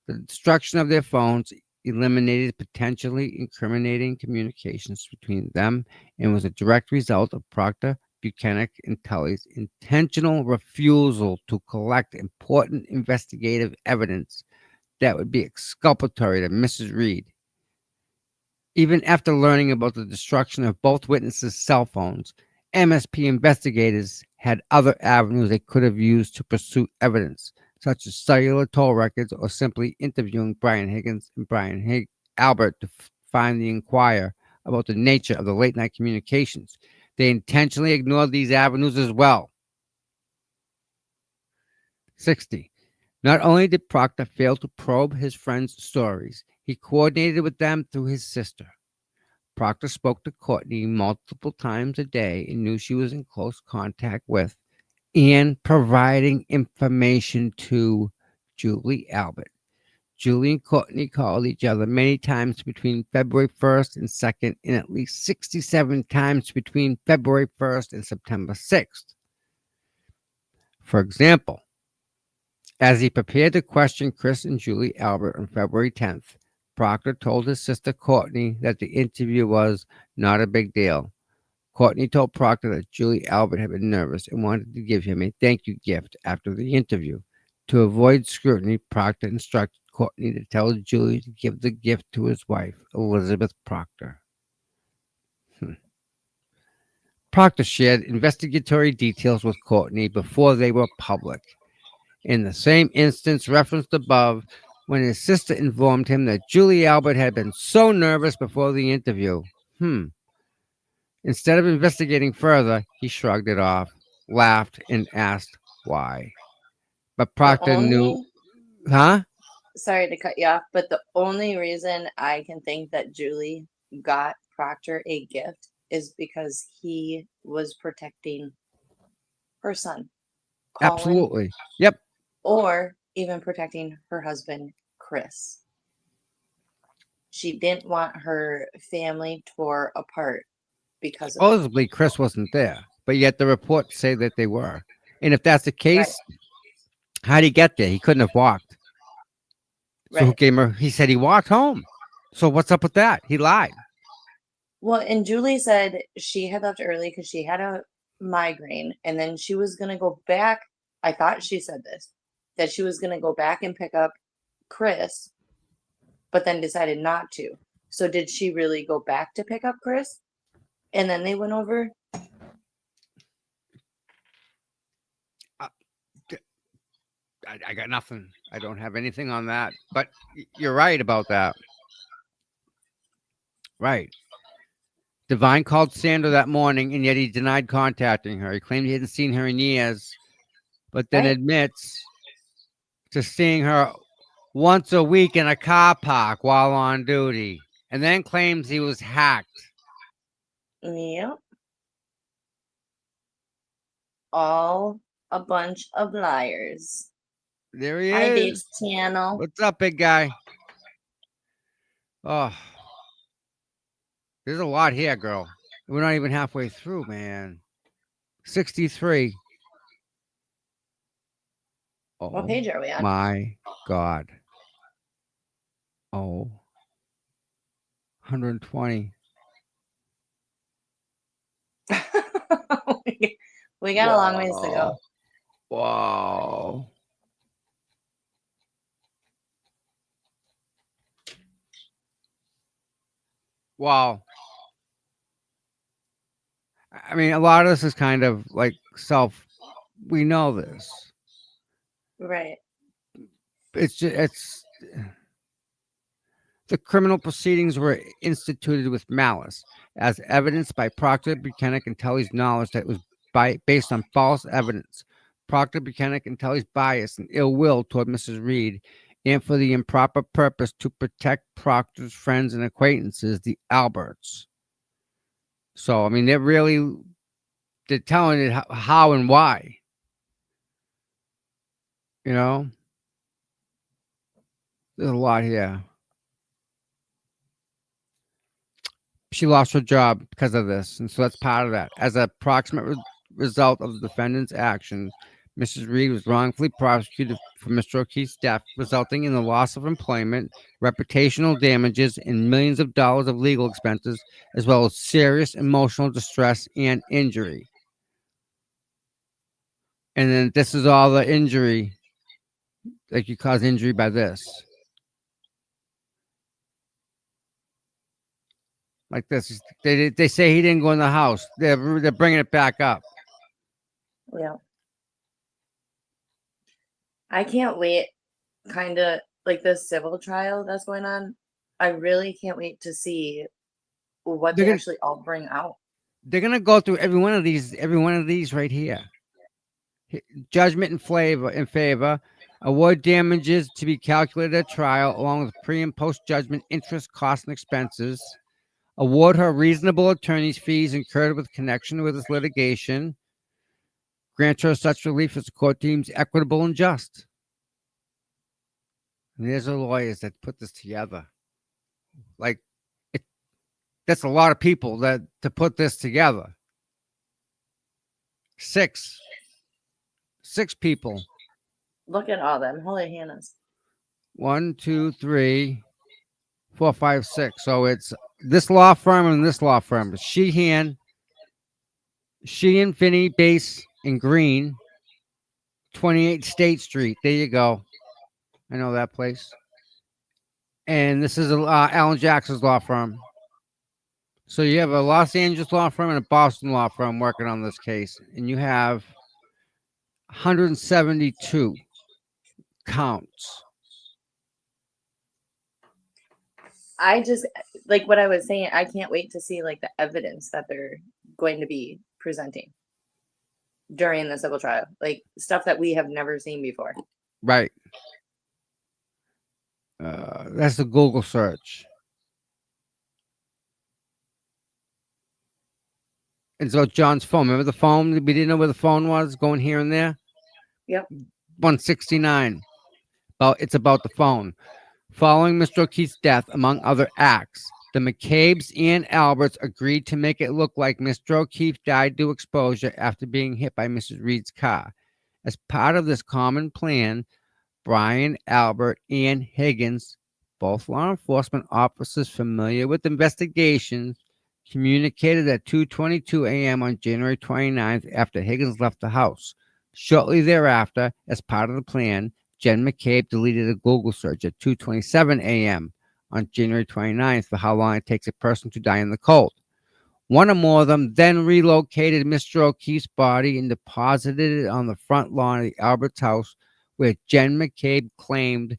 The destruction of their phones eliminated potentially incriminating communications between them and was a direct result of Proctor, Buchanan, and Tully's intentional refusal to collect important investigative evidence that would be exculpatory to Mrs. Reed. Even after learning about the destruction of both witnesses' cell phones, MSP investigators had other avenues they could have used to pursue evidence, such as cellular toll records or simply interviewing Brian Higgins and Brian Albert to find the inquire about the nature of the late-night communications. They intentionally ignored these avenues as well. 60. Not only did Proctor fail to probe his friend's stories, he coordinated with them through his sister. Proctor spoke to Courtney multiple times a day and knew she was in close contact with and providing information to Julie Albert. Julie and Courtney called each other many times between February 1st and 2nd and at least 67 times between February 1st and September 6th. For example, as he prepared to question Chris and Julie Albert on February 10th, Proctor told his sister Courtney that the interview was not a big deal. Courtney told Proctor that Julie Albert had been nervous and wanted to give him a thank you gift after the interview. To avoid scrutiny, Proctor instructed Courtney to tell Julie to give the gift to his wife, Elizabeth Proctor. Proctor shared investigatory details with Courtney before they were public. In the same instance referenced above, when his sister informed him that Julie Albert had been so nervous before the interview. Instead of investigating further, he shrugged it off, laughed, and asked why. But Proctor knew, Sorry to cut you off, but the only reason I can think that Julie got Proctor a gift is because he was protecting her son, Colin, Absolutely. Yep. or even protecting her husband, Chris. she didn't want her family tore apart because of it. Supposedly, Chris wasn't there, but yet the reports say that they were. And if that's the case, how'd he get there? He couldn't have walked. So who Right. gave her? He said he walked home. So what's up with that? He lied. Well, and Julie said she had left early because she had a migraine, and then she was going to go back. I thought she said this, that she was going to go back and pick up Chris, but then decided not to. So did she really go back to pick up Chris? And then they went over? I got nothing. I don't have anything on that. But you're right about that. Right. Divine called Sandra that morning, and yet he denied contacting her. He claimed he hadn't seen her in years, but then Right. admits to seeing her once a week in a car park while on duty, and then claims he was hacked. Yep. All a bunch of liars. There he Hi, Dave is. Channel. What's up, big guy? Oh, there's a lot here, girl. We're not even halfway through, man. 63. Oh, What page are we on? my God. Oh, 120. We got a long ways to go. Wow. Wow. I mean, a lot of this is kind of like we know this. Right. It's just, the criminal proceedings were instituted with malice, as evidenced by Proctor, Buchanan, and Tully's knowledge that it was based on false evidence. Proctor, Buchanan, and Tully's bias and ill will toward Mrs. Reed, and for the improper purpose to protect Proctor's friends and acquaintances, the Alberts. So, I mean, they're telling it how and why. You know? There's a lot here. She lost her job because of this, and so that's part of that. As a proximate result of the defendant's actions, Mrs. Reed was wrongfully prosecuted for Mr. O'Keefe's death, resulting in the loss of employment, reputational damages, and millions of dollars of legal expenses, as well as serious emotional distress and injury. And then this is all the injury, like you cause injury by this. Like this, they say he didn't go in the house. They're bringing it back up. Yeah. I can't wait, kind of like this civil trial that's going on. I really can't wait to see what they actually all bring out. They're gonna go through every one of these right here. Judgment in favor, award damages to be calculated at trial, along with pre and post judgment interest, costs, and expenses. Award her reasonable attorney's fees incurred with connection with this litigation. Grant her such relief as the court deems equitable and just. And there's the lawyers that put this together. Like, that's a lot of people to put this together. Six people. Look at all them. Holy Hannahs. 1, 2, 3, 4, 5, 6. So it's this law firm and this law firm. Sheehan, Finney, Bass, and Green, 28 State Street. There you go. I know that place. And this is Alan Jackson's law firm. So you have a Los Angeles law firm and a Boston law firm working on this case. And you have 172 counts. I just, like what I was saying, I can't wait to see like the evidence that they're going to be presenting during the civil trial. Like stuff that we have never seen before. Right. That's the Google search. And so John's phone. Remember the phone? We didn't know where the phone was going here and there. Yep. 169. It's about the phone. Following Mr. O'Keefe's death, among other acts, the McCabe's and Alberts agreed to make it look like Mr. O'Keefe died due to exposure after being hit by Mrs. Reed's car. As part of this common plan, Brian, Albert, and Higgins, both law enforcement officers familiar with investigations, communicated at 2:22 a.m. on January 29th after Higgins left the house. Shortly thereafter, as part of the plan, Jen McCabe deleted a Google search at 2:27 a.m. on January 29th for how long it takes a person to die in the cold. One or more of them then relocated Mr. O'Keefe's body and deposited it on the front lawn of the Alberts house, where Jen McCabe claimed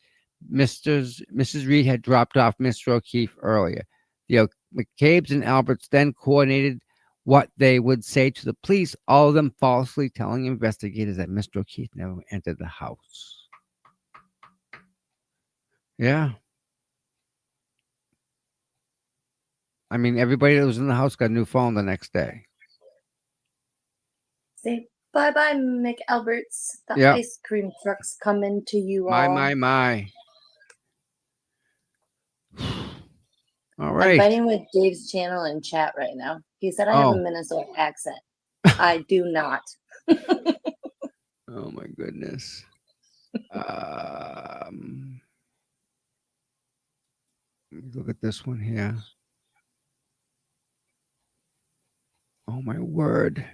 Mrs. Reed had dropped off Mr. O'Keefe earlier. The McCabe's and Alberts then coordinated what they would say to the police, all of them falsely telling investigators that Mr. O'Keefe never entered the house. Yeah. I mean, everybody that was in the house got a new phone the next day. Say bye-bye, McAlberts. The Yep. ice cream truck's coming to you all. My. All I'm right. fighting with Dave's channel in chat right now. He said I have Oh. a Minnesota accent. I do not. Oh my goodness. Look at this one here. Oh my word.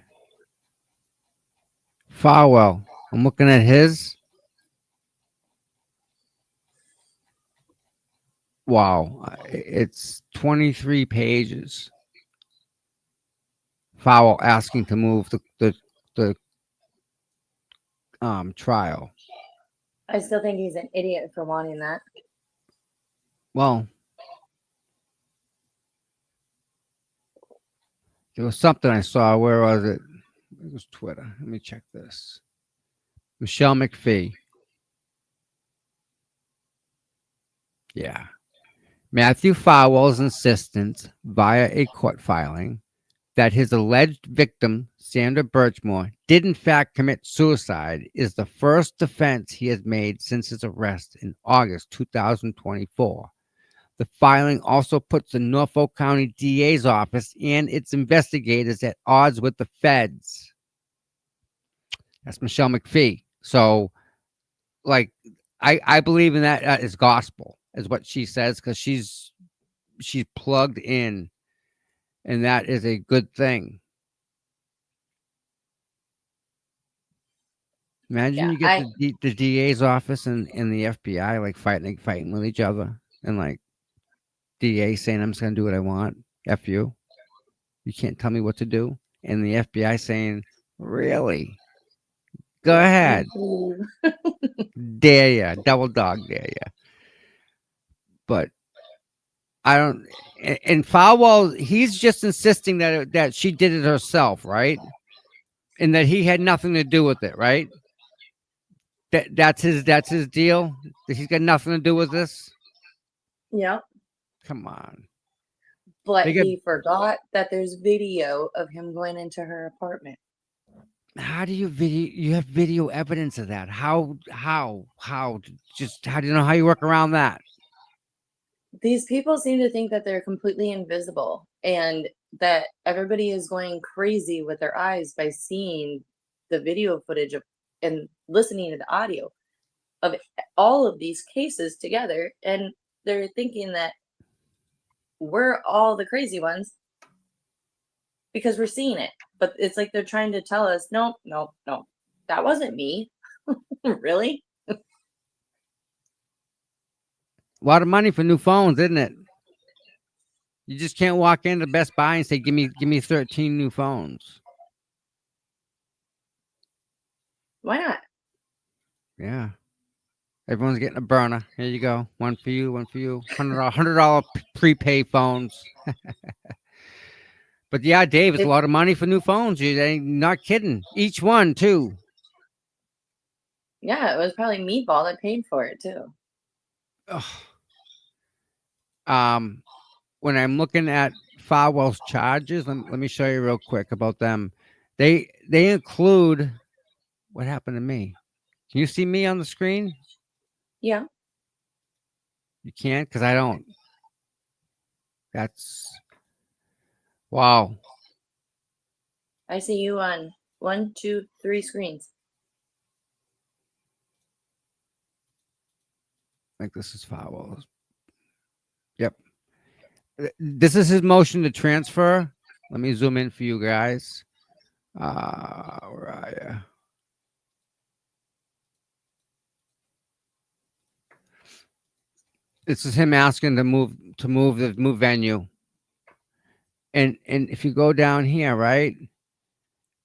Farwell. I'm looking at his. Wow. It's 23 pages. Farwell asking to move the trial. I still think he's an idiot for wanting that. Well, there was something I saw. Where was it? It was Twitter. Let me check this. Michelle McPhee. Yeah. Matthew Farwell's insistence via a court filing that his alleged victim, Sandra Birchmore, did in fact commit suicide is the first defense he has made since his arrest in August 2024. The filing also puts the Norfolk County DA's office and its investigators at odds with the feds. That's Michelle McPhee. So, like, I believe in that is gospel, is what she says, because she's plugged in, and that is a good thing. Imagine you get the DA's office and the FBI like fighting with each other, and like DA saying, I'm just gonna do what I want. F you. You can't tell me what to do. And the FBI saying, really? Go ahead. Dare ya. Double dog dare ya. But I don't. And Falwell, he's just insisting that she did it herself, right? And that he had nothing to do with it, right? That's his deal. That he's got nothing to do with this. Yep. Come on. But he forgot that there's video of him going into her apartment. How do you you have video evidence of that? How just how do you know how you work around that? These people seem to think that they're completely invisible and that everybody is going crazy with their eyes by seeing the video footage of and listening to the audio of all of these cases together, and they're thinking that we're all the crazy ones because we're seeing it. But it's like they're trying to tell us, no, that wasn't me. Really? A lot of money for new phones, isn't it? You just can't walk into Best Buy and say, give me 13 new phones. Why not? Yeah. Everyone's getting a burner. Here you go. One for you, one for you. $100 prepaid phones. But yeah, Dave, it's a lot of money for new phones. You ain't not kidding. Each one, too. Yeah, it was probably Meatball that paid for it too. When I'm looking at Farwell's charges, let me show you real quick about them. They include what happened to me. Can you see me on the screen? Yeah. You can't because I don't. That's wow. I see you on 1, 2, 3 screens. I think this is foul. Yep. This is his motion to transfer. Let me zoom in for you guys. Where are you? This is him asking to move venue. And if you go down here, right?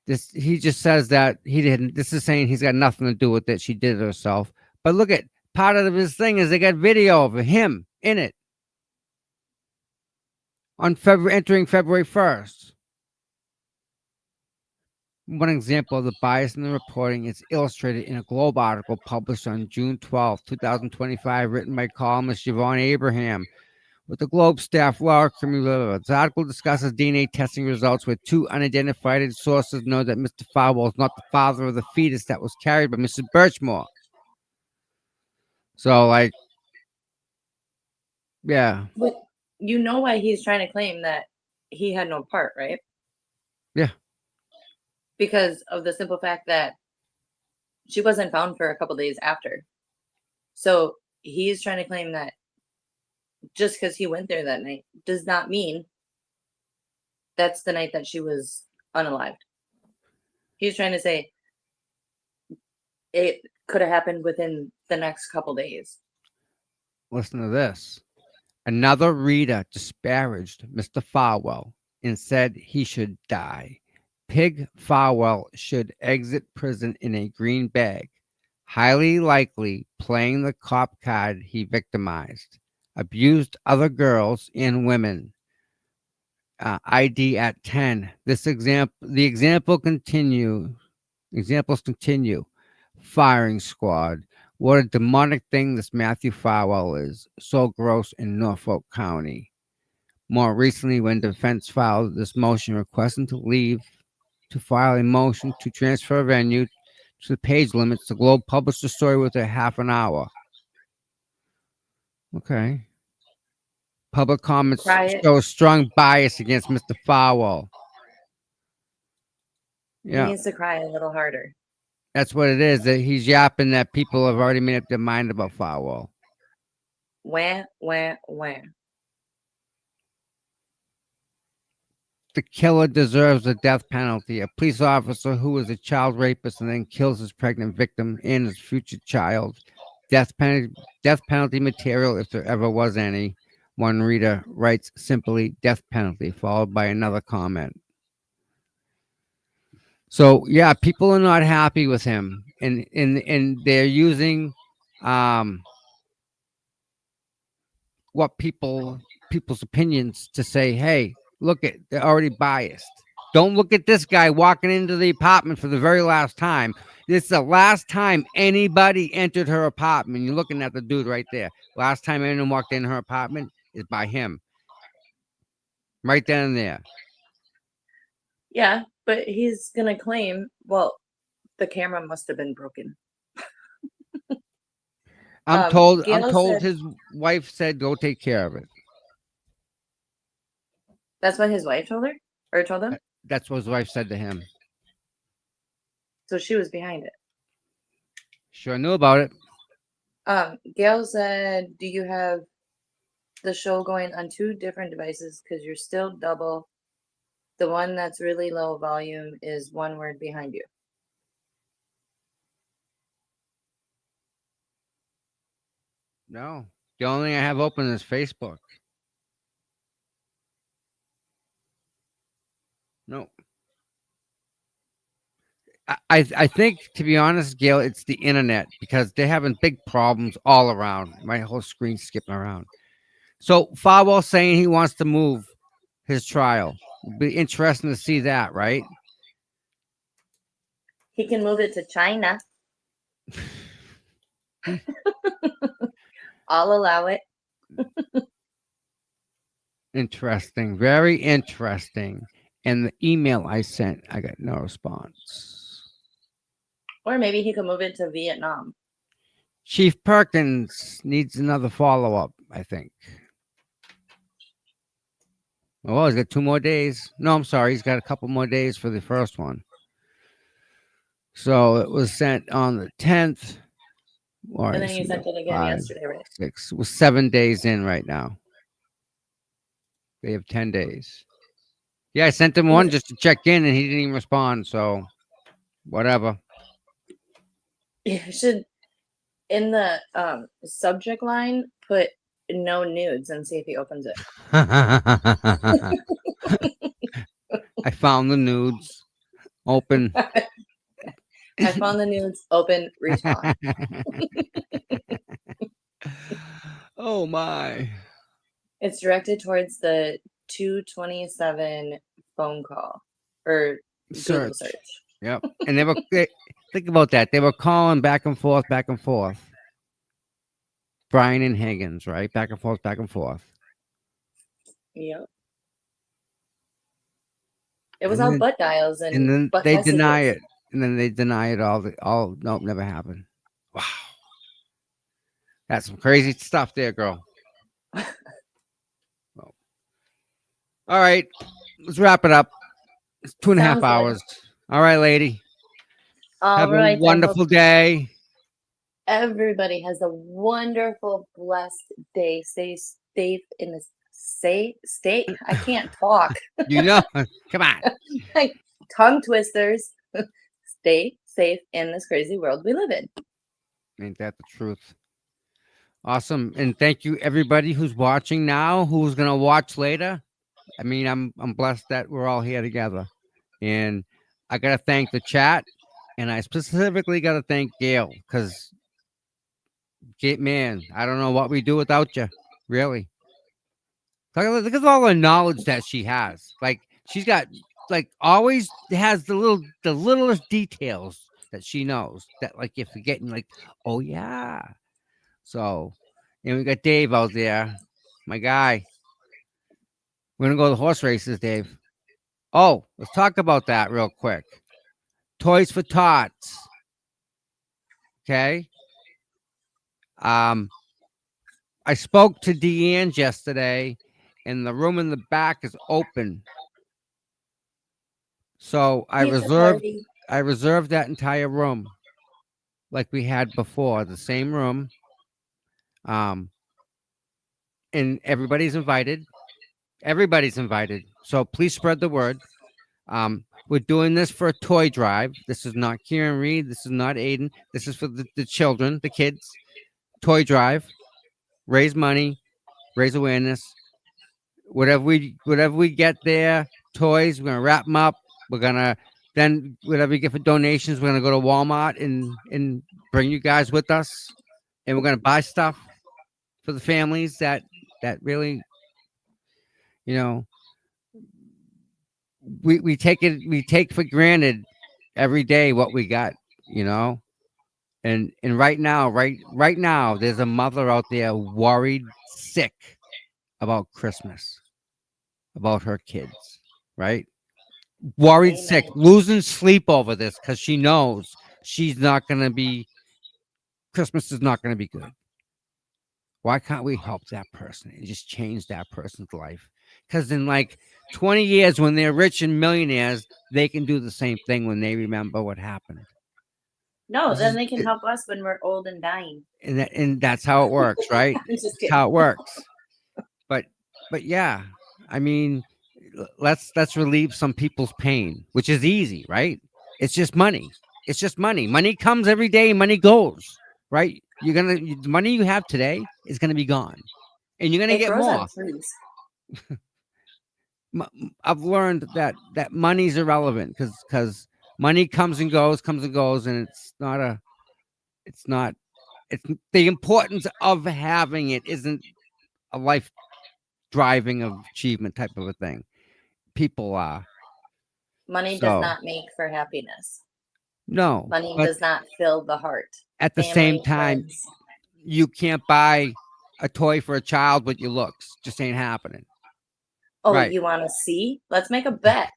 This he just says that he didn't. This is saying he's got nothing to do with it. She did it herself. But look at part of his thing is they got video of him in it on entering February 1st. One example of the bias in the reporting is illustrated in a Globe article published on June 12, 2025, written by columnist Yvonne Abraham with the Globe staff. This article discusses DNA testing results where two unidentified sources know that Mr. Farwell is not the father of the fetus that was carried by Mrs. Birchmore. So, like, yeah, But you know why he's trying to claim that he had no part, right? Yeah. Because of the simple fact that she wasn't found for a couple days after. So he's trying to claim that just because he went there that night does not mean that's the night that she was unalived. He's trying to say it could have happened within the next couple days. listen to this. Another reader disparaged Mr. Farwell and said he should die. Pig Farwell should exit prison in a green bag, highly likely playing the cop card he victimized, abused other girls and women. ID at 10. The examples continue. Firing squad. What a demonic thing this Matthew Farwell is. So gross in Norfolk County. More recently, when defense filed this motion requesting to leave to file a motion to transfer venue to the page limits, the Globe published a story with a half an hour. Okay. Public comments Riot. show a strong bias against Mr. Farwell. He Yeah, needs to cry a little harder. that's what it is. That he's yapping that people have already made up their mind about Farwell. Wah, wah, wah. The killer deserves a death penalty. A police officer who was a child rapist and then kills his pregnant victim and his future child. Death penalty material, if there ever was any. One reader writes simply death penalty, followed by another comment. So yeah, people are not happy with him, and they're using what people's opinions to say, hey, look at they're already biased. Don't look at this guy walking into the apartment for the very last time. This is the last time anybody entered her apartment. You're looking at the dude right there. Last time anyone walked in her apartment is by him. Right then and there. Yeah, but he's going to claim, well, the camera must have been broken. I'm Gail told said- his wife said go take care of it. That's what his wife told her? Or told him? That's what his wife said to him. So she was behind it. Sure knew about it. Gail said, do you have the show going on 2 different devices? Because you're still double. The one that's really low volume is one word behind you. No. The only thing I have open is Facebook. No. I think, to be honest, Gail, it's the internet because they're having big problems all around. My whole screen's skipping around. So Farwell saying he wants to move his trial. It'll be interesting to see that, right? He can move it to China. I'll allow it. Interesting. Very interesting. And the email I sent, I got no response. Or maybe he could move it to Vietnam. Chief Perkins needs another follow-up. I think. Oh, he's got 2 more days. No, I'm sorry. He's got a couple more days for the first one. So it was sent on the 10th. All And right, then you so sent it again 5, yesterday, right? 6. We're 7 days in right now. They have 10 days. Yeah, I sent him one just to check in, and he didn't even respond. So, whatever. You should, in the subject line, put no nudes and see if he opens it. I found the nudes. Open. I found the nudes, open, respond. Oh my. It's directed towards the 227 phone call or Google Search. search. Yep. And think about that. They were calling back and forth, back and forth. Brian and Higgins, right? Back and forth, back and forth. Yep. It was And all then- butt dials and, And then butt they messages. deny it. And then they deny it all. Nope, never happened. Wow. That's some crazy stuff there, girl. Well, all right. Let's wrap it up. It's 2.5 Sounds good. hours. All right, lady. All Have right. a wonderful day. Everybody has a wonderful, blessed day. Stay safe in the state. I can't talk. You know, come on. Like, tongue twisters. Stay safe in this crazy world we live in. Ain't that the truth? Awesome. And thank you everybody who's watching now, who's gonna watch later. I mean, I'm blessed that we're all here together. And I gotta thank the chat, and I specifically gotta thank Gail, because man, I don't know what we do without you. Really. Look at all the knowledge that she has. Like, she's got, like, always has the littlest details that she knows that, like, you're forgetting, like, oh yeah. So, and we got Dave out there, my guy. We're gonna go to the horse races, Dave. Oh, let's talk about that real quick. Toys for Tots. Okay. I spoke to Deanne yesterday, and the room in the back is open. So I reserved that entire room, like we had before, the same room. And everybody's invited. Everybody's invited. So please spread the word. We're doing this for a toy drive. This is not Kieran Reed. This is not Aiden. This is for the children, the kids. Toy drive. Raise money. Raise awareness. Whatever we get there, toys, we're gonna wrap them up. We're gonna then whatever we get for donations, we're gonna go to Walmart and bring you guys with us, and we're gonna buy stuff for the families that really, you know, we take for granted every day what we got, you know. And right now, there's a mother out there worried sick about Christmas, about her kids, right? Worried sick, losing sleep over this because she knows Christmas is not going to be good. Why can't we help that person and just change that person's life? Because in like 20 years, when they're rich and millionaires, they can do the same thing when they remember what happened. No, then they can help us when we're old and dying. And that's how it works, right? Just That's kidding. how it works. But yeah, I mean, let's relieve some people's pain, which is easy, right? It's just money. It's just money. Money comes every day, money goes, right? The money you have today is gonna be gone, and you're gonna It get grows more. on trees. I've learned that money's irrelevant because money comes and goes, and it's the importance of having it isn't a life driving of achievement type of a thing. People are. Money So, does not make for happiness. No, Money but does not fill the heart. at the Family, same time, friends. you can't buy a toy for a child with your looks. Just ain't happening. Oh, Right. you want to see? Let's make a bet.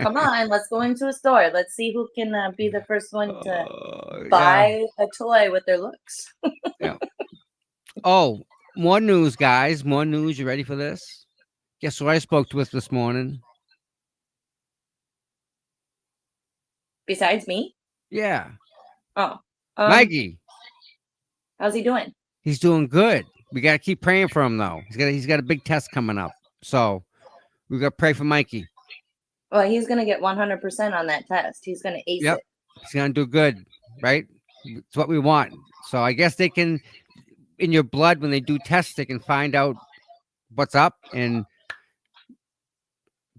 Come on, let's go into a store. Let's see who can be the first one to Yeah. buy a toy with their looks. Yeah. Oh, more news, guys. More news. You ready for this? Guess who I spoke with this morning? Besides me? Yeah, Oh, Mikey. how's he doing? He's doing good. We got to keep praying for him, though. He's got a big test coming up. So we got to pray for Mikey. Well, he's gonna get 100% on that test. He's gonna ace Yep. it. He's going to do good, right? It's what we want. So I guess they can, in your blood, when they do tests, they can find out what's up, and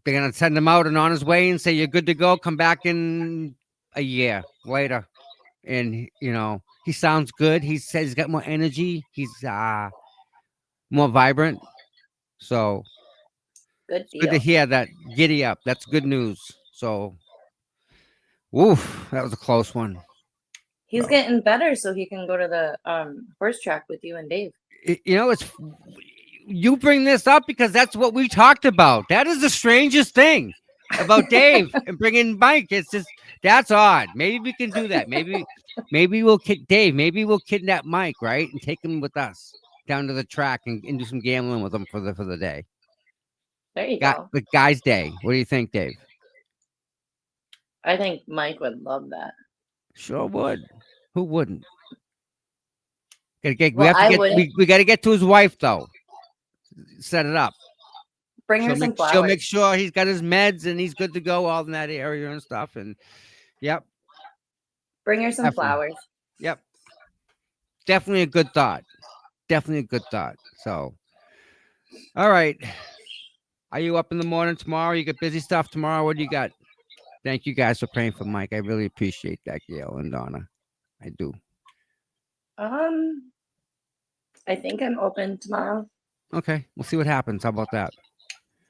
they're going to send him out and on his way and say, you're good to go. Come back in a year later. And, you know, he sounds good. He says he's got more energy. He's more vibrant. So Good it's good to deal. hear that. Giddy up. That's good news. So, oof, that was a close one. He's Well. getting better, so he can go to the horse track with you and Dave. You know, it's you bring this up because that's what we talked about. That is the strangest thing about Dave and bringing Mike. It's just that's odd. Maybe we can do that. Maybe we'll Dave. Maybe we'll kidnap Mike, right, and take him with us down to the track and do some gambling with him for the day. There you go. The guy's day. What do you think, Dave? I think Mike would love that. Sure would. Who wouldn't? We Well, I have to get. wouldn't. We got to get to his wife though. Set it up. Bring her some flowers. She'll make sure he's got his meds and he's good to go all in that area and stuff. And yep. Bring her some Definitely. flowers. Yep. Definitely a good thought. Definitely a good thought. So, all right. Are you up in the morning tomorrow? You got busy stuff tomorrow? What do you got? Thank you guys for praying for Mike. I really appreciate that, Gail and Donna. I do. I think I'm open tomorrow. Okay. We'll see what happens. How about that?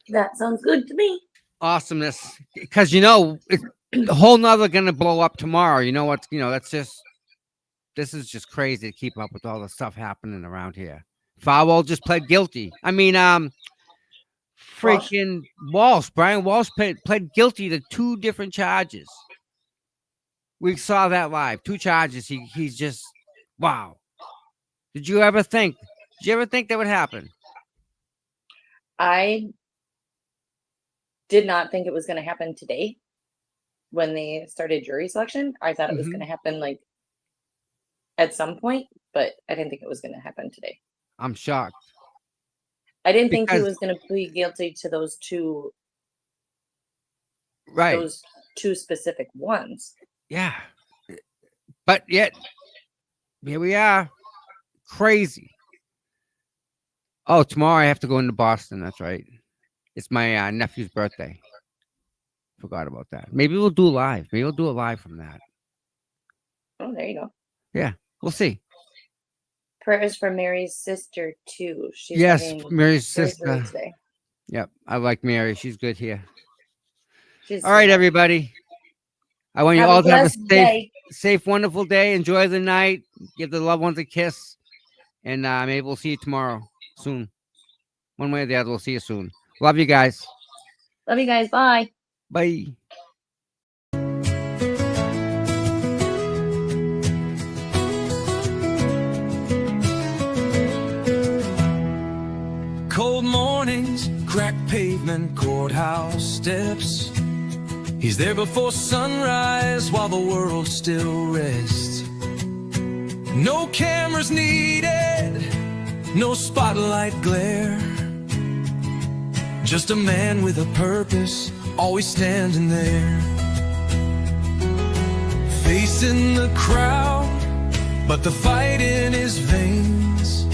That sounds good to me. Awesomeness. Because, you know, it's a whole nother going to blow up tomorrow. You know what's, that's just, this is just crazy to keep up with all the stuff happening around here. Farwell just pled guilty. I mean, freaking Walsh. Brian Walsh pled guilty to 2 different charges. We saw that live. 2 charges. He's just, wow. Did you ever think that would happen? I did not think it was going to happen today when they started jury selection. I thought it was going to happen like at some point, but I didn't think it was going to happen today. I'm shocked. I didn't think he was going to plead guilty to those 2. Right. Those 2 specific ones. Yeah. But yet, here we are. Crazy. Oh, tomorrow I have to go into Boston. That's right. It's my nephew's birthday. Forgot about that. Maybe we'll do live. Maybe we'll do it live from that. Oh, there you go. Yeah, we'll see. Prayers for Mary's sister too. She's Yes, having Mary's surgery sister. today. Yep, I like Mary. She's good here. She's All right, everybody. I want you Have a all to have a blessed day. safe, wonderful day. Enjoy the night. Give the loved ones a kiss. And maybe we'll see you tomorrow soon. One way or the other, we'll see you soon. Love you guys. Love you guys. Bye. Bye. Cold mornings, cracked pavement, courthouse steps. He's there before sunrise while the world still rests. No cameras needed, no spotlight glare. Just a man with a purpose, always standing there. Facing the crowd, but the fight in his veins.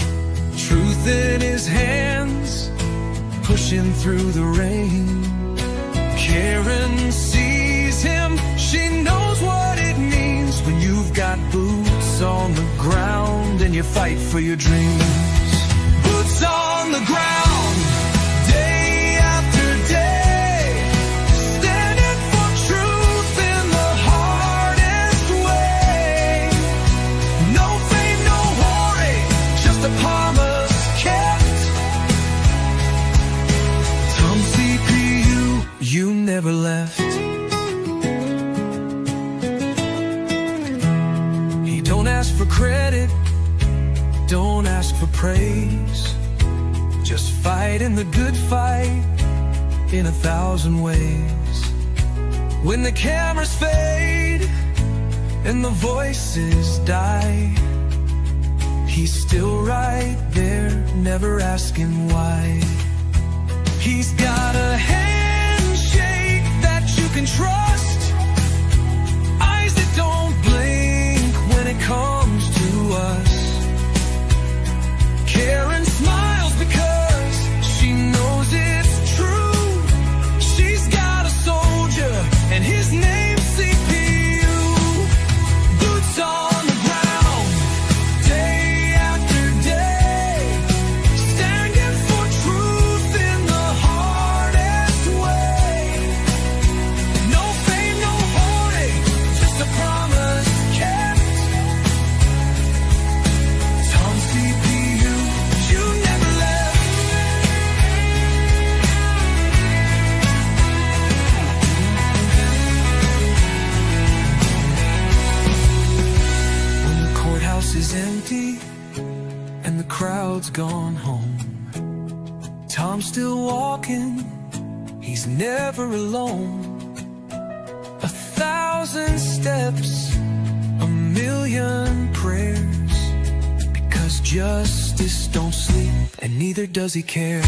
Truth in his hands, pushing through the rain. Karen sees him, she knows what it means when you've got boots on the ground and you fight for your dreams. Boots on the ground, day after day, standing for truth in the hardest way. No fame, no glory, just a promise kept. Tom CPU, you never left. He don't ask for credit, don't don't ask for praise, just fighting the good fight in 1,000 ways. When the cameras fade and the voices die, he's still right there, never asking why. He's got a handshake that you can trust, eyes that don't blink when it comes to us. Karen smiles because she knows it's true. She's got a soldier and his name's CPU. Boots on the ground, day after day, standing for truth in the hardest way. No fame, no hoarding, just a promise kept. Tom CPU, you never left. When the courthouse is empty and the crowd's gone home, Tom's still walking, he's never alone. 1,000 steps, 1,000,000 prayers, because justice don't sleep and neither does he care.